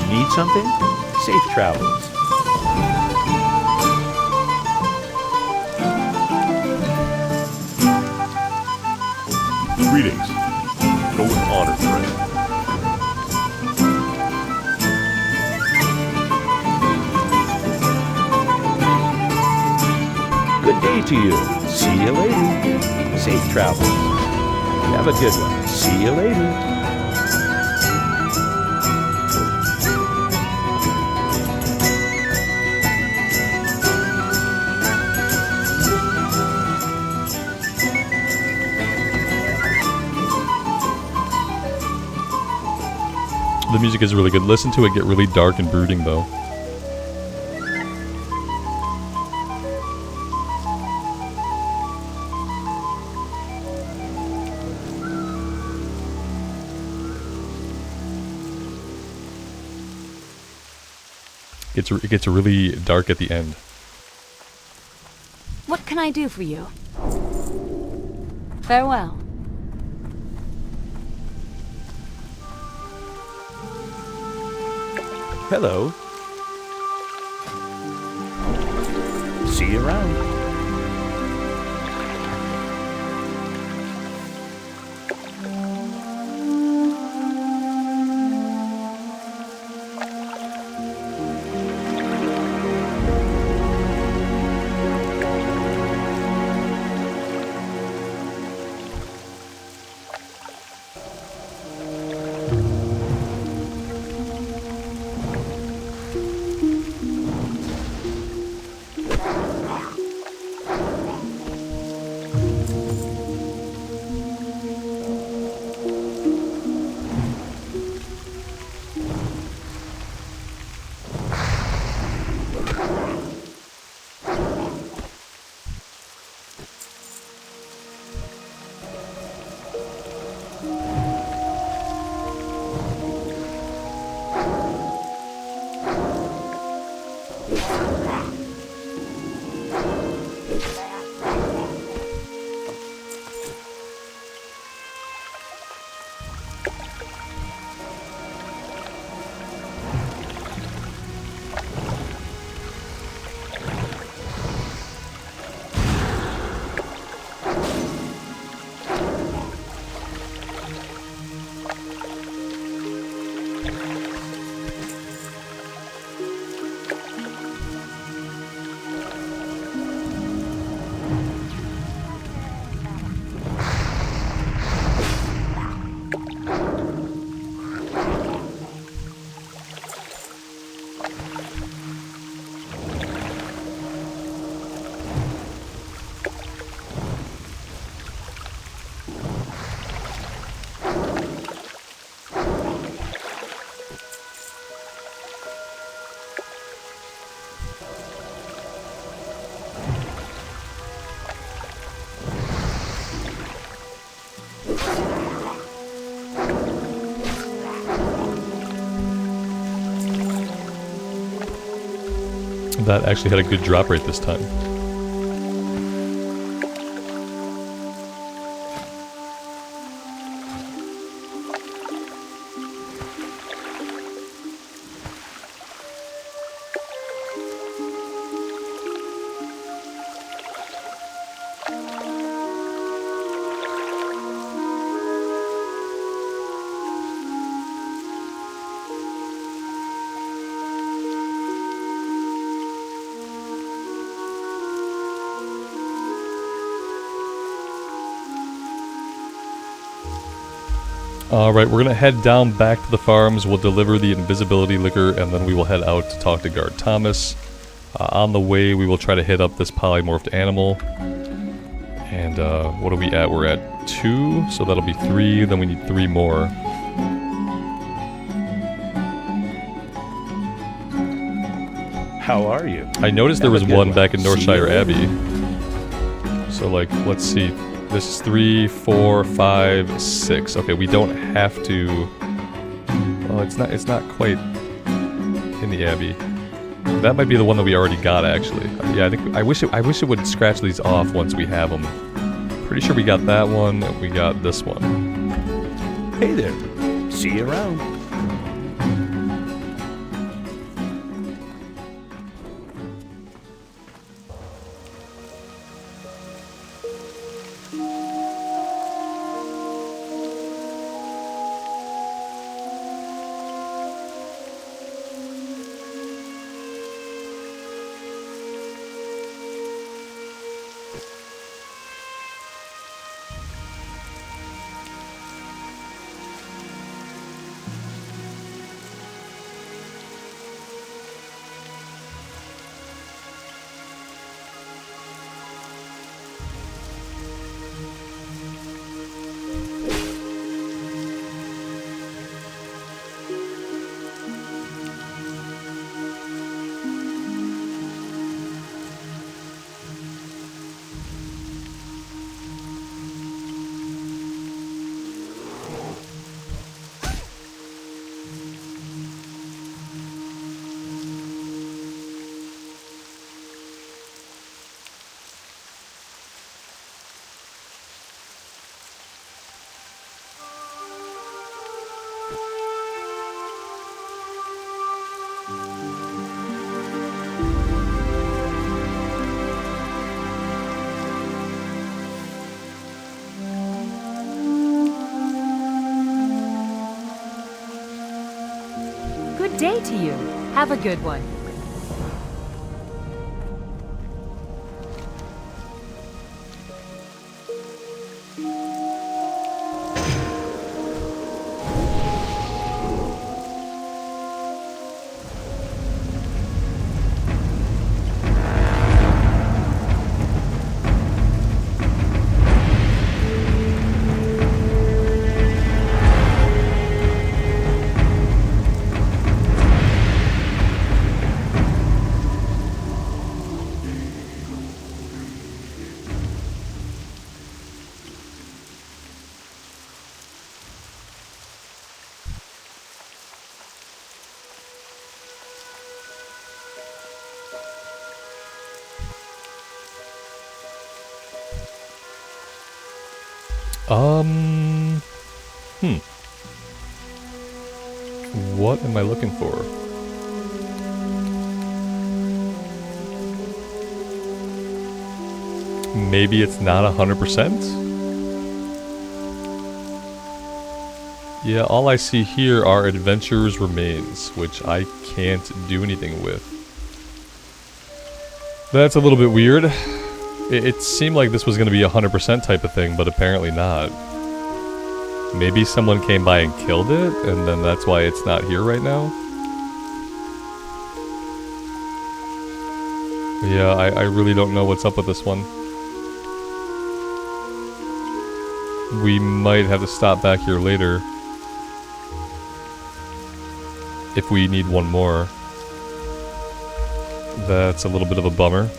Need something? Safe travels. Greetings. Go with honor, friend. Good day to you. See you later. Safe travels. Have a good one. See you later. The music is really good. Listen to it get really dark and brooding though. It gets really dark at the end. What can I do for you? Farewell. Hello. See you around. That actually had a good drop rate this time. Alright, we're gonna head down back to the farms, we'll deliver the invisibility liquor, and then we will head out to talk to Guard Thomas. On the way, we will try to hit up this polymorphed animal. And, what are we at? We're at 2, so that'll be 3, then we need 3 more. How are you? I noticed there was Have a good one back in See you Northshire later. Abbey. So, like, let's see. This is 3, 4, 5, 6. Okay, we don't have to... Well, it's not quite in the Abbey. That might be the one that we already got, actually. Yeah, I wish it would scratch these off once we have them. Pretty sure we got that one, and we got this one. Hey there. See you around. Good day to you. Have a good one. What am I looking for? Maybe it's not 100%? Yeah, all I see here are Adventurer's Remains, which I can't do anything with. That's a little bit weird. It seemed like this was going to be a 100% type of thing, but apparently not. Maybe someone came by and killed it, and then that's why it's not here right now? Yeah, I really don't know what's up with this one. We might have to stop back here later. If we need one more. That's a little bit of a bummer.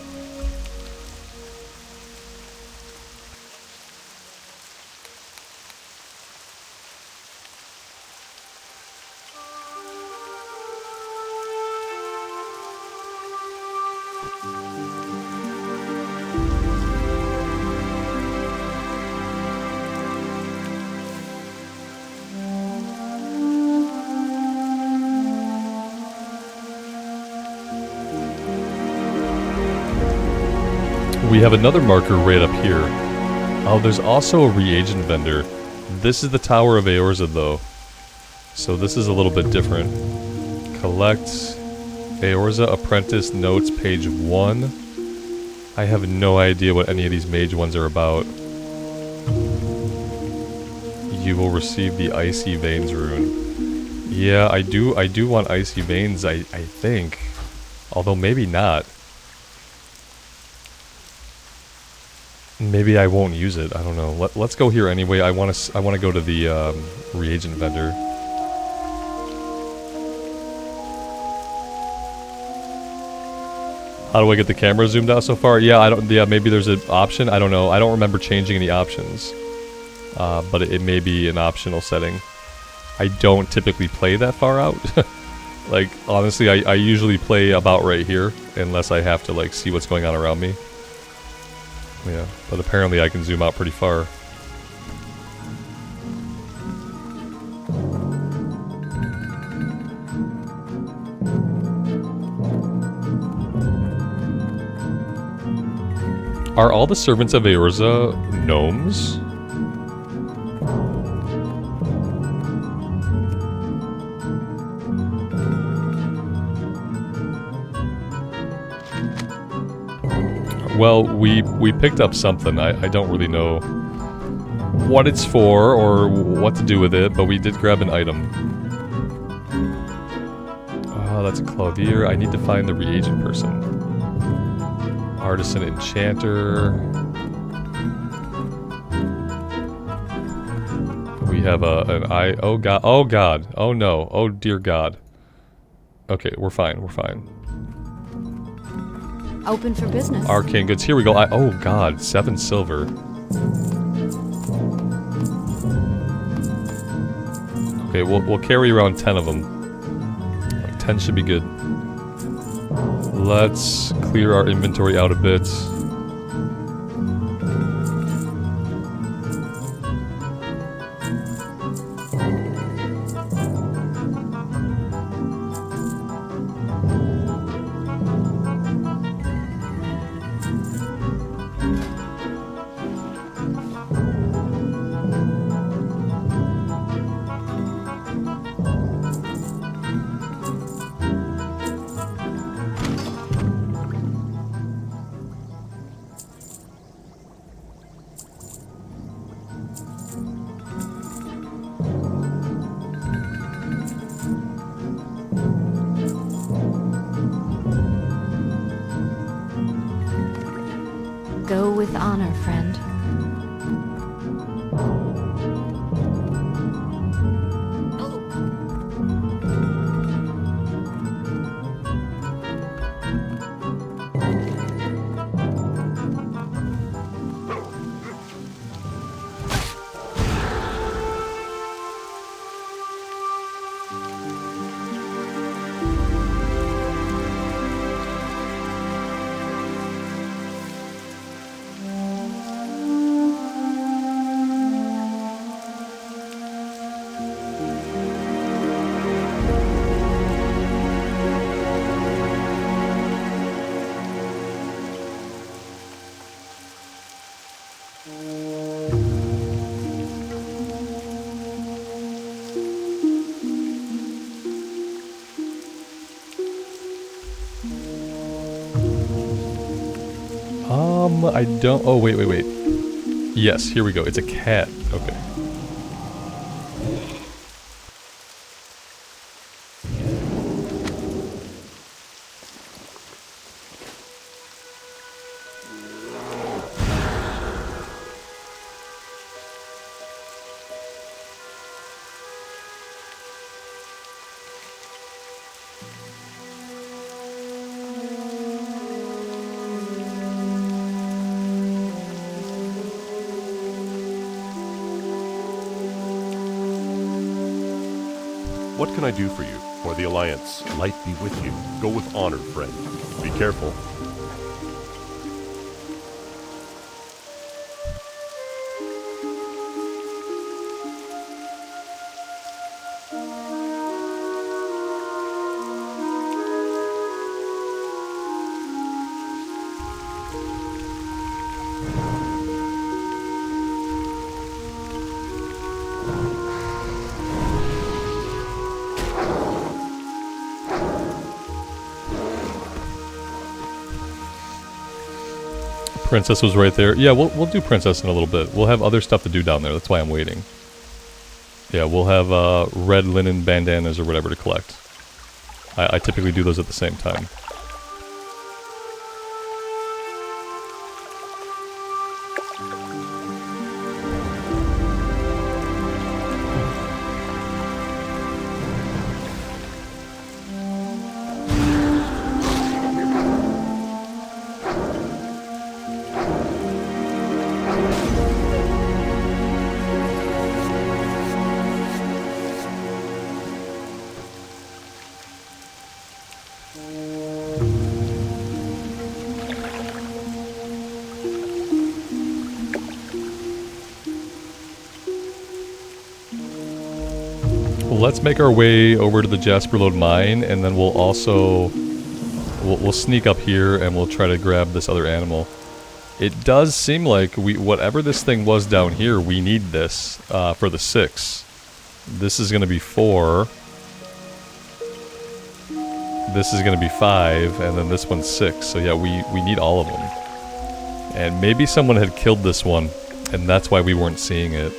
we have another marker right up here. Oh, there's also a reagent vendor. This is the Tower of Eorza, though. So this is a little bit different. Collect Eorza Apprentice Notes, page 1. I have no idea what any of these mage ones are about. You will receive the Icy Veins rune. Yeah, I do want Icy Veins, I think. Although maybe not. Maybe I won't use it. I don't know. Let's go here anyway. I want to go to the reagent vendor. How do I get the camera zoomed out so far? Yeah, I don't. Yeah, maybe there's an option. I don't know. I don't remember changing any options. But it may be an optional setting. I don't typically play that far out. Like, honestly, I usually play about right here, unless I have to, like, see what's going on around me. Yeah, but apparently I can zoom out pretty far. Are all the servants of Eorza gnomes? Well, we picked up something. I don't really know what it's for or what to do with it, but we did grab an item. Oh, that's a clothier. I need to find the reagent person. Artisan enchanter. We have an eye. Oh god. Oh god. Oh no. Oh dear god. Okay, we're fine. We're fine. Open for business. Arcane goods. Here we go. Oh god. 7 silver. Okay, we'll carry around 10 of them. 10 should be good. Let's clear our inventory out a bit. Go with honor, friend. I don't... Oh, wait. Yes, here we go. It's a cat. Okay. What can I do for you, or the Alliance? Light be with you. Go with honor, friend. Be careful. Princess was right there. Yeah, we'll do Princess in a little bit. We'll have other stuff to do down there. That's why I'm waiting. Yeah, we'll have red linen bandanas or whatever to collect. I typically do those at the same time. Let's make our way over to the Jasperlode mine, and then we'll also we'll sneak up here and we'll try to grab this other animal. It does seem like whatever this thing was down here, we need this for the 6. This is going to be 4. This is going to be 5, and then this one's 6. So yeah, we need all of them. And maybe someone had killed this one, and that's why we weren't seeing it.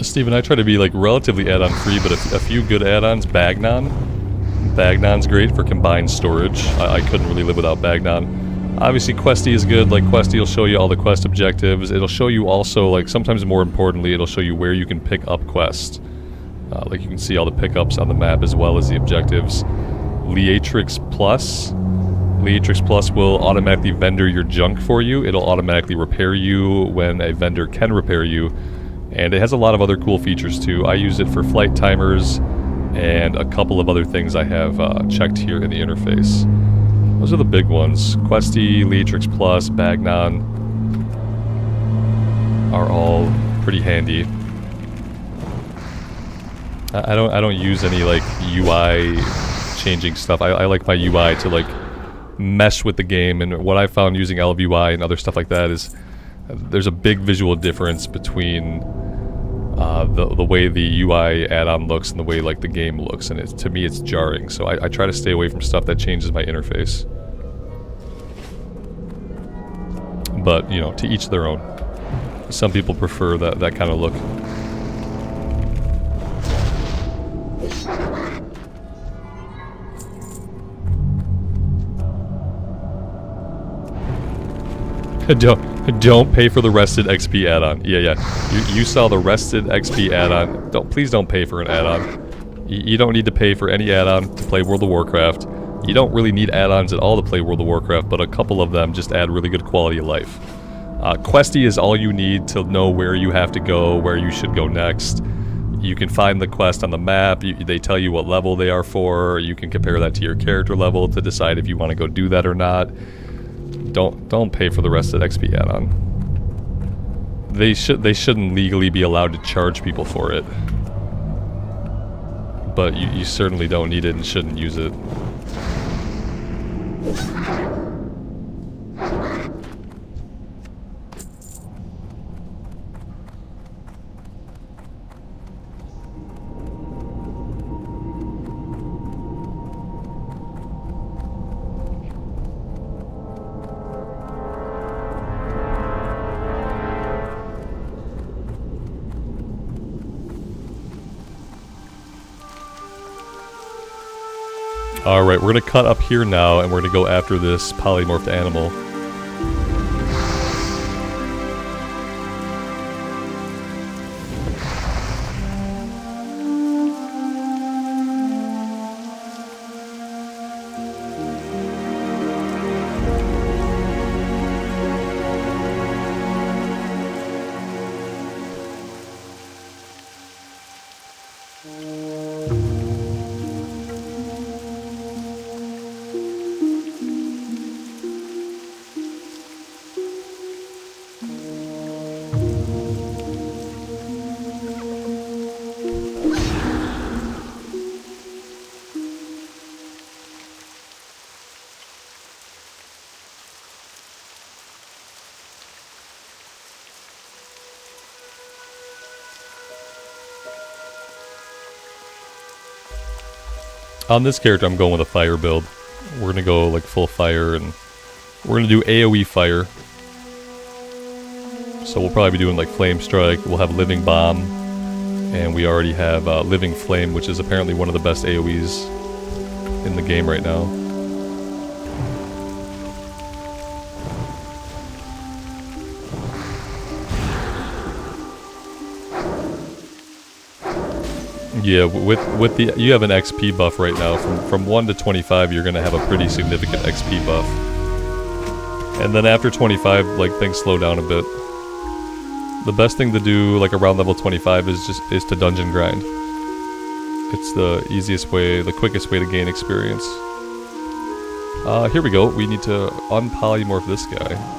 Steven, I try to be like relatively add-on free, but a few good add-ons. Bagnon's great for combined storage. I couldn't really live without Bagnon. Obviously Questy is good. Like Questy will show you all the quest objectives. It'll show you also, like sometimes more importantly, it'll show you where you can pick up quests. Like you can see all the pickups on the map as well as the objectives. Leatrix Plus will automatically vendor your junk for you. It'll automatically repair you when a vendor can repair you. And it has a lot of other cool features too. I use it for flight timers and a couple of other things I have checked here in the interface. Those are the big ones. Questy, Leatrix Plus, Bagnon are all pretty handy. I don't use any like UI changing stuff. I like my UI to like mesh with the game, and what I found using LVUI and other stuff like that is there's a big visual difference between the way the UI add-on looks and the way like the game looks, and to me it's jarring. So I try to stay away from stuff that changes my interface. But you know, to each their own. Some people prefer that kind of look. Don't pay for the rested XP add-on. Yeah. You saw the rested XP add-on. Please don't pay for an add-on. You don't need to pay for any add-on to play World of Warcraft. You don't really need add-ons at all to play World of Warcraft, but a couple of them just add really good quality of life. Questy is all you need to know where you have to go, where you should go next. You can find the quest on the map. They tell you what level they are for. You can compare that to your character level to decide if you want to go do that or not. Don't pay for the rested XP add-on. They shouldn't legally be allowed to charge people for it. But you certainly don't need it and shouldn't use it. Alright, we're gonna cut up here now, and we're gonna go after this polymorphed animal. On this character, I'm going with a fire build. We're gonna go like full fire, and we're gonna do AoE fire. So we'll probably be doing like Flame Strike, we'll have Living Bomb, and we already have Living Flame, which is apparently one of the best AoEs in the game right now. Yeah, with the you have an XP buff right now. From 1 to 25, you're gonna have a pretty significant XP buff. And then after 25, like, things slow down a bit. The best thing to do, like, around level 25 is to dungeon grind. It's the easiest way, the quickest way to gain experience. Here we go. We need to unpolymorph this guy.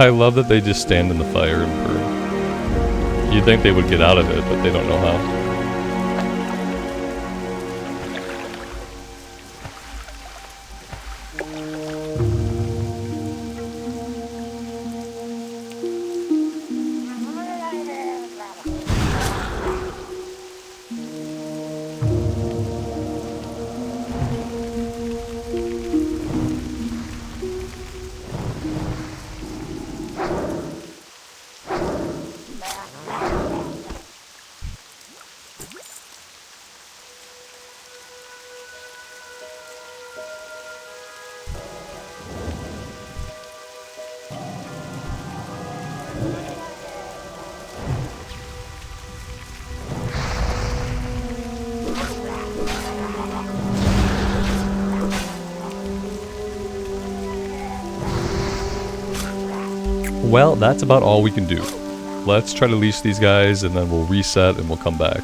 I love that they just stand in the fire and burn. You'd think they would get out of it, but they don't know how. Well, that's about all we can do. Let's try to leash these guys and then we'll reset and we'll come back.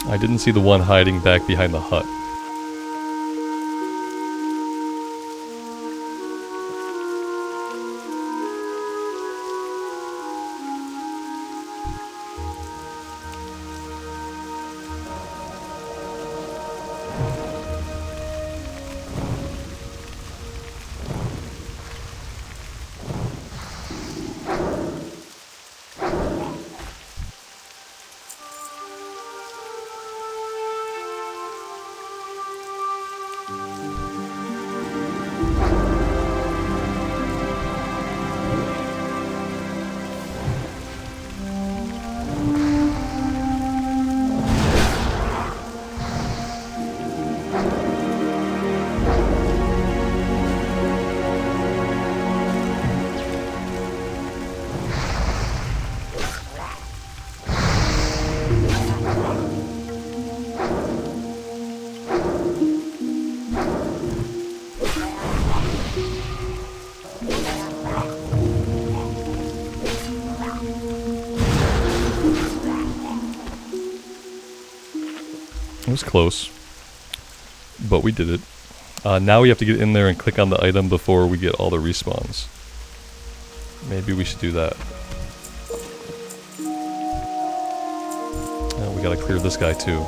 I didn't see the one hiding back behind the hut. It was close, but we did it. Now we have to get in there and click on the item before we get all the respawns. Maybe we should do that. We gotta clear this guy too.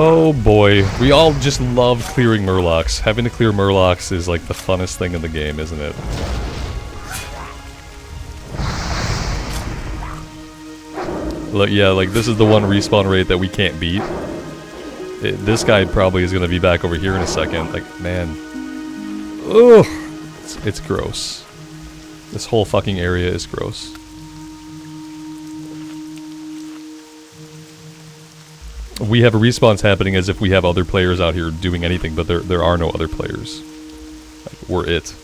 Oh boy, we all just love clearing murlocs. Having to clear murlocs is like the funnest thing in the game, isn't it? Look, yeah, like this is the one respawn rate that we can't beat. This guy probably is going to be back over here in a second. Like, man. Ugh! It's gross. This whole fucking area is gross. We have respawns happening as if we have other players out here doing anything, but there are no other players. Like, we're it.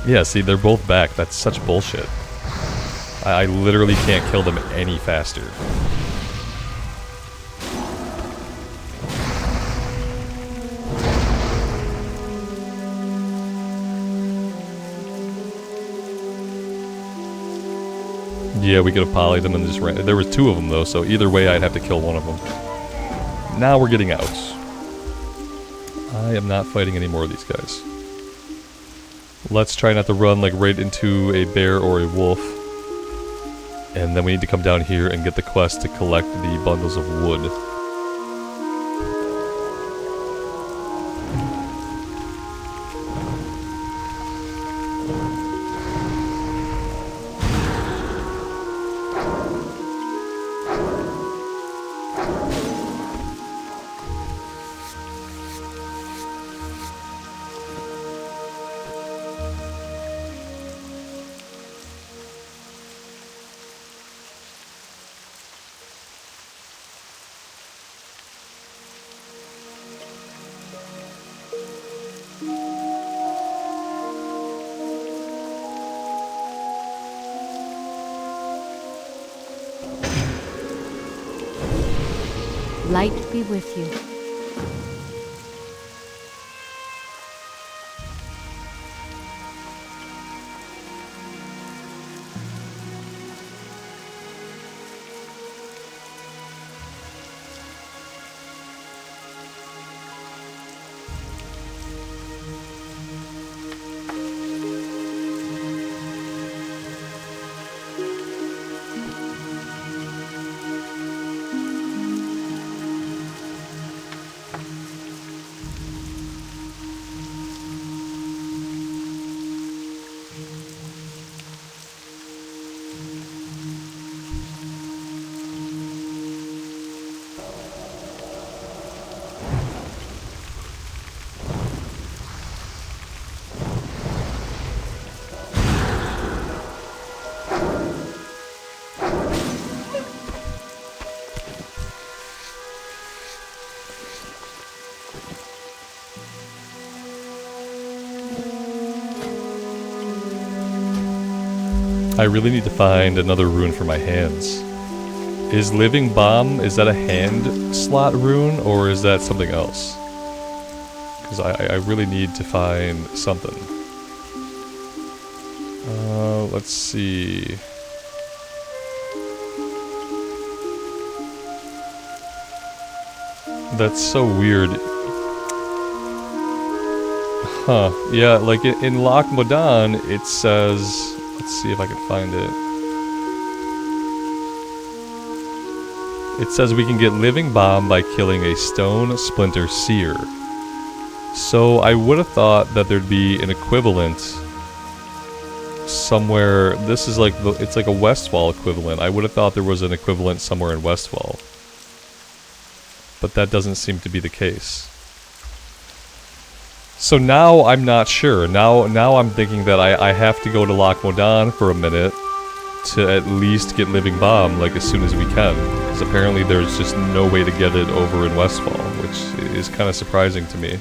Yeah, see, they're both back. That's such bullshit. I literally can't kill them any faster. Yeah, we could have polyed them and just ran. There was two of them though, so either way I'd have to kill one of them. Now we're getting out. I am not fighting any more of these guys. Let's try not to run like right into a bear or a wolf. And then we need to come down here and get the quest to collect the bundles of wood. Light be with you. I really need to find another rune for my hands. Is Living Bomb, is that a hand slot rune, or is that something else? Because I really need to find something. Let's see. That's so weird. Huh. Yeah, like in Loch Modan, it says... Let's see if I can find it. It says we can get Living Bomb by killing a Stone Splinter Seer. So I would have thought that there'd be an equivalent somewhere. This is like it's like a Westfall equivalent. I would have thought there was an equivalent somewhere in Westfall. But that doesn't seem to be the case. So now I'm not sure. Now I'm thinking that I have to go to Loch Modan for a minute to at least get Living Bomb, like, as soon as we can. Because apparently there's just no way to get it over in Westfall, which is kind of surprising to me.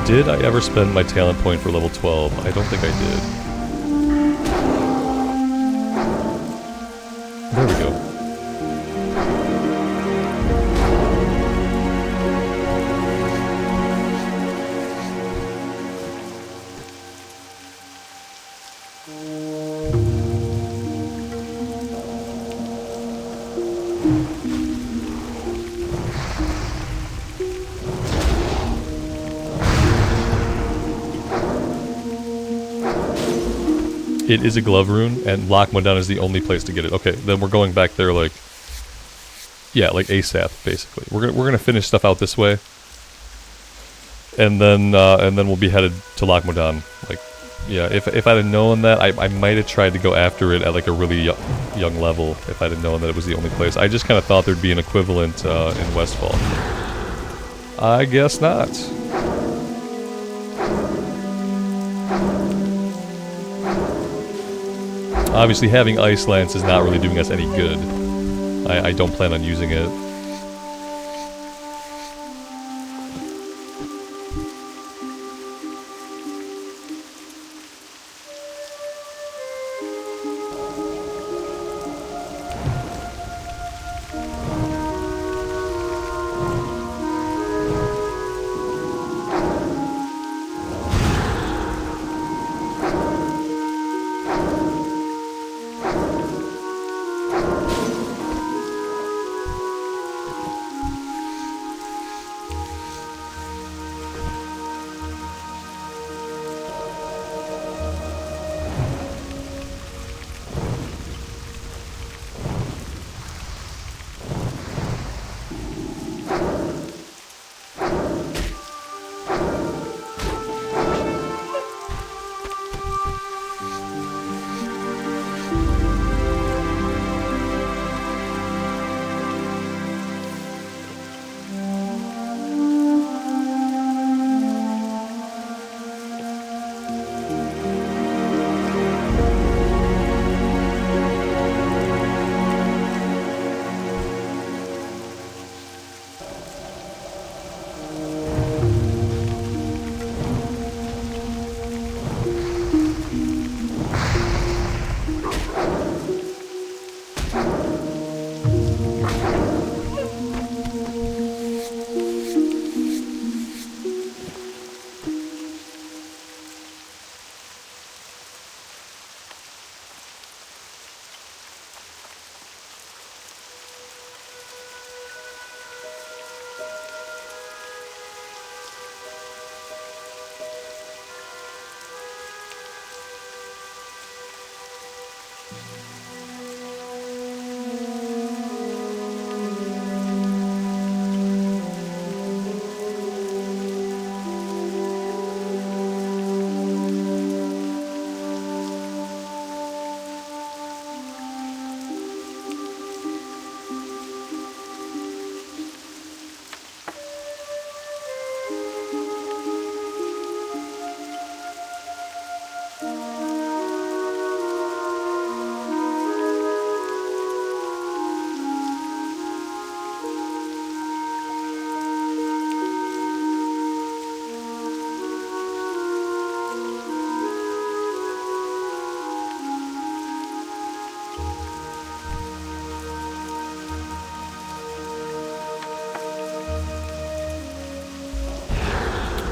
Did I ever spend my talent point for level 12? I don't think I did. There we go. It is a glove rune, and Loch Modan is the only place to get it. Okay, then we're going back there, like... Yeah, like ASAP, basically. We're gonna finish stuff out this way. and then we'll be headed to Lochmodan. Like, yeah, if I'd have known that, I might have tried to go after it at like a really young level. If I'd have known that it was the only place, I just kind of thought there'd be an equivalent in Westfall. I guess not. Obviously, having Ice Lance is not really doing us any good. I don't plan on using it.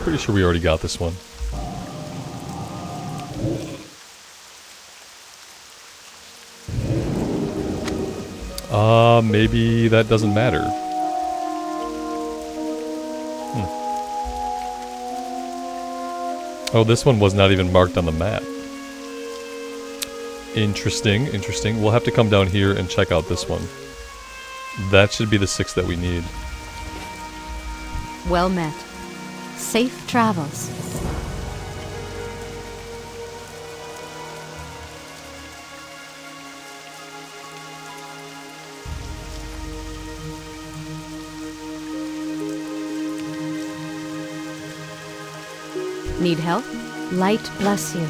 Pretty sure we already got this one. Maybe that doesn't matter. Oh, this one was not even marked on the map. Interesting, interesting. We'll have to come down here and check out this one. That should be the 6 that we need. Well met. Safe travels. Need help? Light bless you.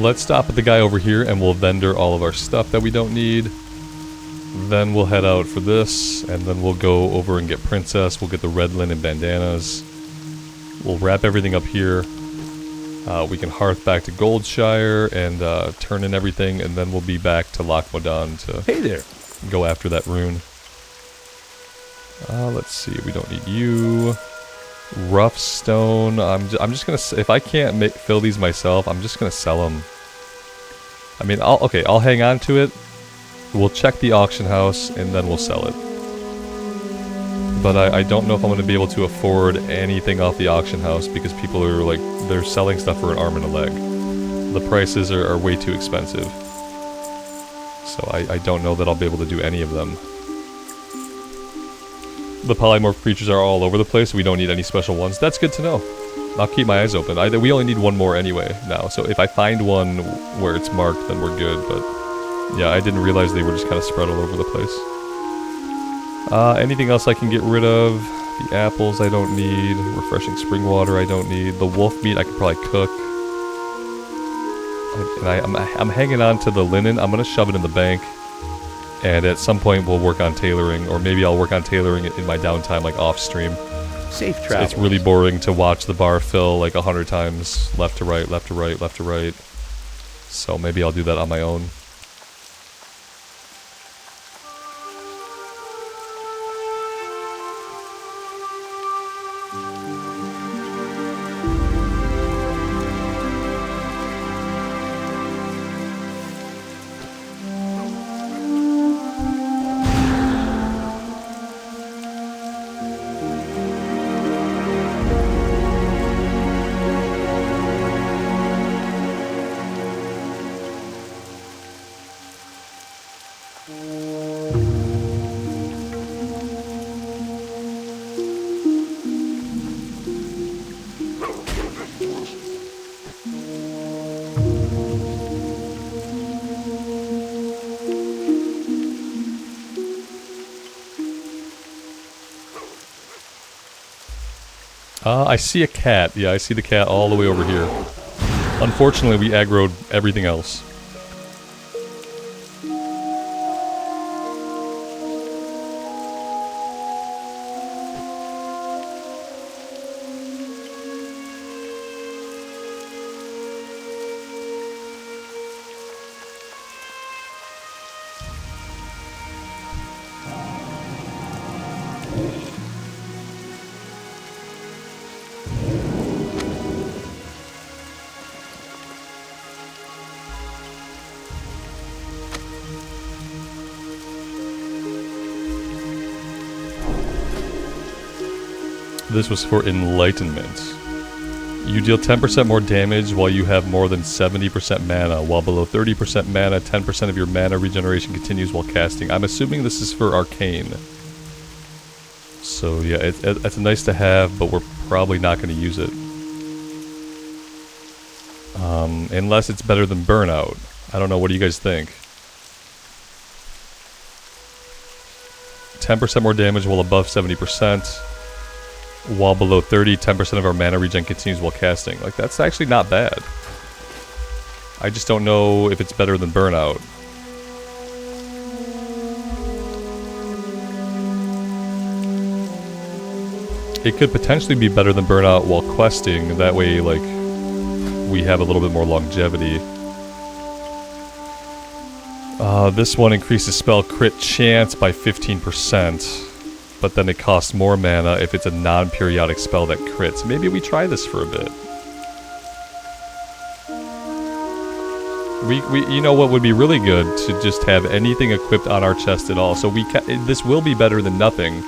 Let's stop at the guy over here and we'll vendor all of our stuff that we don't need. Then we'll head out for this, and then we'll go over and get Princess. We'll get the red linen bandanas. We'll wrap everything up here. We can hearth back to Goldshire and turn in everything, and then we'll be back to Lochmodan to Hey there. go after that rune. Let's see, we don't need you. Rough stone. I'm just gonna, if I can't fill these myself, I'm just gonna sell them. I mean, I'll hang on to it. We'll check the auction house and then we'll sell it. But I don't know if I'm going to be able to afford anything off the auction house because people are like, they're selling stuff for an arm and a leg. The prices are way too expensive. So I don't know that I'll be able to do any of them. the polymorph creatures are all over the place. We don't need any special ones. That's good to know. I'll keep my eyes open. We only need one more anyway now. So if I find one where it's marked, then we're good. But yeah, I didn't realize they were just kind of spread all over the place. Anything else I can get rid of? The apples I don't need. Refreshing spring water I don't need. The wolf meat I could probably cook. And I'm hanging on to the linen. I'm going to shove it in the bank. And at some point we'll work on tailoring. Or maybe I'll work on tailoring it in my downtime, like off stream. Safe travel. It's really boring to watch the bar fill like 100 times. Left to right, left to right, left to right. So maybe I'll do that on my own. I see a cat. Yeah, I see the cat all the way over here. Unfortunately, we aggroed everything else. This was for enlightenment. You deal 10% more damage while you have more than 70% mana. While below 30% mana, 10% of your mana regeneration continues while casting. I'm assuming this is for arcane. So yeah, it's nice to have, but we're probably not going to use it. Unless it's better than burnout. I don't know, what do you guys think? 10% more damage while above 70%. While below 30, 10% of our mana regen continues while casting. Like, that's actually not bad. I just don't know if it's better than burnout. It could potentially be better than burnout while questing. That way, like, we have a little bit more longevity. This one increases spell crit chance by 15%. But then it costs more mana if it's a non-periodic spell that crits. Maybe we try this for a bit. You know what would be really good? To just have anything equipped on our chest at all. So this will be better than nothing.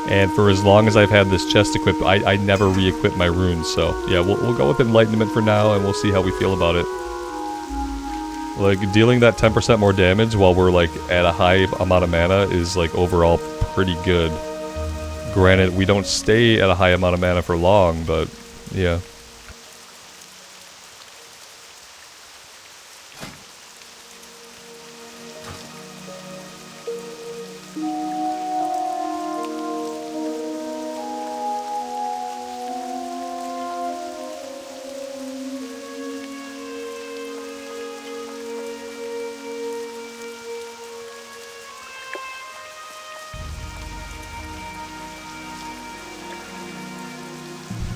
And for as long as I've had this chest equipped, I never re-equip my runes. So yeah, we'll go with Enlightenment for now, and we'll see how we feel about it. Like, dealing that 10% more damage while we're, like, at a high amount of mana is, like, overall pretty good. Granted, we don't stay at a high amount of mana for long, but, yeah.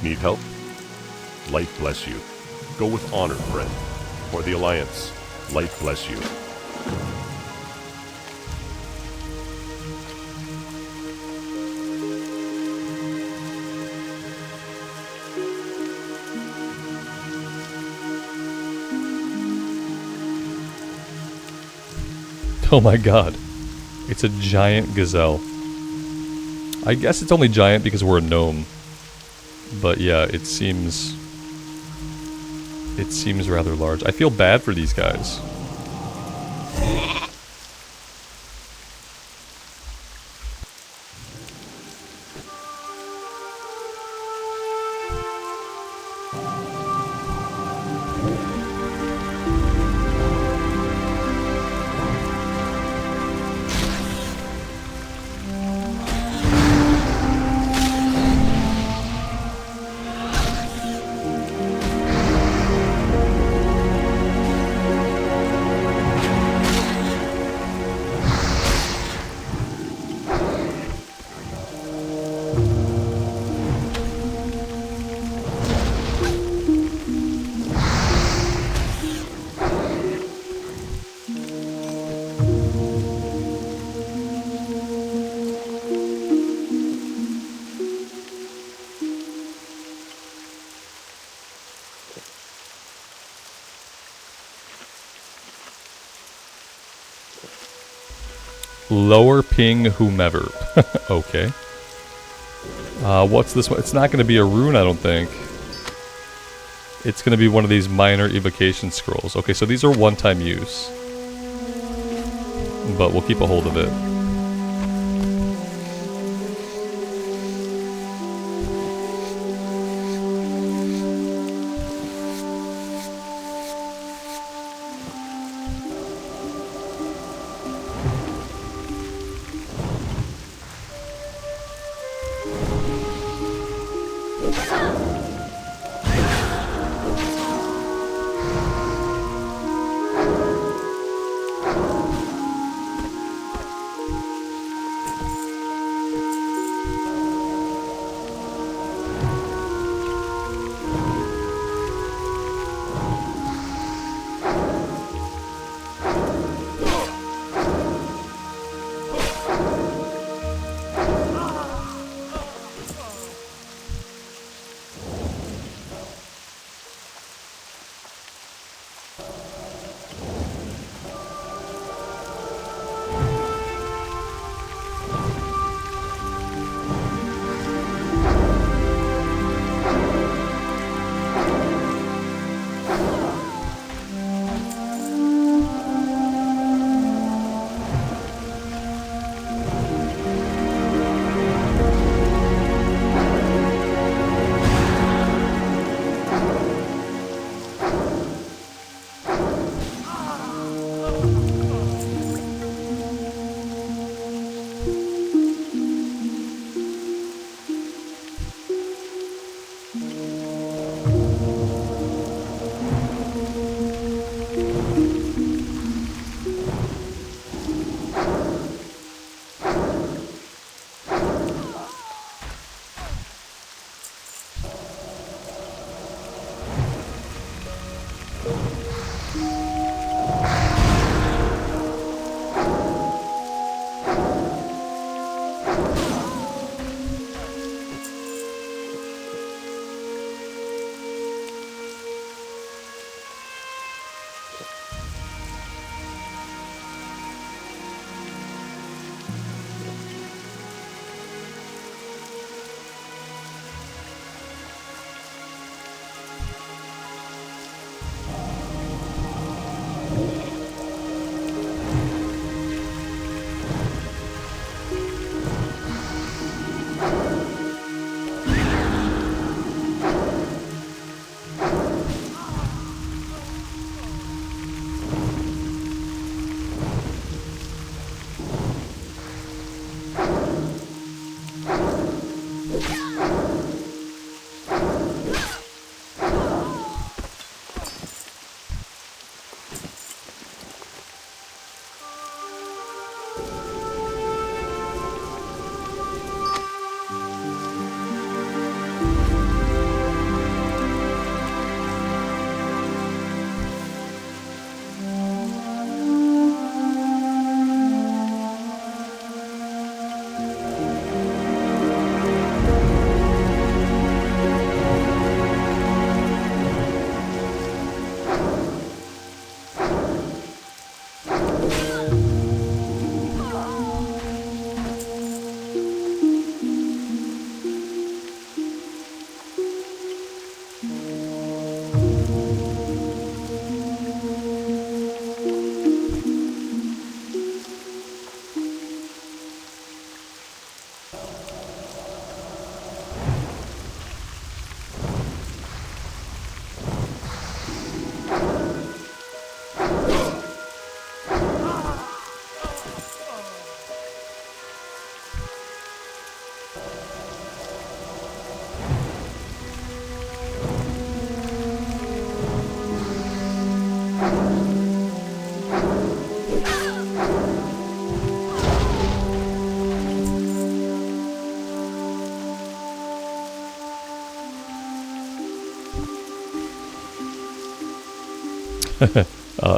Need help? Light bless you. Go with honor, friend. For the Alliance, light bless you. Oh my god. It's a giant gazelle. I guess it's only giant because we're a gnome. But yeah, it seems rather large. I feel bad for these guys. Lower ping whomever. Okay. What's this one? It's not going to be a rune, I don't think. It's going to be one of these minor evocation scrolls. Okay, so these are one-time use. But we'll keep a hold of it.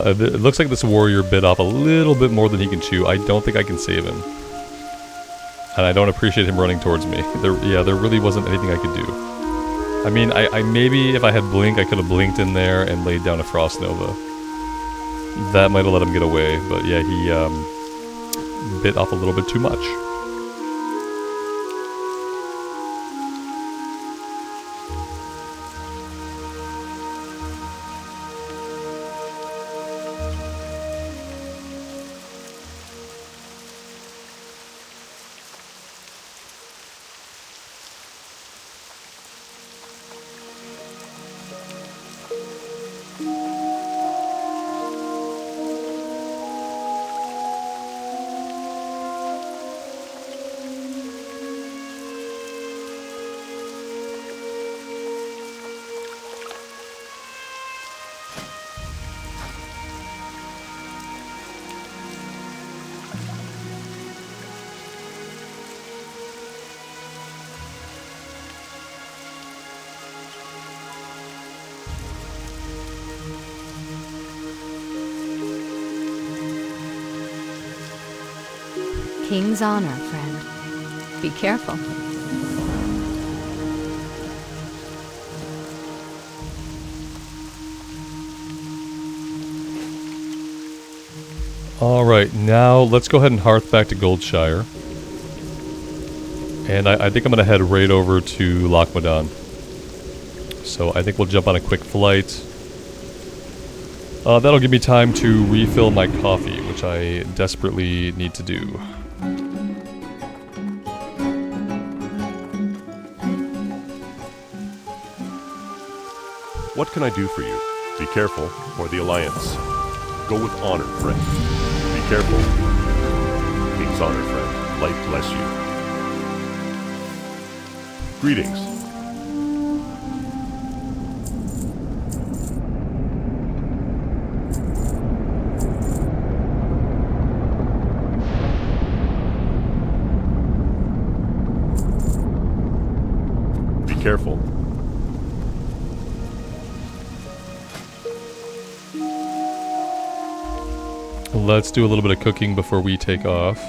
It looks like this warrior bit off a little bit more than he can chew. I don't think I can save him. And I don't appreciate him running towards me. There really wasn't anything I could do. I mean, I maybe if I had Blink, I could have blinked in there and laid down a Frost Nova. That might have let him get away, but yeah, bit off a little bit too much. King's honor, friend. Be careful. Alright, now let's go ahead and hearth back to Goldshire. And I think I'm going to head right over to Lochmadon. So I think we'll jump on a quick flight. That'll give me time to refill my coffee, which I desperately need to do. What can I do for you? Be careful, for the Alliance. Go with honor, friend. Be careful. King's honor, friend. Light bless you. Greetings. Be careful. Let's do a little bit of cooking before we take off.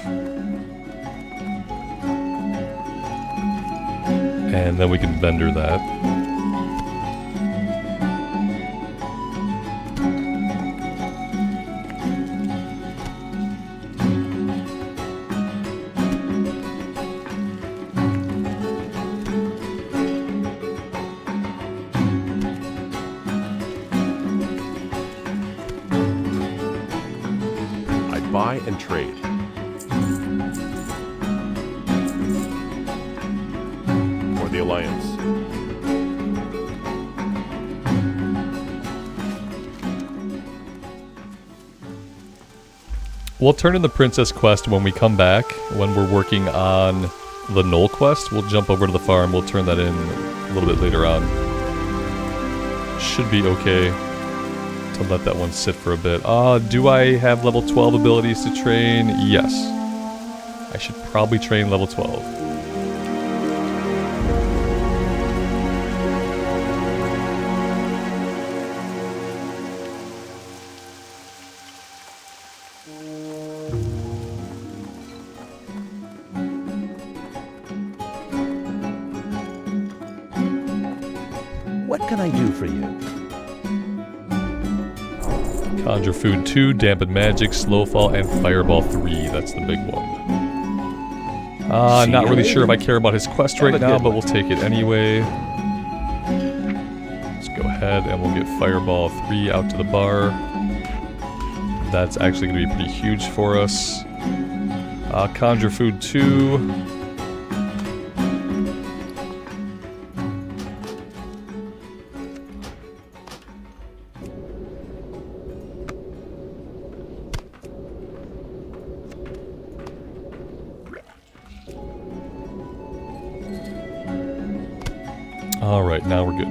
And then we can vendor that. Buy and trade. For the Alliance. We'll turn in the Princess quest when we come back. When we're working on the Knoll quest, we'll jump over to the farm. We'll turn that in a little bit later on. Should be okay to let that one sit for a bit. Do I have level 12 abilities to train? Yes. I should probably train level 12. What can I do for you? Conjure Food 2, Dampen Magic, Slowfall, and Fireball 3. That's the big one. Not really sure if I care about his quest right now, but we'll take it anyway. Let's go ahead and we'll get Fireball 3 out to the bar. That's actually going to be pretty huge for us. Conjure Food 2. Alright, now we're good.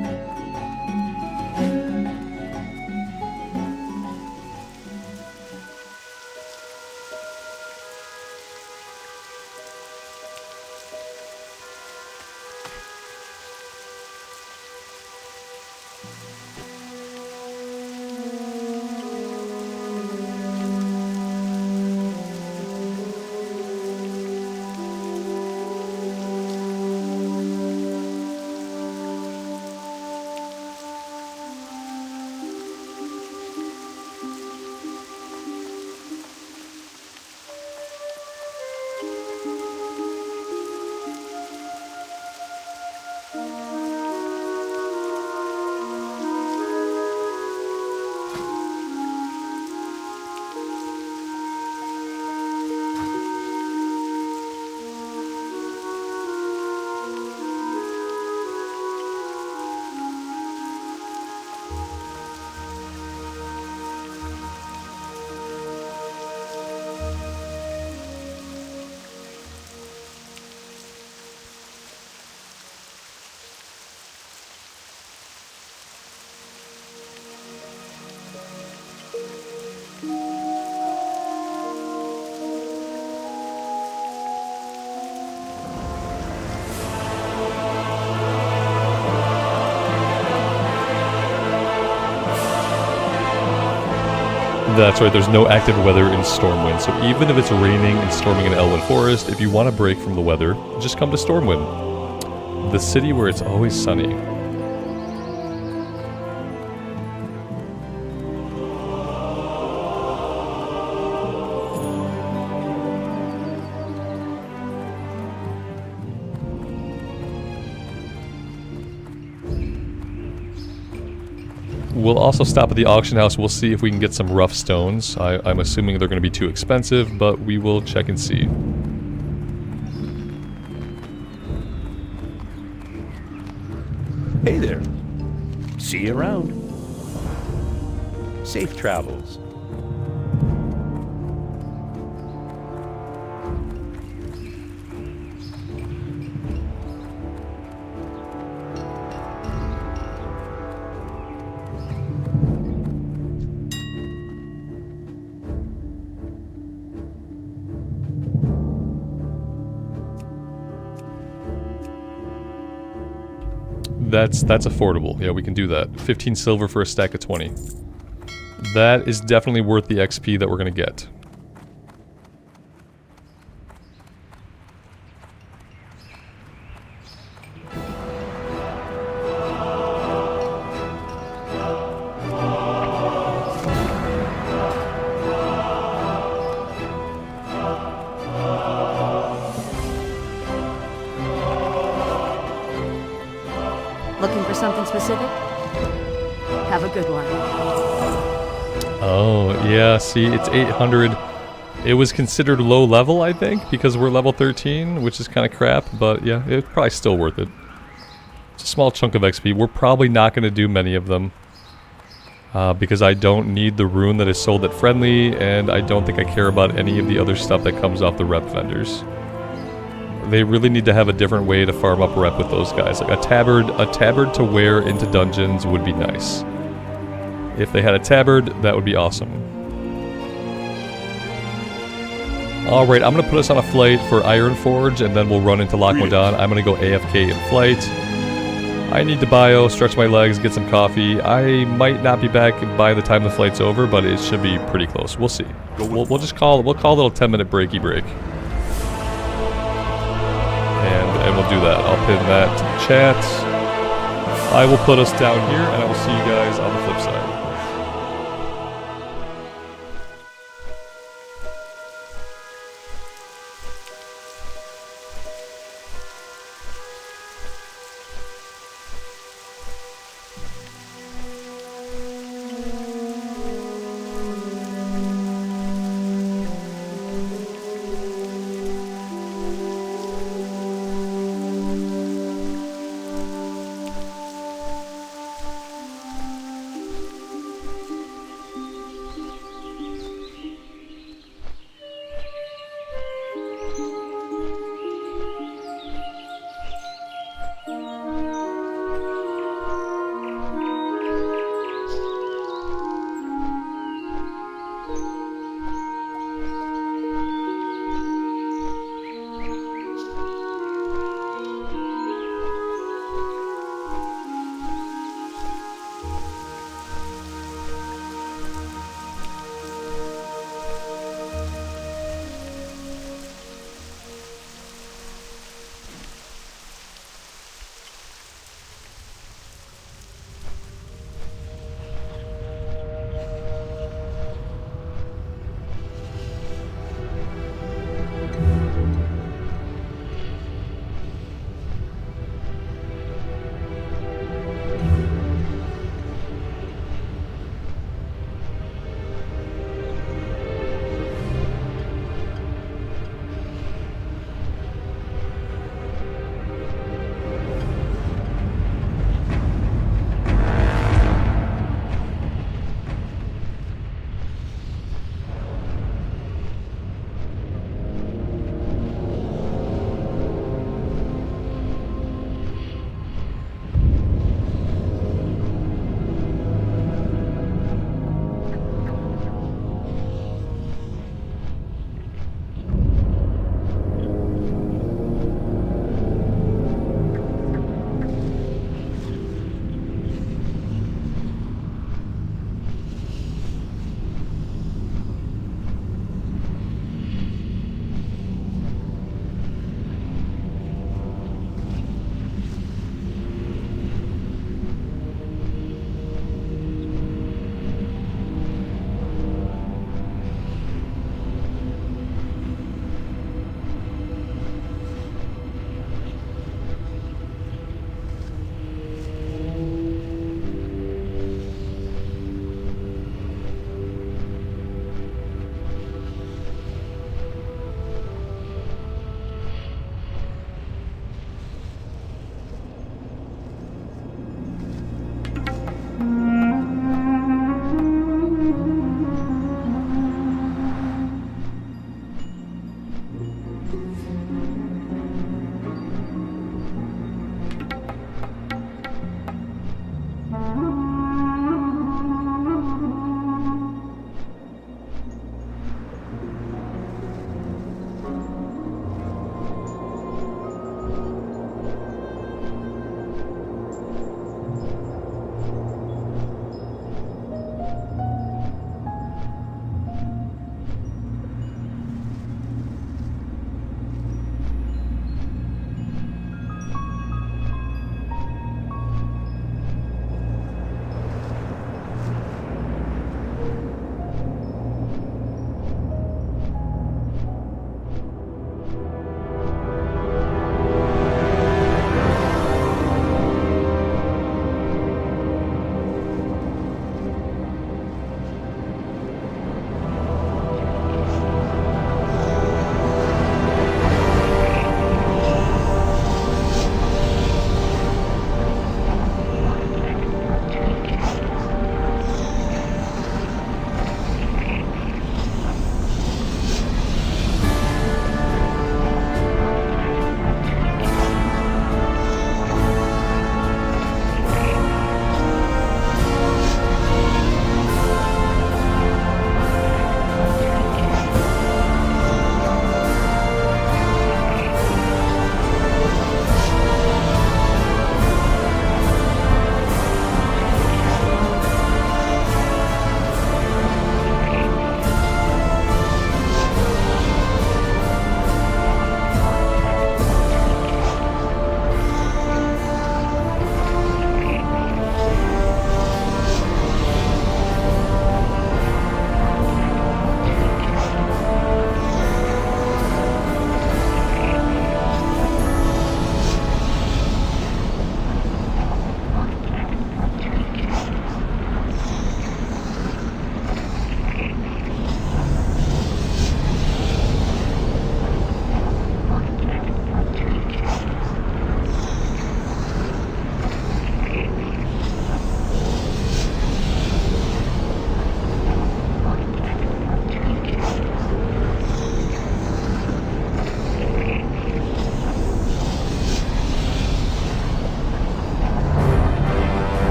That's right, there's no active weather in Stormwind, so even if it's raining and storming in Elwyn Forest, if you want a break from the weather, just come to Stormwind, the city where it's always sunny. We'll also stop at the auction house. We'll see if we can get some rough stones. I'm assuming they're going to be too expensive, but we will check and see. Hey there. See you around. Safe travels. That's affordable. Yeah, we can do that. 15 silver for a stack of 20. That is definitely worth the XP that we're going to get. Looking for something specific? Have a good one. Oh, yeah, see, it's 800. It was considered low level, I think, because we're level 13, which is kind of crap, but yeah, it's probably still worth it. It's a small chunk of XP. We're probably not going to do many of them, because I don't need the rune that is sold at Friendly, and I don't think I care about any of the other stuff that comes off the rep vendors. They really need to have a different way to farm up rep with those guys. Like a tabard to wear into dungeons would be nice. If they had a tabard, that would be awesome. Alright, I'm going to put us on a flight for Ironforge, and then we'll run into Loch Modan. I'm going to go AFK in flight. I need to bio, stretch my legs, get some coffee. I might not be back by the time the flight's over, but it should be pretty close. We'll see. We'll call a little 10-minute breaky break. And we'll do that. I'll pin that to the chat. I will put us down here, and I will see you guys on the flip side.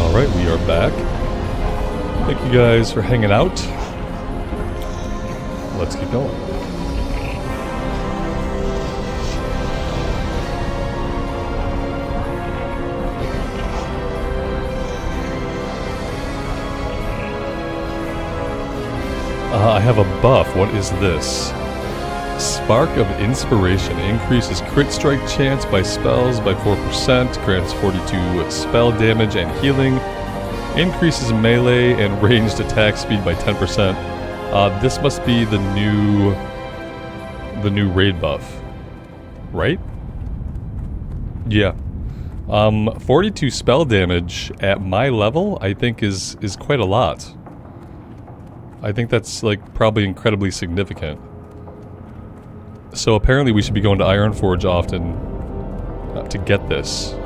Alright, we are back. Thank you guys for hanging out. Let's keep going. I have a buff. What is this? Spark of Inspiration. Increases crit strike chance by spells by 4%. Grants 42 spell damage and healing. Increases melee and ranged attack speed by 10%. This must be the new raid buff. Right? Yeah. 42 spell damage at my level, I think is quite a lot. I think that's, like, probably incredibly significant. So apparently we should be going to Ironforge often to get this.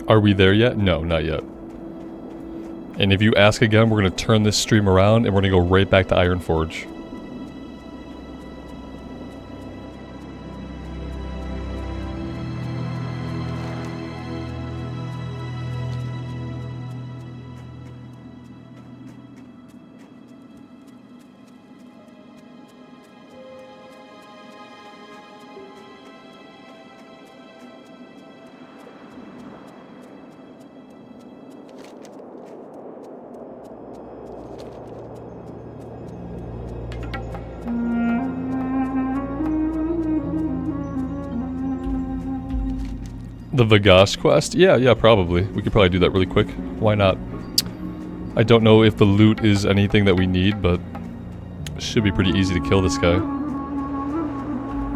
Are we there yet? No, not yet. And if you ask again, we're going to turn this stream around and we're going to go right back to Ironforge. The Vagash quest? Yeah, probably. We could probably do that really quick. Why not? I don't know if the loot is anything that we need, but it should be pretty easy to kill this guy.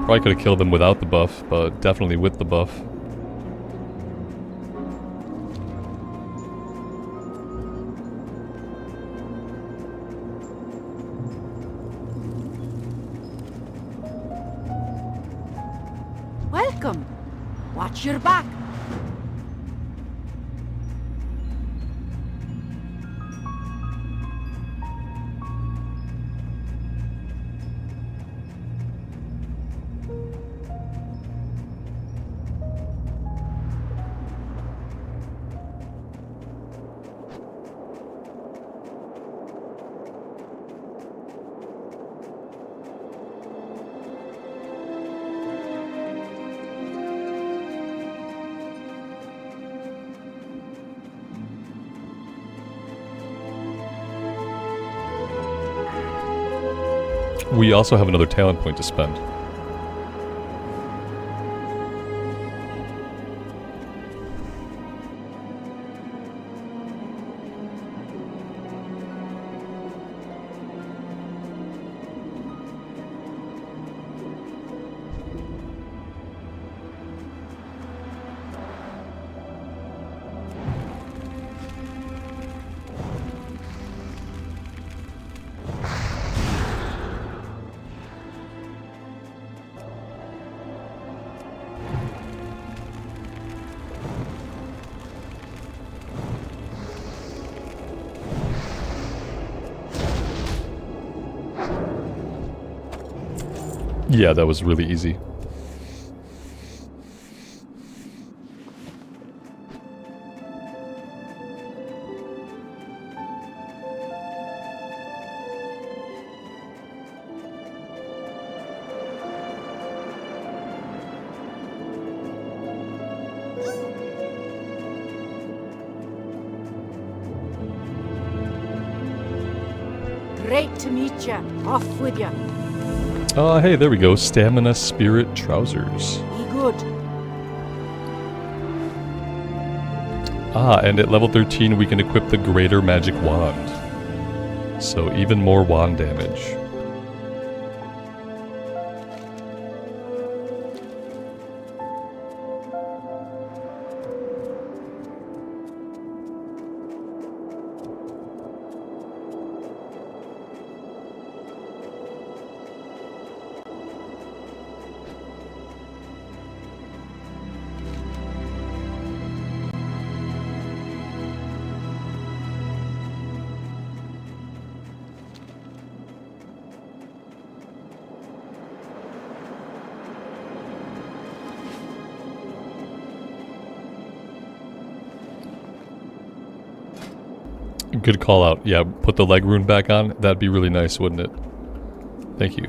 Probably could have killed him without the buff, but definitely with the buff. Welcome. Watch your back. We also have another talent point to spend. Yeah, that was really easy. Great to meet ya. Off with ya. Hey, there we go. Stamina Spirit Trousers. Be good. And at level 13 we can equip the Greater Magic Wand. So even more wand damage. Good call out. Yeah, put the leg rune back on. That'd be really nice, wouldn't it? Thank you.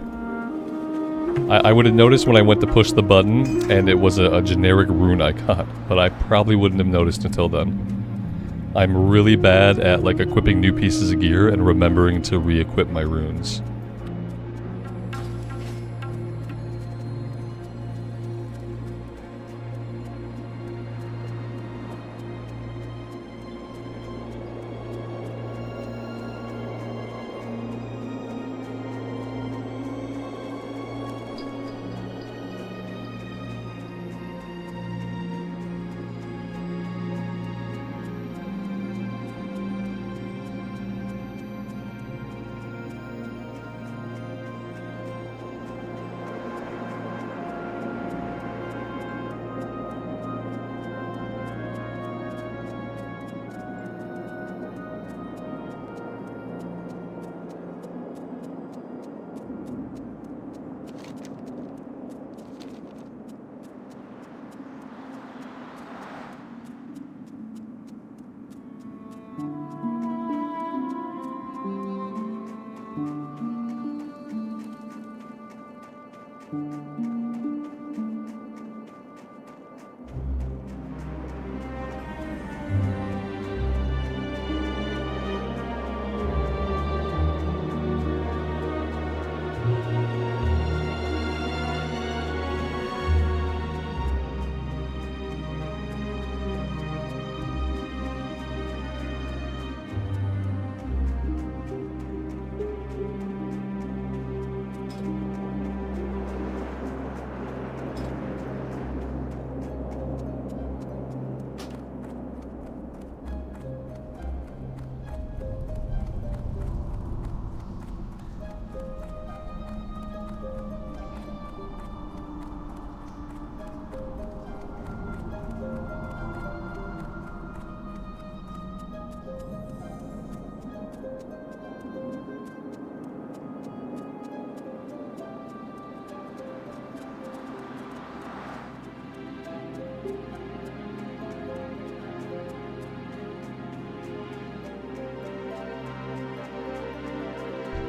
I would have noticed when I went to push the button and it was a generic rune icon, but I probably wouldn't have noticed until then. I'm really bad at like equipping new pieces of gear and remembering to re-equip my runes.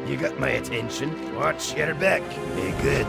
You got my attention. Watch your back. Be good.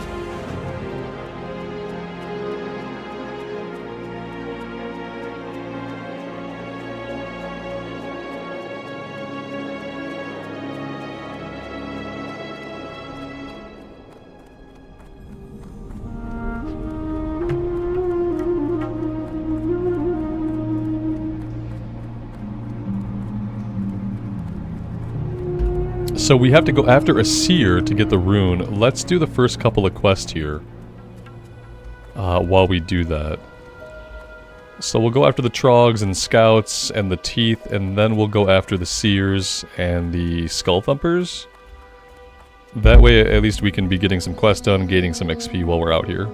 So we have to go after a seer to get the rune. Let's do the first couple of quests here. While we do that. So we'll go after the trogs and scouts and the teeth, and then we'll go after the seers and the skull thumpers. That way at least we can be getting some quests done, gaining some XP while we're out here.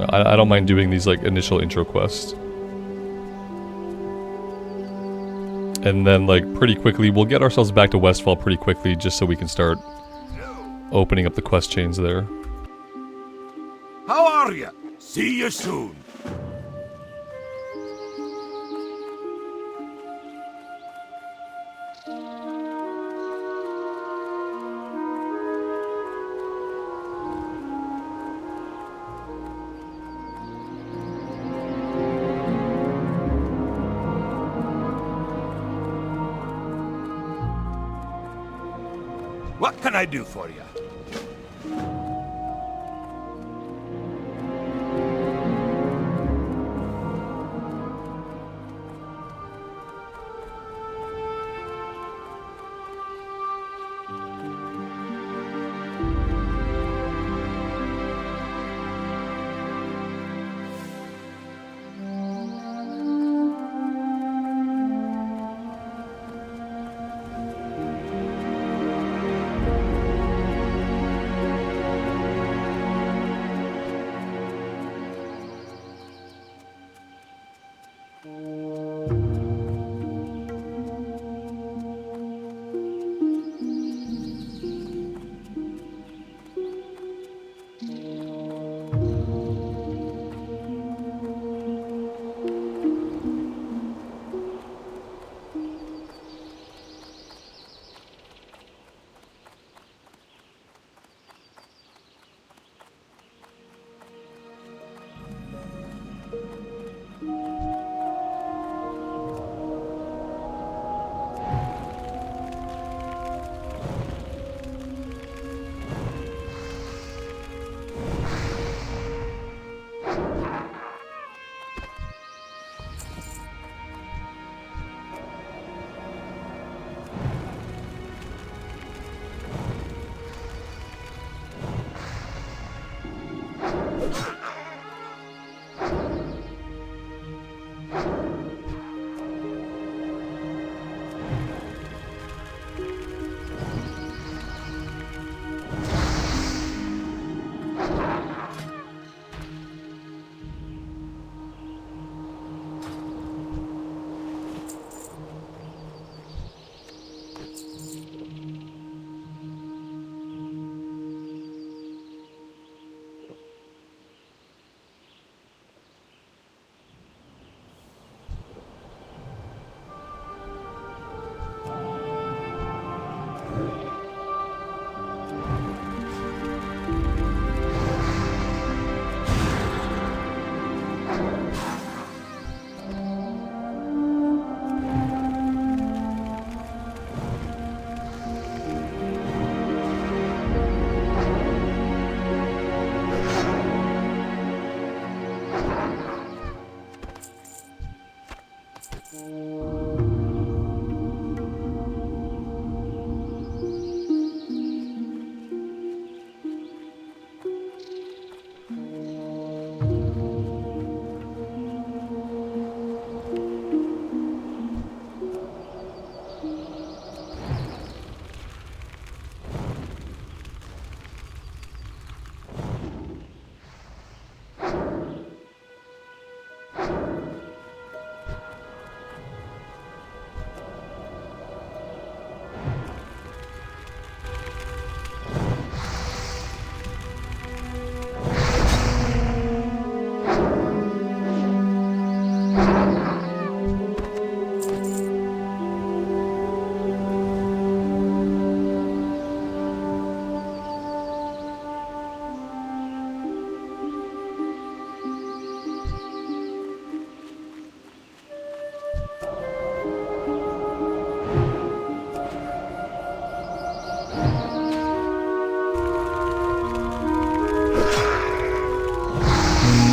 I don't mind doing these like initial intro quests. And then, like, pretty quickly, we'll get ourselves back to Westfall pretty quickly, just so we can start opening up the quest chains there. are ya? See you soon. What can I do for you?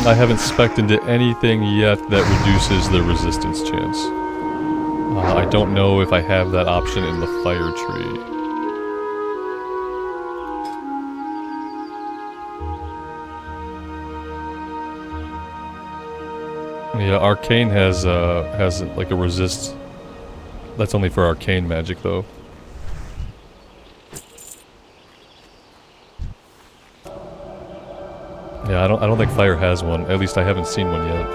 I haven't spec'd into anything yet that reduces the resistance chance. I don't know if I have that option in the fire tree. Yeah, arcane has like a resist. That's only for arcane magic though. Yeah, I don't think fire has one. At least I haven't seen one yet.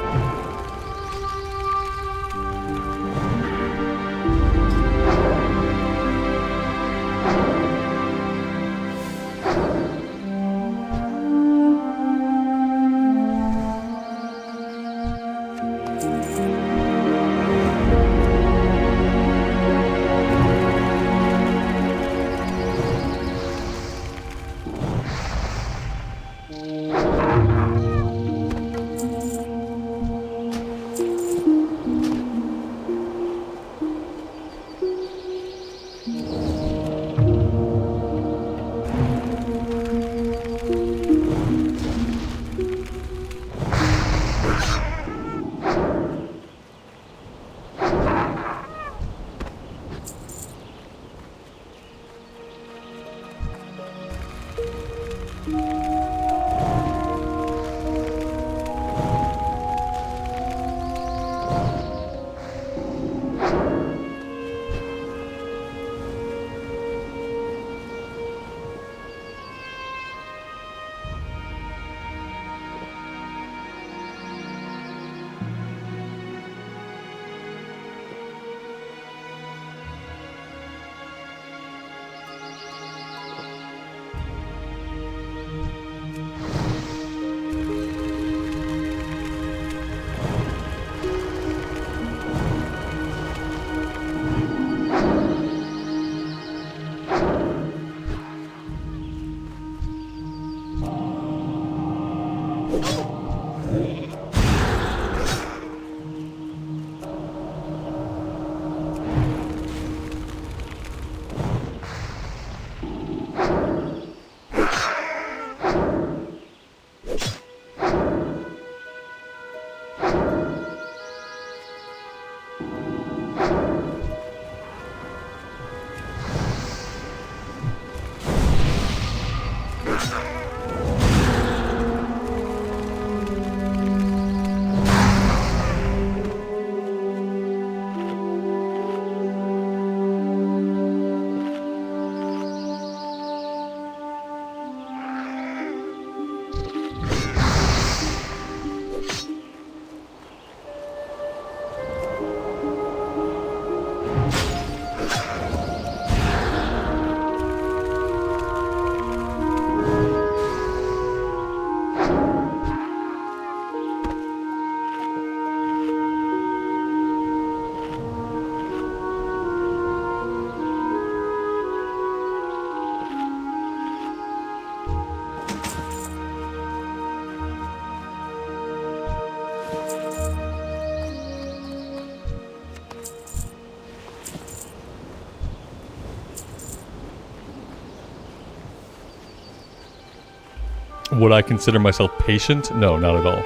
Would I consider myself patient? No, not at all.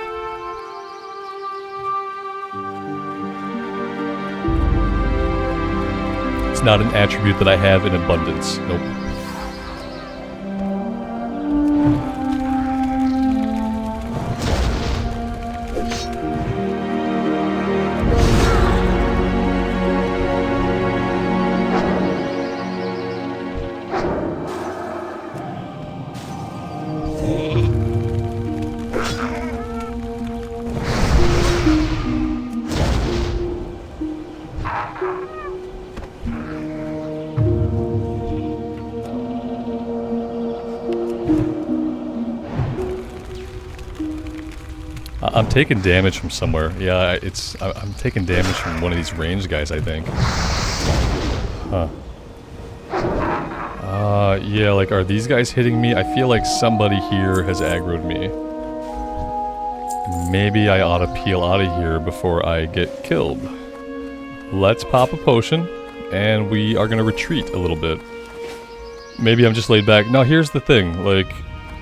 It's not an attribute that I have in abundance. Nope. I'm taking damage from somewhere. Yeah, I'm taking damage from one of these ranged guys, I think. Huh. Yeah, like, are these guys hitting me? I feel like somebody here has aggroed me. Maybe I ought to peel out of here before I get killed. Let's pop a potion, and we are gonna retreat a little bit. Maybe I'm just laid back. No, here's the thing, like,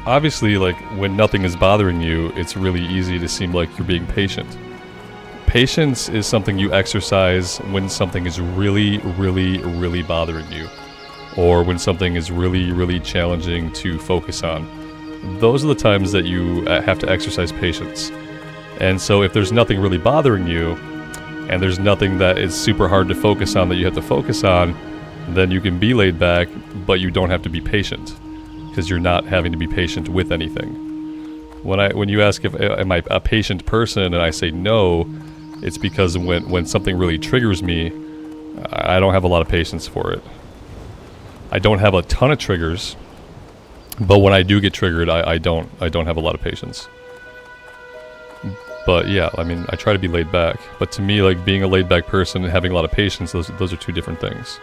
obviously, like, when nothing is bothering you, it's really easy to seem like you're being patient. Patience is something you exercise when something is really, really, really bothering you. Or when something is really, really challenging to focus on. Those are the times that you have to exercise patience. And so if there's nothing really bothering you, and there's nothing that is super hard to focus on that you have to focus on, then you can be laid back, but you don't have to be patient. Because you're not having to be patient with anything. When you ask if am I a patient person and I say no, it's because when something really triggers me, I don't have a lot of patience for it. I don't have a ton of triggers, but when I do get triggered, I don't have a lot of patience. But yeah, I mean, I try to be laid back. But to me, like, being a laid back person and having a lot of patience, those are two different things.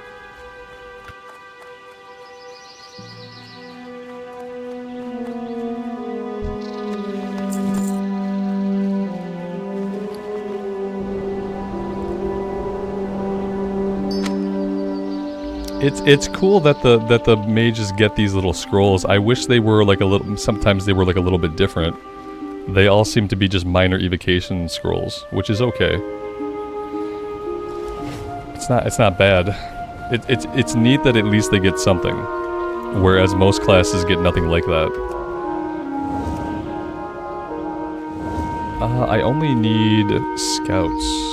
It's cool that the mages get these little scrolls. I wish they were like sometimes they were like a little bit different. They all seem to be just minor evocation scrolls, which is okay. It's not bad. It's neat that at least they get something, whereas most classes get nothing like that. I only need scouts.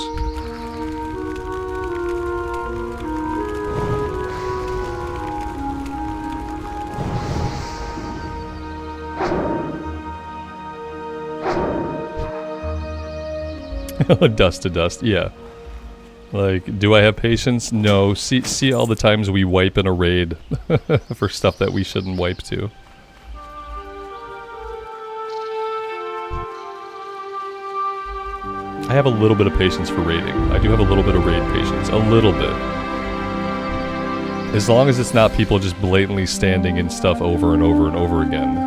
Dust to dust, yeah. Like, do I have patience? No. See all the times we wipe in a raid for stuff that we shouldn't wipe to. I have a little bit of patience for raiding. I do have a little bit of raid patience. A little bit. As long as it's not people just blatantly standing in stuff over and over and over again.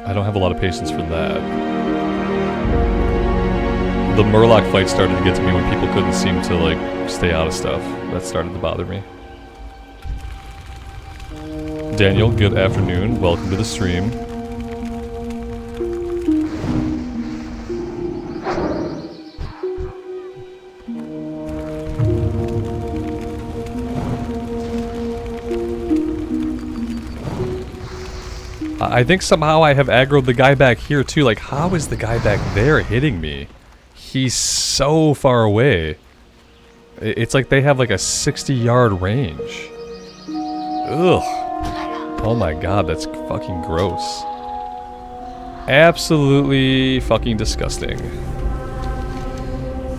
I don't have a lot of patience for that. The Murloc fight started to get to me when people couldn't seem to, like, stay out of stuff. That started to bother me. Daniel, good afternoon. Welcome to the stream. I think somehow I have aggroed the guy back here too. Like, how is the guy back there hitting me? He's so far away. It's like they have like a 60-yard range. Ugh. Oh my god, that's fucking gross. Absolutely fucking disgusting.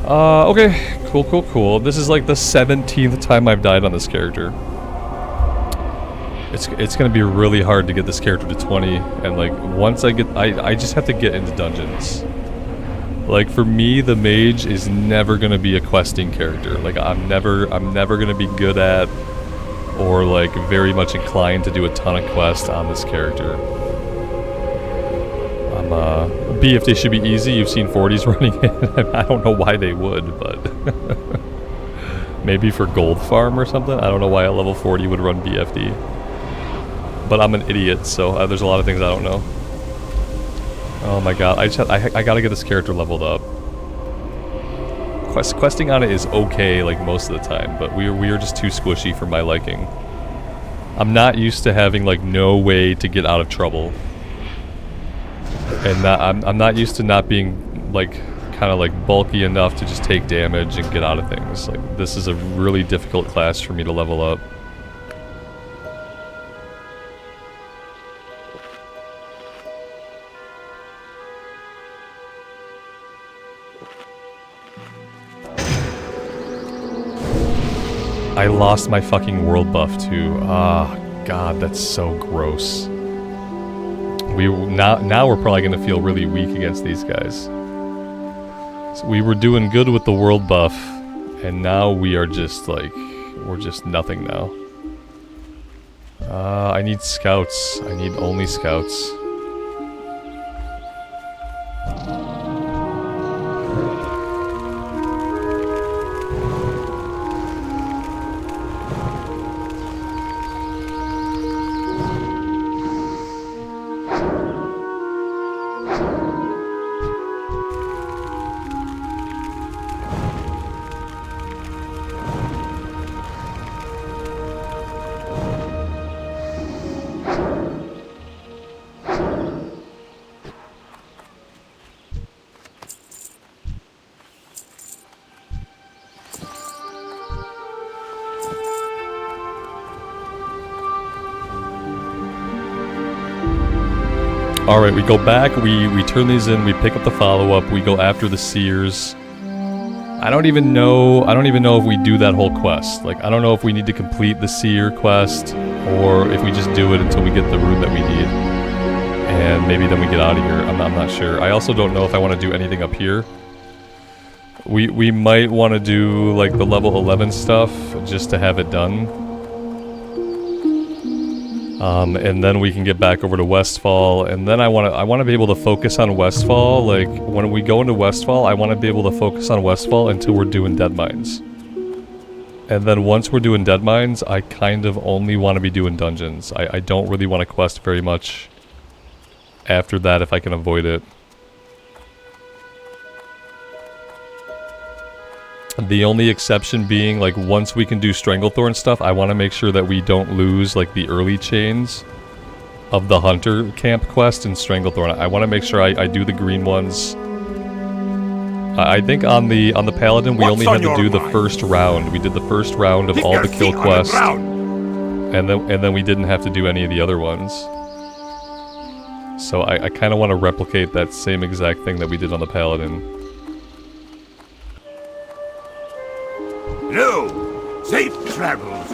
Okay. Cool. This is like the 17th time I've died on this character. It's gonna be really hard to get this character to 20, and like once I just have to get into dungeons. Like for me, the mage is never gonna be a questing character. Like I'm never gonna be good at or like very much inclined to do a ton of quests on this character. BFD should be easy. You've seen 40s running it. I don't know why they would, but maybe for gold farm or something. I don't know why a level 40 would run BFD. but I'm an idiot, so there's a lot of things I don't know. Oh my god, I gotta get this character leveled up. Questing on it is okay, like, most of the time, but we are just too squishy for my liking. I'm not used to having, like, no way to get out of trouble. And I'm not used to not being, like, kind of, like, bulky enough to just take damage and get out of things. Like, this is a really difficult class for me to level up. I lost my fucking world buff too. Ah, god, that's so gross. Now we're probably gonna feel really weak against these guys. So we were doing good with the world buff, and now we are just like, we're just nothing now. I need scouts. I need only scouts. Alright, we go back, we turn these in, we pick up the follow-up, we go after the seers. I don't even know if we do that whole quest. Like, I don't know if we need to complete the seer quest, or if we just do it until we get the rune that we need. And maybe then we get out of here, I'm not sure. I also don't know if I want to do anything up here. We might want to do, like, the level 11 stuff, just to have it done. And then we can get back over to Westfall, and then I want to be able to focus on Westfall. Like, when we go into Westfall, I want to be able to focus on Westfall until we're doing Dead Mines. And then once we're doing Dead Mines, I kind of only want to be doing dungeons. I don't really want to quest very much after that if I can avoid it. The only exception being, like, once we can do Stranglethorn stuff, I want to make sure that we don't lose, like, the early chains of the Hunter Camp quest in Stranglethorn. I want to make sure I do the green ones. I think on the Paladin, we only had to do the first round. We did the first round of all the kill quests, and then we didn't have to do any of the other ones. So I kind of want to replicate that same exact thing that we did on the Paladin. No! Safe travels!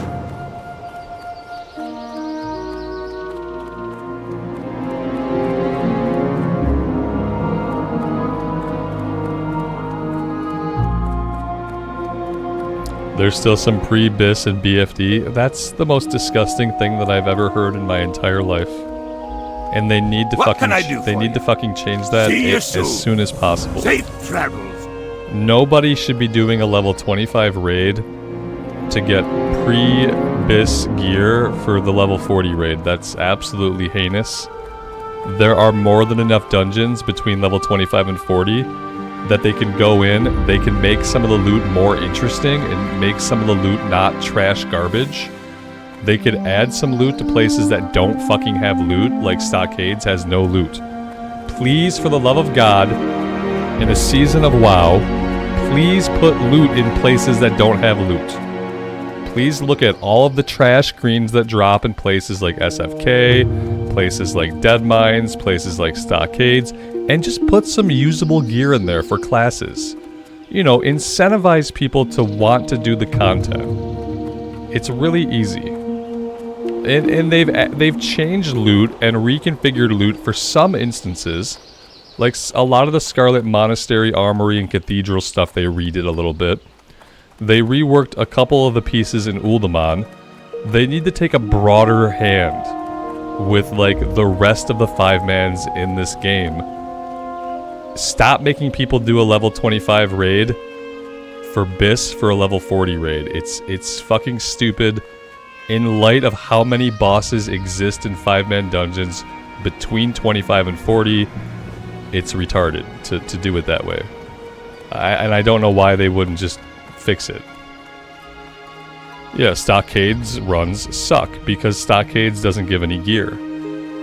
There's still some pre-BIS and BFD. That's the most disgusting thing that I've ever heard in my entire life. And they need to fucking change that as soon as possible. Safe travels! Nobody should be doing a level 25 raid to get pre-BIS gear for the level 40 raid. That's absolutely heinous. There are more than enough dungeons between level 25 and 40 that they can go in, they can make some of the loot more interesting and make some of the loot not trash garbage. They could add some loot to places that don't fucking have loot, like Stockades has no loot. Please, for the love of God, in a season of WoW, please put loot in places that don't have loot. Please look at all of the trash greens that drop in places like SFK, places like Dead Mines, places like Stockades, and just put some usable gear in there for classes. You know, incentivize people to want to do the content. It's really easy. And they've changed loot and reconfigured loot for some instances. Like, a lot of the Scarlet Monastery, Armory, and Cathedral stuff, they redid a little bit. They reworked a couple of the pieces in Uldaman. They need to take a broader hand with, like, the rest of the 5-mans in this game. Stop making people do a level 25 raid for BIS for a level 40 raid. It's fucking stupid. in light of how many bosses exist in 5-man dungeons between 25 and 40, it's retarded to do it that way. And I don't know why they wouldn't just fix it. Yeah, Stockades runs suck because Stockades doesn't give any gear.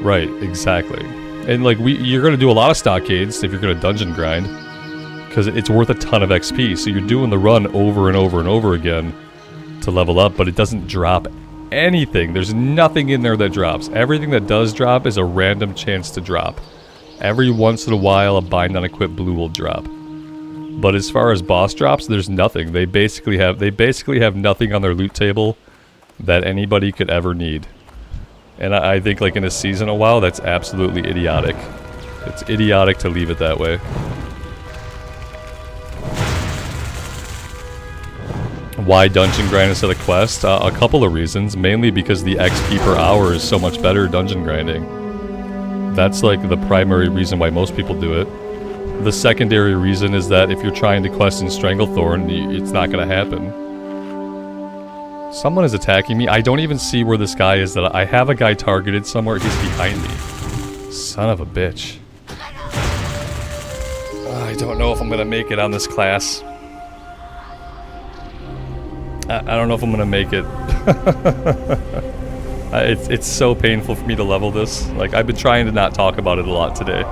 Right, exactly. And like you're gonna do a lot of Stockades if you're gonna dungeon grind, because it's worth a ton of XP. So you're doing the run over and over and over again to level up, but it doesn't drop anything. There's nothing in there that drops. Everything that does drop is a random chance to drop. Every once in a while, a bind unequipped blue will drop. But as far as boss drops, there's nothing. They basically have nothing on their loot table that anybody could ever need. And I think like in a season a while, that's absolutely idiotic. It's idiotic to leave it that way. Why dungeon grind instead of quest? A couple of reasons. Mainly because the XP per hour is so much better dungeon grinding. That's like the primary reason why most people do it. The secondary reason is that if you're trying to quest in Stranglethorn, it's not going to happen. Someone is attacking me. I don't even see where this guy is. That I have a guy targeted somewhere. He's behind me. Son of a bitch. I don't know if I'm going to make it on this class. I don't know if I'm going to make it. It's so painful for me to level this. Like, I've been trying to not talk about it a lot today.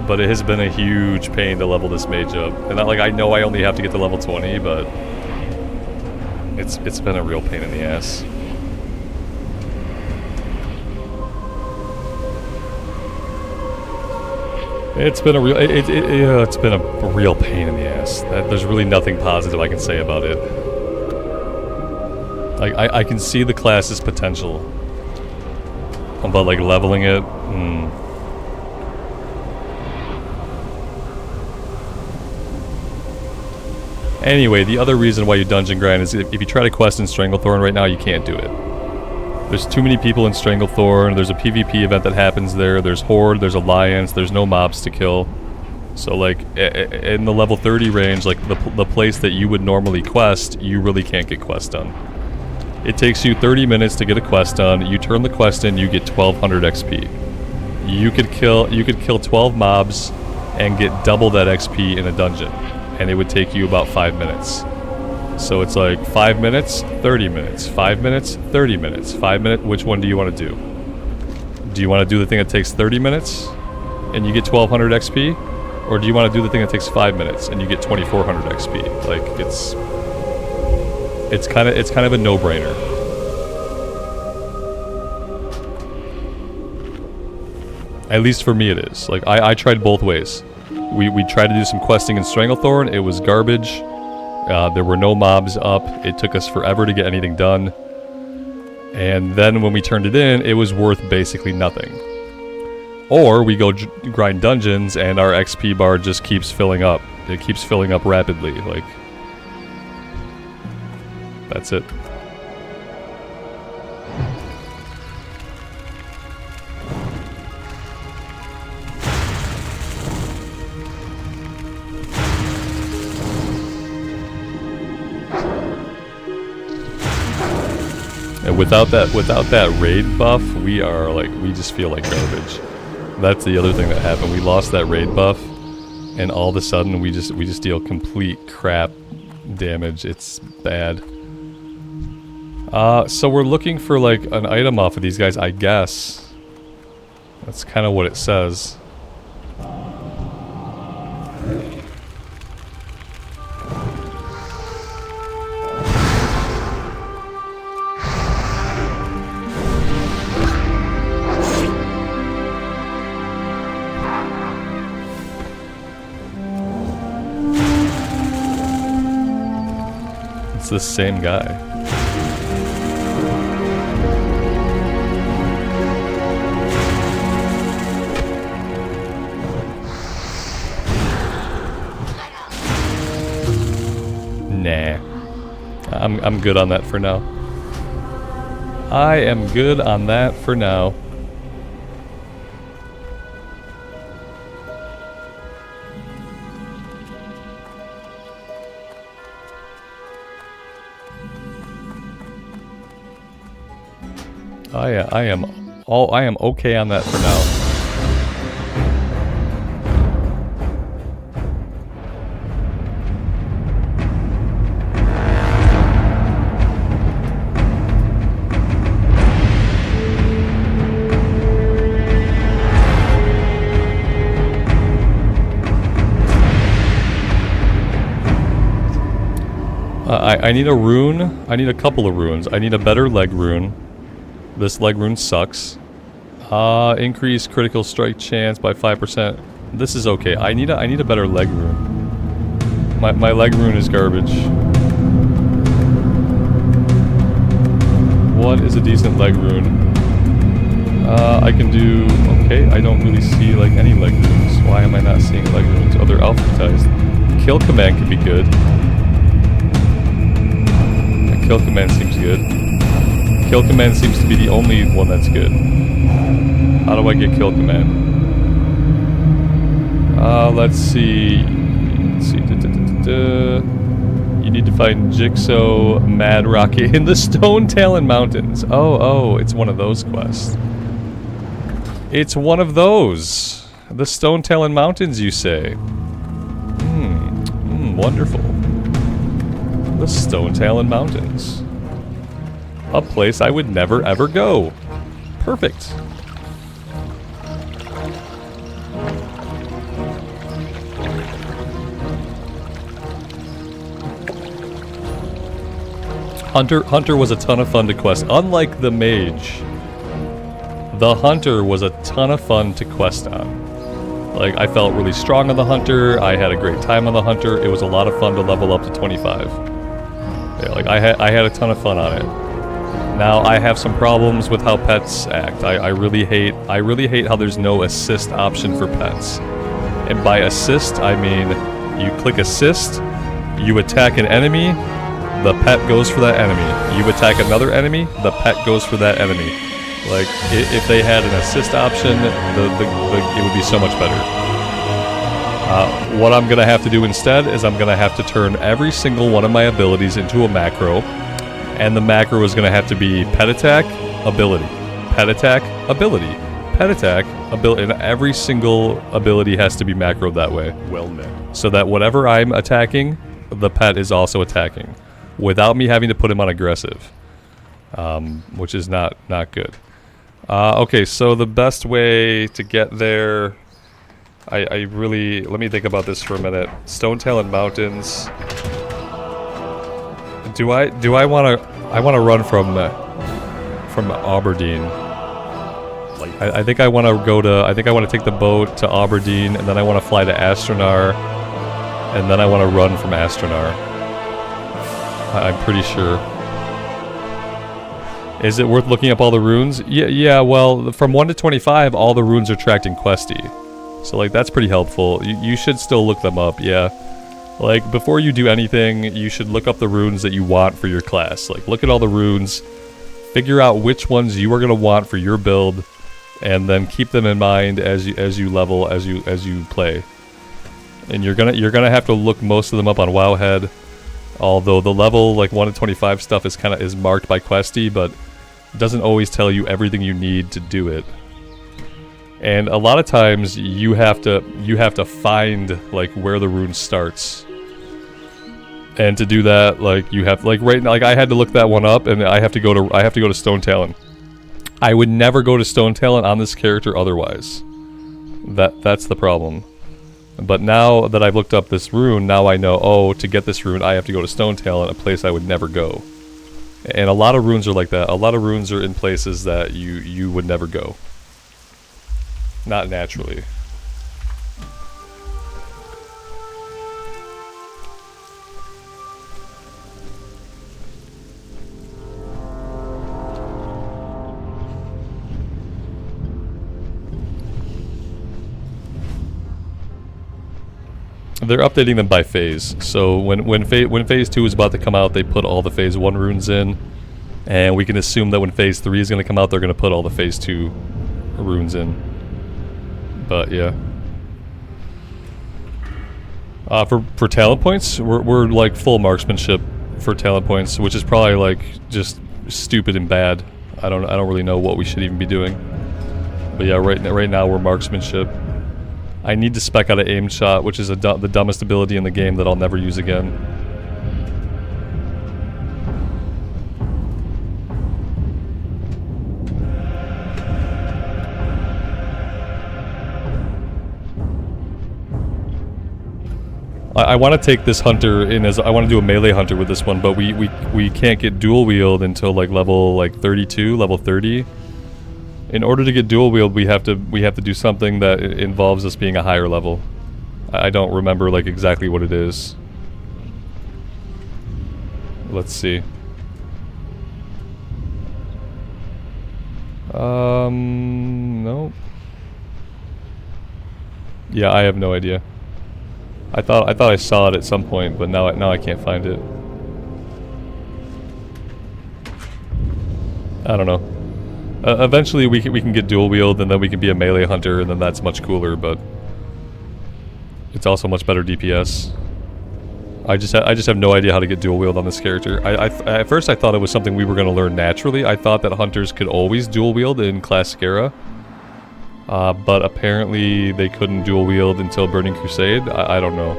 But it has been a huge pain to level this mage up. And like, I know I only have to get to level 20, but it's been a real pain in the ass. It's been a real pain in the ass. There's really nothing positive I can say about it. Like, I can see the class's potential. But like leveling it, Anyway, the other reason why you dungeon grind is if you try to quest in Stranglethorn right now, you can't do it. There's too many people in Stranglethorn, there's a PvP event that happens there, there's Horde, there's Alliance, there's no mobs to kill. So like, in the level 30 range, like the place that you would normally quest, you really can't get quest done. It takes you 30 minutes to get a quest done, you turn the quest in, you get 1200 XP. You could kill 12 mobs and get double that XP in a dungeon. And it would take you about 5 minutes. So it's like 5 minutes, 30 minutes, 5 minutes, 30 minutes, 5 minutes. Which one do you want to do? Do you want to do the thing that takes 30 minutes and you get 1200 XP? Or do you want to do the thing that takes 5 minutes and you get 2400 XP? Like, it's kind of a no-brainer. At least for me it is. Like, I tried both ways. We tried to do some questing in Stranglethorn. It was garbage. There were no mobs up. It took us forever to get anything done. And then when we turned it in, it was worth basically nothing. Or we go grind dungeons and our XP bar just keeps filling up. It keeps filling up rapidly. Like, that's it. And without that raid buff, we just feel like garbage. That's the other thing that happened. We lost that raid buff, and all of a sudden we just deal complete crap damage. It's bad. So we're looking for like an item off of these guys, I guess. That's kind of what it says. It's the same guy. Nah. I'm good on that for now. I am good on that for now. I am okay on that for now. I need a rune. I need a couple of runes. I need a better leg rune. This leg rune sucks. Increase critical strike chance by 5%. This is okay. I need a better leg rune. My leg rune is garbage. What is a decent leg rune? I can do... Okay, I don't really see like any leg runes. Why am I not seeing leg runes? Oh, they're alphabetized. Kill command could be good. Kill command seems good. Kill command seems to be the only one that's good. How do I get kill command? Let's see. You need to find Jigsaw Mad Rocket in the Stone Talon Mountains. Oh, it's one of those quests. It's one of those. The Stone Talon Mountains, you say? Wonderful. The Stone Talon Mountains. A place I would never ever go. Perfect. Hunter was a ton of fun to quest. Unlike the Mage, the Hunter was a ton of fun to quest on. Like, I felt really strong on the Hunter. I had a great time on the Hunter. It was a lot of fun to level up to 25. Yeah, like I had a ton of fun on it. Now I have some problems with how pets act. I really hate how there's no assist option for pets. And by assist, I mean you click assist, you attack an enemy, the pet goes for that enemy. You attack another enemy, the pet goes for that enemy. Like, if they had an assist option, it would be so much better. What I'm going to have to do instead is I'm going to have to turn every single one of my abilities into a macro. And the macro is going to have to be pet attack, ability. Pet attack, ability. Pet attack, ability. And every single ability has to be macroed that way. Well met. So that whatever I'm attacking, the pet is also attacking. Without me having to put him on aggressive. Which is not good. Okay, so the best way to get there... I really... Let me think about this for a minute. Stone Talon Mountains. Do I want to... I want to run from Aberdeen. I think I want to go to... I think I want to take the boat to Aberdeen, and then I want to fly to Astronar, and then I want to run from Astronar. I'm pretty sure. Is it worth looking up all the runes? Yeah, well, from 1 to 25, all the runes are tracked in Questy. So, like, that's pretty helpful. You should still look them up, yeah. Like, before you do anything, you should look up the runes that you want for your class. Like, look at all the runes, figure out which ones you are going to want for your build, and then keep them in mind as you level, as you play. And you're gonna have to look most of them up on Wowhead. Although the level, like, 1 to 25 stuff is marked by Questy, but it doesn't always tell you everything you need to do it. And a lot of times you have to find, like, where the rune starts. And to do that, like, you have, like, right now, like, I had to look that one up, and I have to go to Stone Talon. I would never go to Stone Talon on this character otherwise. That's the problem. But now that I've looked up this rune, now I know, oh, to get this rune, I have to go to Stone Talon, a place I would never go. And a lot of runes are like that. A lot of runes are in places that you would never go. Not naturally. They're updating them by phase. So when phase 2 is about to come out, they put all the phase 1 runes in, and we can assume that when phase 3 is going to come out, they're going to put all the phase 2 runes in. But yeah. For talent points, we're like full marksmanship for talent points, which is probably like just stupid and bad. I don't really know what we should even be doing. But yeah, right now we're marksmanship. I need to spec out an aim shot, which is the dumbest ability in the game that I'll never use again. I want to take this hunter in as I want to do a melee hunter with this one, but we can't get dual wield until like level 32, level 30. In order to get dual wield, we have to do something that involves us being a higher level. I don't remember like exactly what it is. Let's see. No. Yeah, I have no idea. I thought I saw it at some point, but now I can't find it. I don't know. Eventually we can get dual wield, and then we can be a melee hunter, and then that's much cooler. But it's also much better DPS. I just have no idea how to get dual wield on this character. At first I thought it was something we were going to learn naturally. I thought that hunters could always dual wield in Classic Era. But apparently they couldn't dual wield until Burning Crusade. I don't know.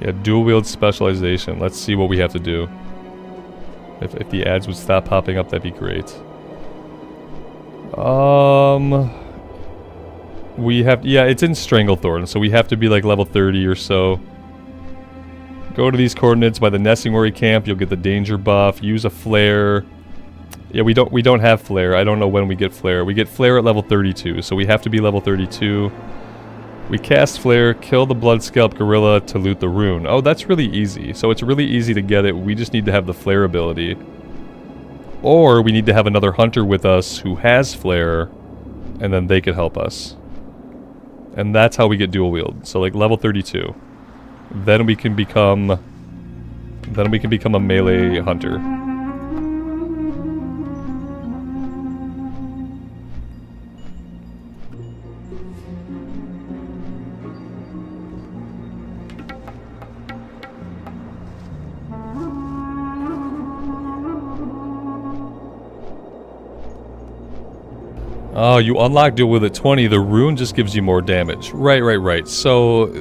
Yeah, dual wield specialization. Let's see what we have to do. If the ads would stop popping up, that'd be great. We have, yeah, it's in Stranglethorn, so we have to be like level 30 or so. Go to these coordinates by the Nesting Worry camp. You'll get the danger buff. Use a flare. Yeah, we don't have flare. I don't know when we get flare. We get flare at level 32, so we have to be level 32. We cast flare, kill the blood scalp gorilla to loot the rune. Oh, that's really easy. So it's really easy to get it. We just need to have the flare ability. Or we need to have another hunter with us who has flare, and then they could help us. And that's how we get dual wield. So like level 32. Then we can become a melee hunter. Oh, you unlock dual wield at 20, the rune just gives you more damage. Right. So,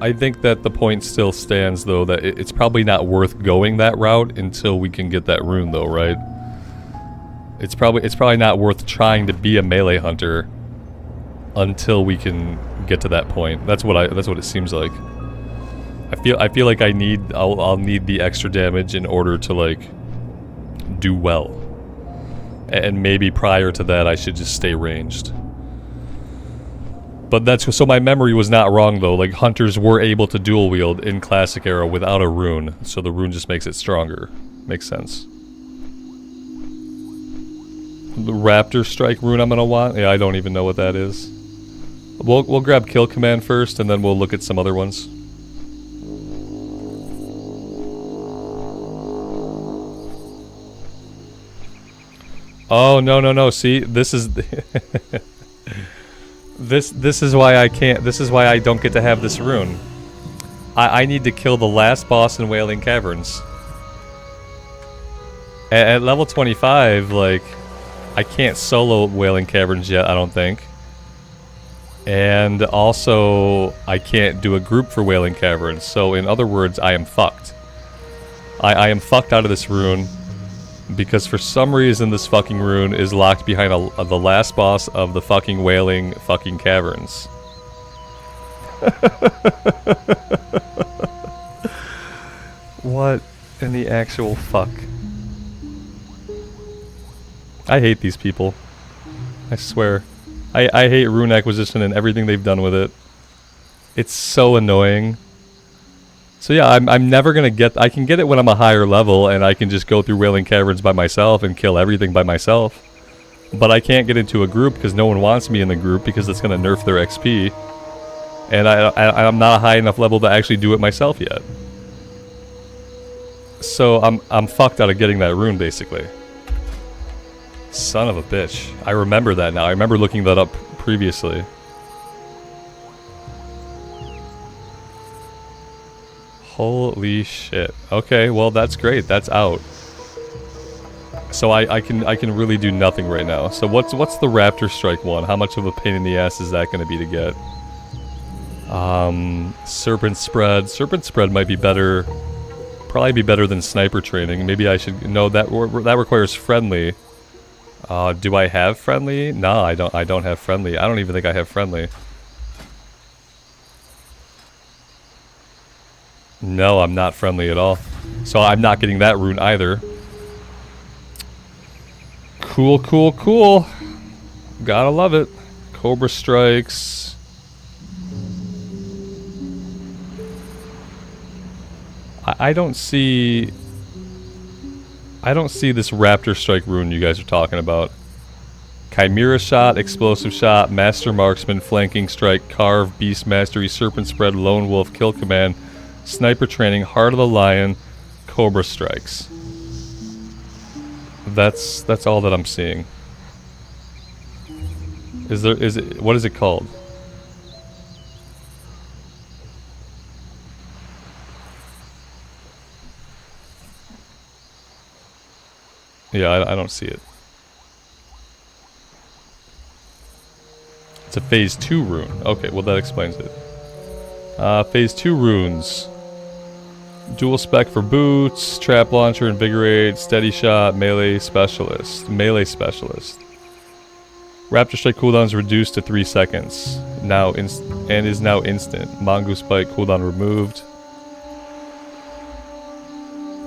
I think that the point still stands, though, that it's probably not worth going that route until we can get that rune, though, right? It's probably not worth trying to be a melee hunter until we can get to that point. That's what it seems like. I feel like I'll need the extra damage in order to, like, do well. And maybe prior to that, I should just stay ranged. But so my memory was not wrong, though. Like, hunters were able to dual wield in Classic Era without a rune, so the rune just makes it stronger. Makes sense. The Raptor Strike rune I'm gonna want? Yeah, I don't even know what that is. We'll grab Kill Command first, and then we'll look at some other ones. Oh, no. See, this is... this is why I can't... This is why I don't get to have this rune. I need to kill the last boss in Wailing Caverns. At level 25, like... I can't solo Wailing Caverns yet, I don't think. And also, I can't do a group for Wailing Caverns. So, in other words, I am fucked. I am fucked out of this rune. Because for some reason this fucking rune is locked behind the last boss of the fucking Wailing fucking Caverns. What in the actual fuck? I hate these people. I swear. I hate rune acquisition and everything they've done with it. It's so annoying. So yeah, I'm never gonna get... I can get it when I'm a higher level, and I can just go through Wailing Caverns by myself and kill everything by myself. But I can't get into a group because no one wants me in the group because it's gonna nerf their XP. And I'm not a high enough level to actually do it myself yet. So I'm fucked out of getting that rune, basically. Son of a bitch. I remember that now. I remember looking that up previously. Holy shit. Okay, well that's great. That's out. So I can really do nothing right now. So what's the Raptor Strike one? How much of a pain in the ass is that going to be to get? Serpent Spread. Serpent Spread might be better. Probably be better than Sniper Training. Maybe I should... No, that requires Friendly. Do I have Friendly? No, I don't have Friendly. I don't even think I have Friendly. No, I'm not Friendly at all. So I'm not getting that rune either. Cool, cool, cool. Gotta love it. Cobra Strikes. I don't see this Raptor Strike rune you guys are talking about. Chimera Shot, Explosive Shot, Master Marksman, Flanking Strike, Carve, Beast Mastery, Serpent Spread, Lone Wolf, Kill Command, Sniper Training, Heart of the Lion, Cobra Strikes. That's all that I'm seeing. What is it called? Yeah, I don't see it. It's a Phase 2 rune. Okay, well that explains it. Phase 2 runes. Dual spec for boots, trap launcher, invigorate, steady shot, melee specialist. Melee specialist. Raptor Strike cooldown is reduced to 3 seconds. And is now instant. Mongoose Bite cooldown removed.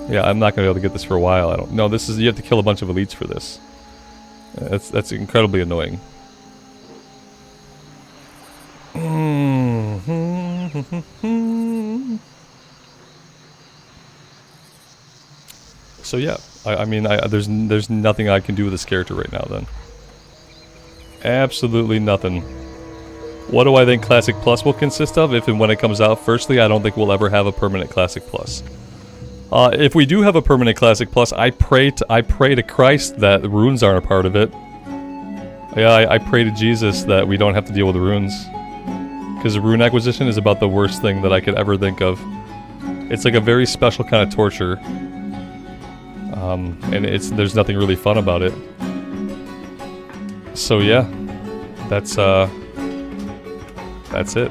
Yeah, I'm not gonna be able to get this for a while. I don't know. This is, you have to kill a bunch of elites for this. That's incredibly annoying. So yeah, I mean, there's nothing I can do with this character right now. Then, absolutely nothing. What do I think Classic Plus will consist of if and when it comes out? Firstly, I don't think we'll ever have a permanent Classic Plus. If we do have a permanent Classic Plus, I pray to Christ that the runes aren't a part of it. Yeah, I pray to Jesus that we don't have to deal with the runes. Because rune acquisition is about the worst thing that I could ever think of. It's like a very special kind of torture. And there's nothing really fun about it. So yeah, that's it.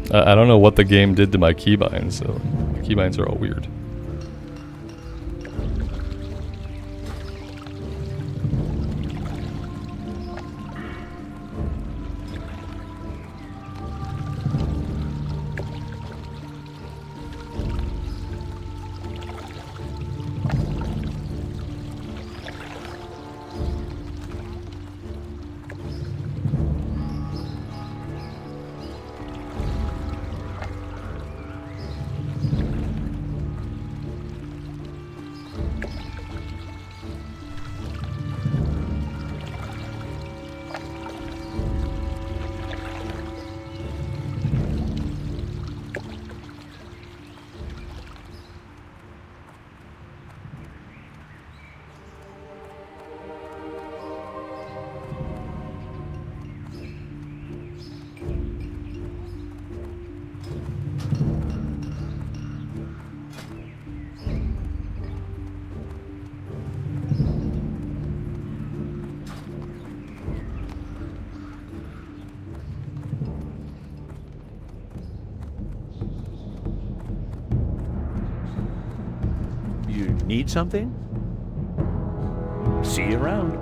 I don't know what the game did to my keybinds, so my keybinds are all weird. Need something? See you around.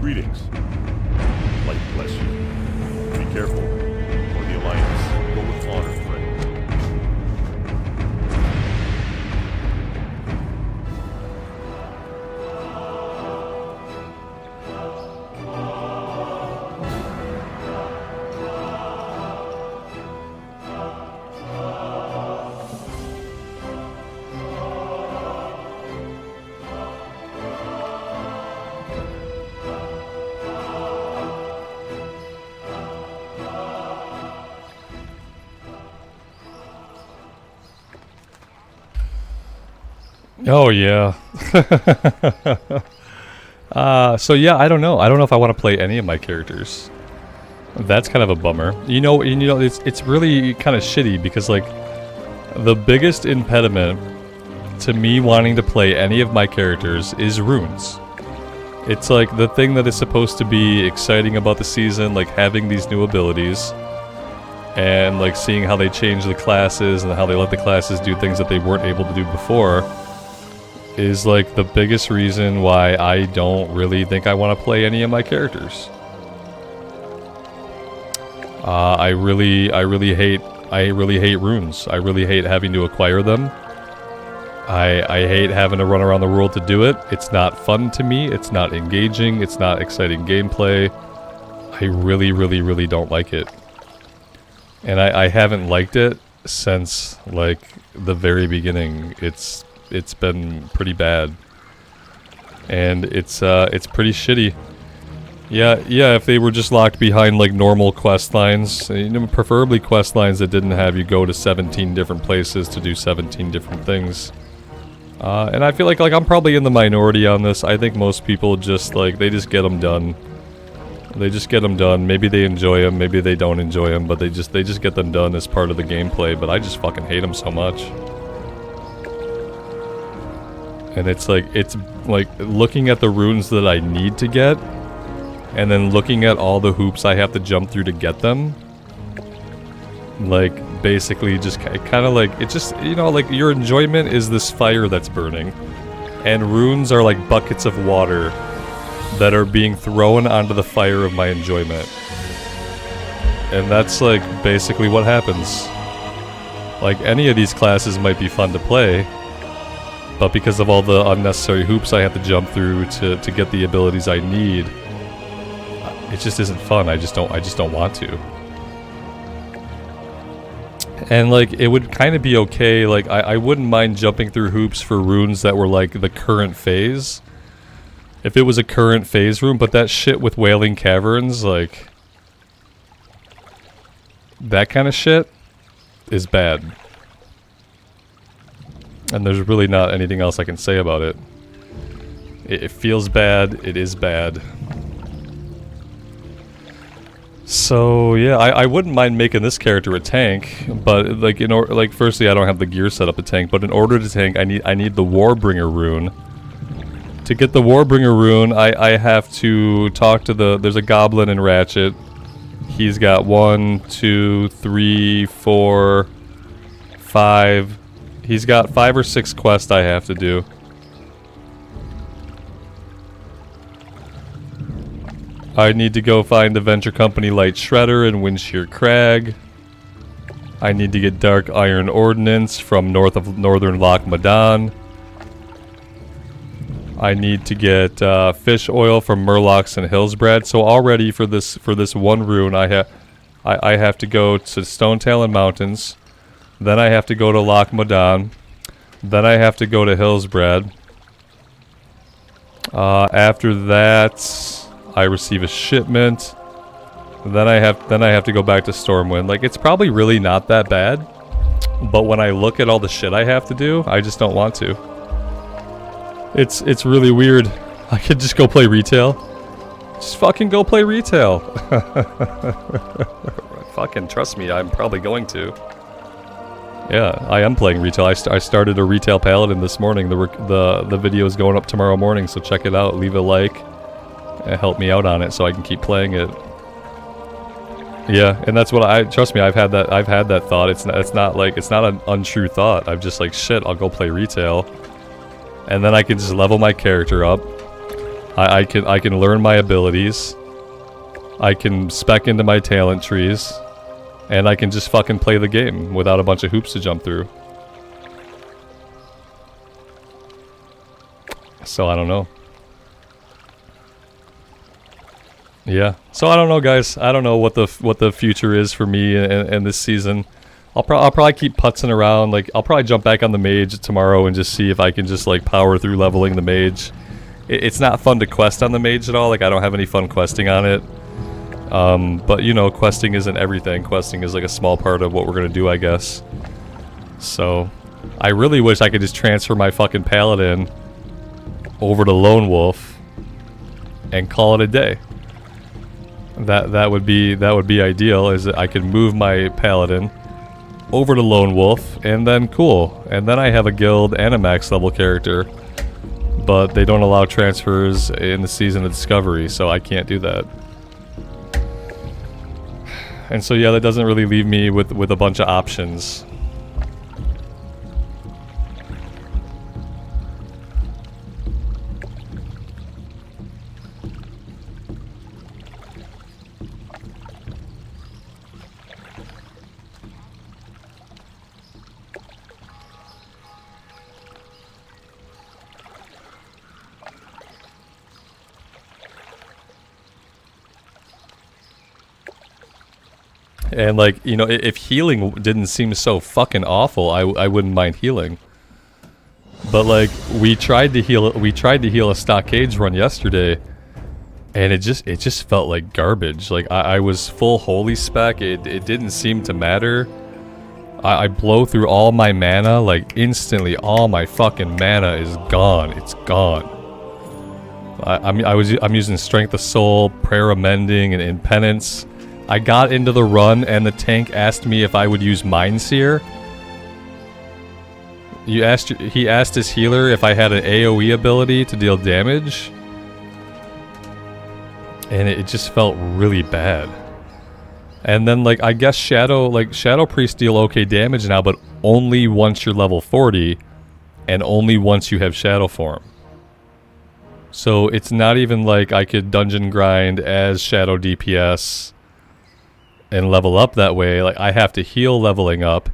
Greetings. Light bless you. Be careful, for the Alliance. Go with honor, friend. Oh yeah. So yeah, I don't know. I don't know if I want to play any of my characters. That's kind of a bummer. You know, it's really kind of shitty because like the biggest impediment to me wanting to play any of my characters is runes. It's like the thing that is supposed to be exciting about the season, like having these new abilities and like seeing how they change the classes and how they let the classes do things that they weren't able to do before, is like the biggest reason why I don't really think I want to play any of my characters. I really hate runes. I really hate having to acquire them. I hate having to run around the world to do it. It's not fun to me. It's not engaging. It's not exciting gameplay. I really don't like it. And I haven't liked it since like the very beginning. It's been pretty bad, and it's pretty shitty. Yeah, if they were just locked behind like normal quest lines, you know, preferably quest lines that didn't have you go to 17 different places to do 17 different things. And I feel like I'm probably in the minority on this. I think most people just like they just get them done. They just get them done. Maybe they enjoy them, maybe they don't enjoy them, but they just get them done as part of the gameplay. But I just fucking hate them so much. And it's like looking at the runes that I need to get, and then looking at all the hoops I have to jump through to get them. Like, basically just kind of like, it just, you know, like your enjoyment is this fire that's burning. And runes are like buckets of water that are being thrown onto the fire of my enjoyment. And that's like basically what happens. Like any of these classes might be fun to play, but because of all the unnecessary hoops I have to jump through to get the abilities I need, it just isn't fun. I just don't want to. And like it would kind of be okay, like I wouldn't mind jumping through hoops for runes that were like the current phase. If it was a current phase rune, but that shit with Wailing Caverns, like that kind of shit is bad. And there's really not anything else I can say about it. It feels bad, it is bad. So yeah, I wouldn't mind making this character a tank, but like firstly I don't have the gear set up to tank, but in order to tank I need the Warbringer rune. To get the Warbringer rune, I have to talk to there's a goblin in Ratchet. He's got 1, 2, 3, 4, 5. He's got 5 or 6 quests I have to do. I need to go find the Venture Company Light Shredder in Windshear Crag. I need to get Dark Iron Ordnance from northern Loch Madan. I need to get fish oil from Murlocs and Hillsbrad. So already for this one rune, I have to go to Stone Talon Mountains. Then I have to go to Loch Madan. Then I have to go to Hillsbrad. After that, I receive a shipment. Then I have to go back to Stormwind. Like, it's probably really not that bad, but when I look at all the shit I have to do, I just don't want to. It's really weird. I could just go play retail. Just fucking go play retail. Fucking trust me, I'm probably going to. Yeah, I am playing retail. I started a retail paladin this morning. The video is going up tomorrow morning, so check it out. Leave a like. Help me out on it so I can keep playing it. Yeah, and that's what trust me, I've had that thought. It's not an untrue thought. I'm just like, shit, I'll go play retail. And then I can just level my character up. I can learn my abilities. I can spec into my talent trees. And I can just fucking play the game without a bunch of hoops to jump through. So I don't know. Yeah. So I don't know, guys. I don't know what the future is for me in this season. I'll probably keep putzing around. Like, I'll probably jump back on the mage tomorrow and just see if I can just like power through leveling the mage. It's not fun to quest on the mage at all. Like, I don't have any fun questing on it. But you know, questing isn't everything. Questing is like a small part of what we're gonna do, I guess. So, I really wish I could just transfer my fucking paladin over to Lone Wolf and call it a day. That would be ideal. Is that I could move my paladin over to Lone Wolf, and then cool. And then I have a guild and a max level character. But they don't allow transfers in the Season of Discovery, so I can't do that. And so yeah, that doesn't really leave me with a bunch of options. And like, you know, if healing didn't seem so fucking awful, I wouldn't mind healing. But like, we tried to heal a stockades run yesterday, and it just felt like garbage. Like I was full holy spec. It didn't seem to matter. I blow through all my mana, like instantly. All my fucking mana is gone. It's gone. I'm using Strength of Soul, Prayer of Mending, and Penance. I got into the run and the tank asked me if I would use Mindseer. He asked his healer if I had an AoE ability to deal damage. And it just felt really bad. And then like I guess Shadow Priest deal okay damage now, but only once you're level 40 and only once you have Shadow form. So it's not even like I could dungeon grind as Shadow DPS and level up that way. Like, I have to heal leveling up,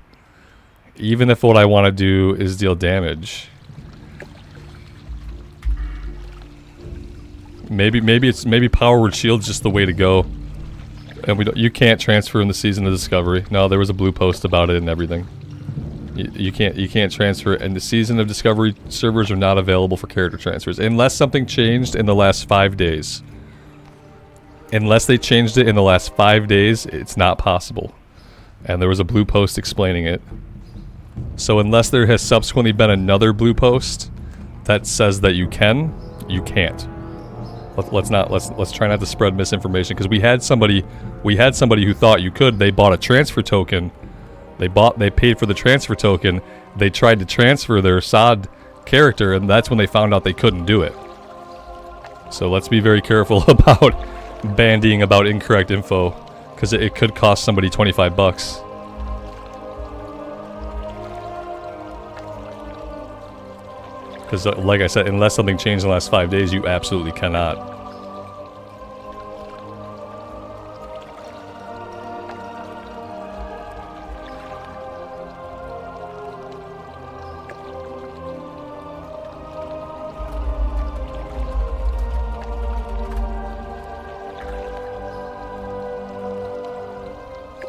even if what I want to do is deal damage. Maybe Power Word Shield's just the way to go. And you can't transfer in the Season of Discovery. No, there was a blue post about it and everything. You can't transfer, and the Season of Discovery servers are not available for character transfers unless something changed in the last 5 days. Unless they changed it in the last 5 days, it's not possible. And there was a blue post explaining it. So unless there has subsequently been another blue post that says that you can, you can't. Let's try not to spread misinformation, because we had somebody who thought you could. They bought a transfer token. They paid for the transfer token. They tried to transfer their SOD character, and that's when they found out they couldn't do it. So let's be very careful about bandying about incorrect info, because it could cost somebody 25 bucks. Because like I said, unless something changed in the last 5 days, you absolutely cannot.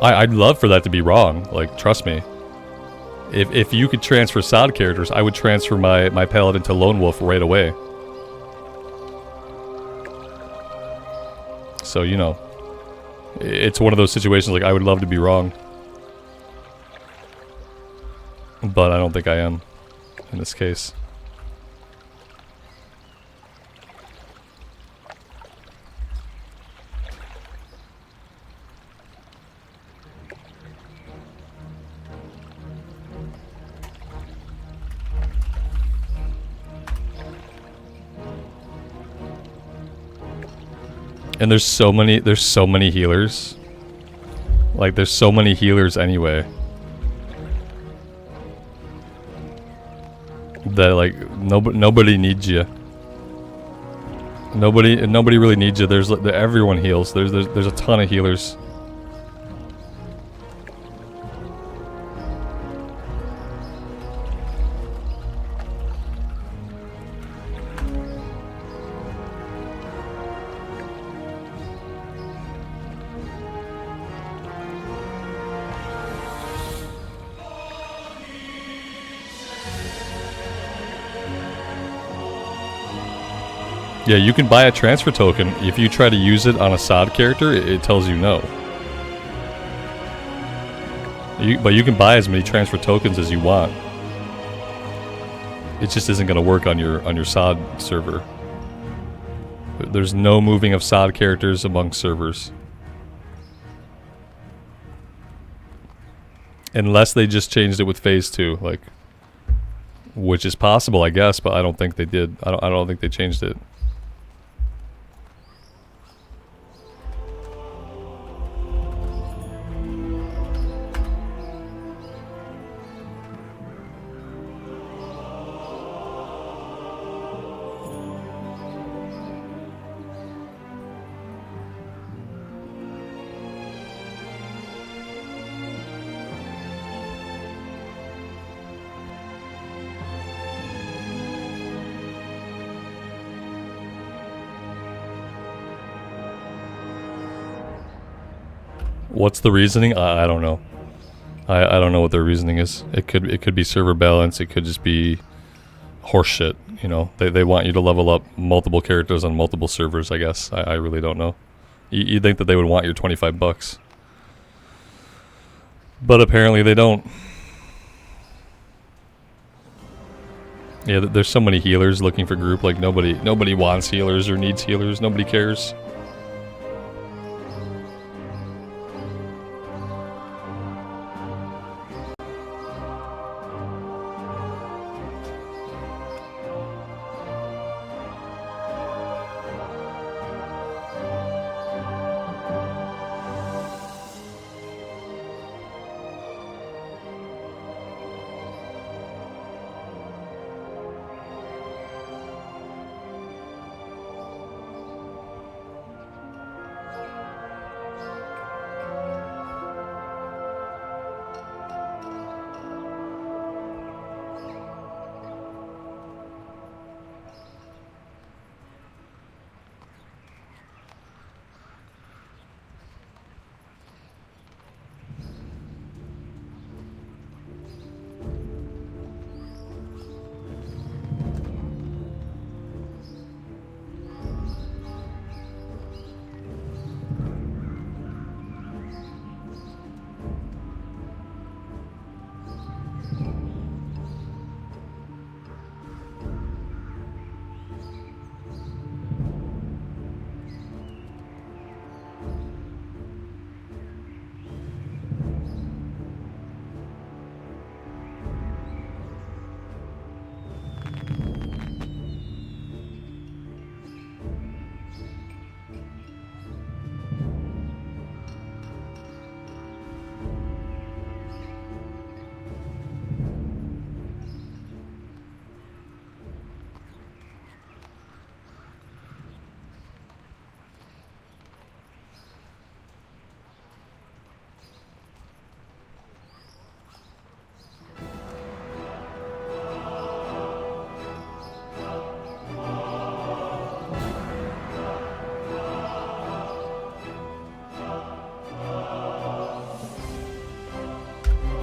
I'd love for that to be wrong. Like, trust me. If you could transfer SOD characters, I would transfer my Paladin to Lone Wolf right away. So, you know, it's one of those situations, like, I would love to be wrong. But I don't think I am in this case. And there's so many healers. Like, there's so many healers anyway. That, like, nobody needs you. Nobody really needs you. Everyone heals. There's a ton of healers. Yeah, you can buy a transfer token. If you try to use it on a SOD character, it tells you no. But you can buy as many transfer tokens as you want. It just isn't going to work on your SOD server. There's no moving of SOD characters among servers. Unless they just changed it with Phase 2, like, which is possible, I guess, but I don't think they did. I don't think they changed it. What's the reasoning? I don't know. I don't know what their reasoning is. It could be server balance. It could just be horseshit. You know, they want you to level up multiple characters on multiple servers. I guess I really don't know. You'd think that they would want your $25, but apparently they don't. Yeah, there's so many healers looking for group. Like nobody wants healers or needs healers. Nobody cares.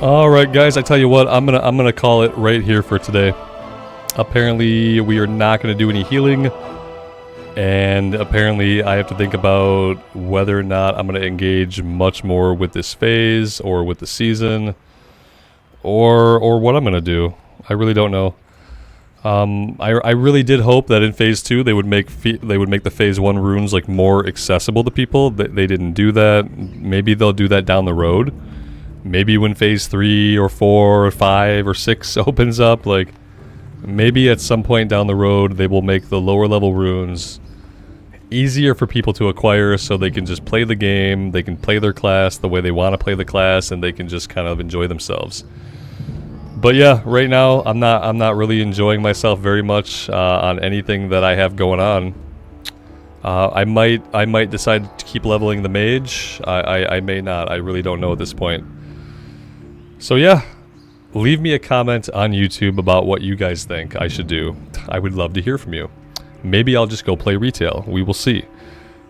Alright guys, I tell you what, I'm gonna call it right here for today. Apparently we are not gonna do any healing, and apparently I have to think about whether or not I'm gonna engage much more with this phase or with the season, or what I'm gonna do. I really don't know. I really did hope that in Phase 2 they would make the Phase 1 runes like more accessible to people. They didn't do that. Maybe they'll do that down the road. Maybe when Phase 3 or 4 or 5 or 6 opens up, like, maybe at some point down the road they will make the lower level runes easier for people to acquire so they can just play the game, they can play their class the way they want to play the class, and they can just kind of enjoy themselves. But yeah, right now I'm not really enjoying myself very much on anything that I have going on. I might decide to keep leveling the mage. I may not. I really don't know at this point. So yeah, leave me a comment on YouTube about what you guys think I should do. I would love to hear from you. Maybe I'll just go play retail. We will see.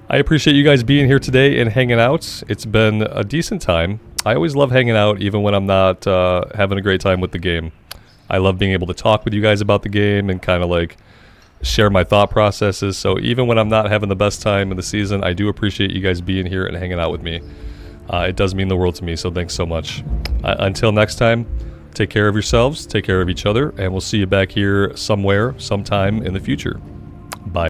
I appreciate you guys being here today and hanging out. It's been a decent time. I always love hanging out even when I'm not having a great time with the game. I love being able to talk with you guys about the game and kind of like share my thought processes. So even when I'm not having the best time in the season, I do appreciate you guys being here and hanging out with me. It does mean the world to me, so thanks so much. Until next time, take care of yourselves, take care of each other, and we'll see you back here somewhere, sometime in the future. Bye.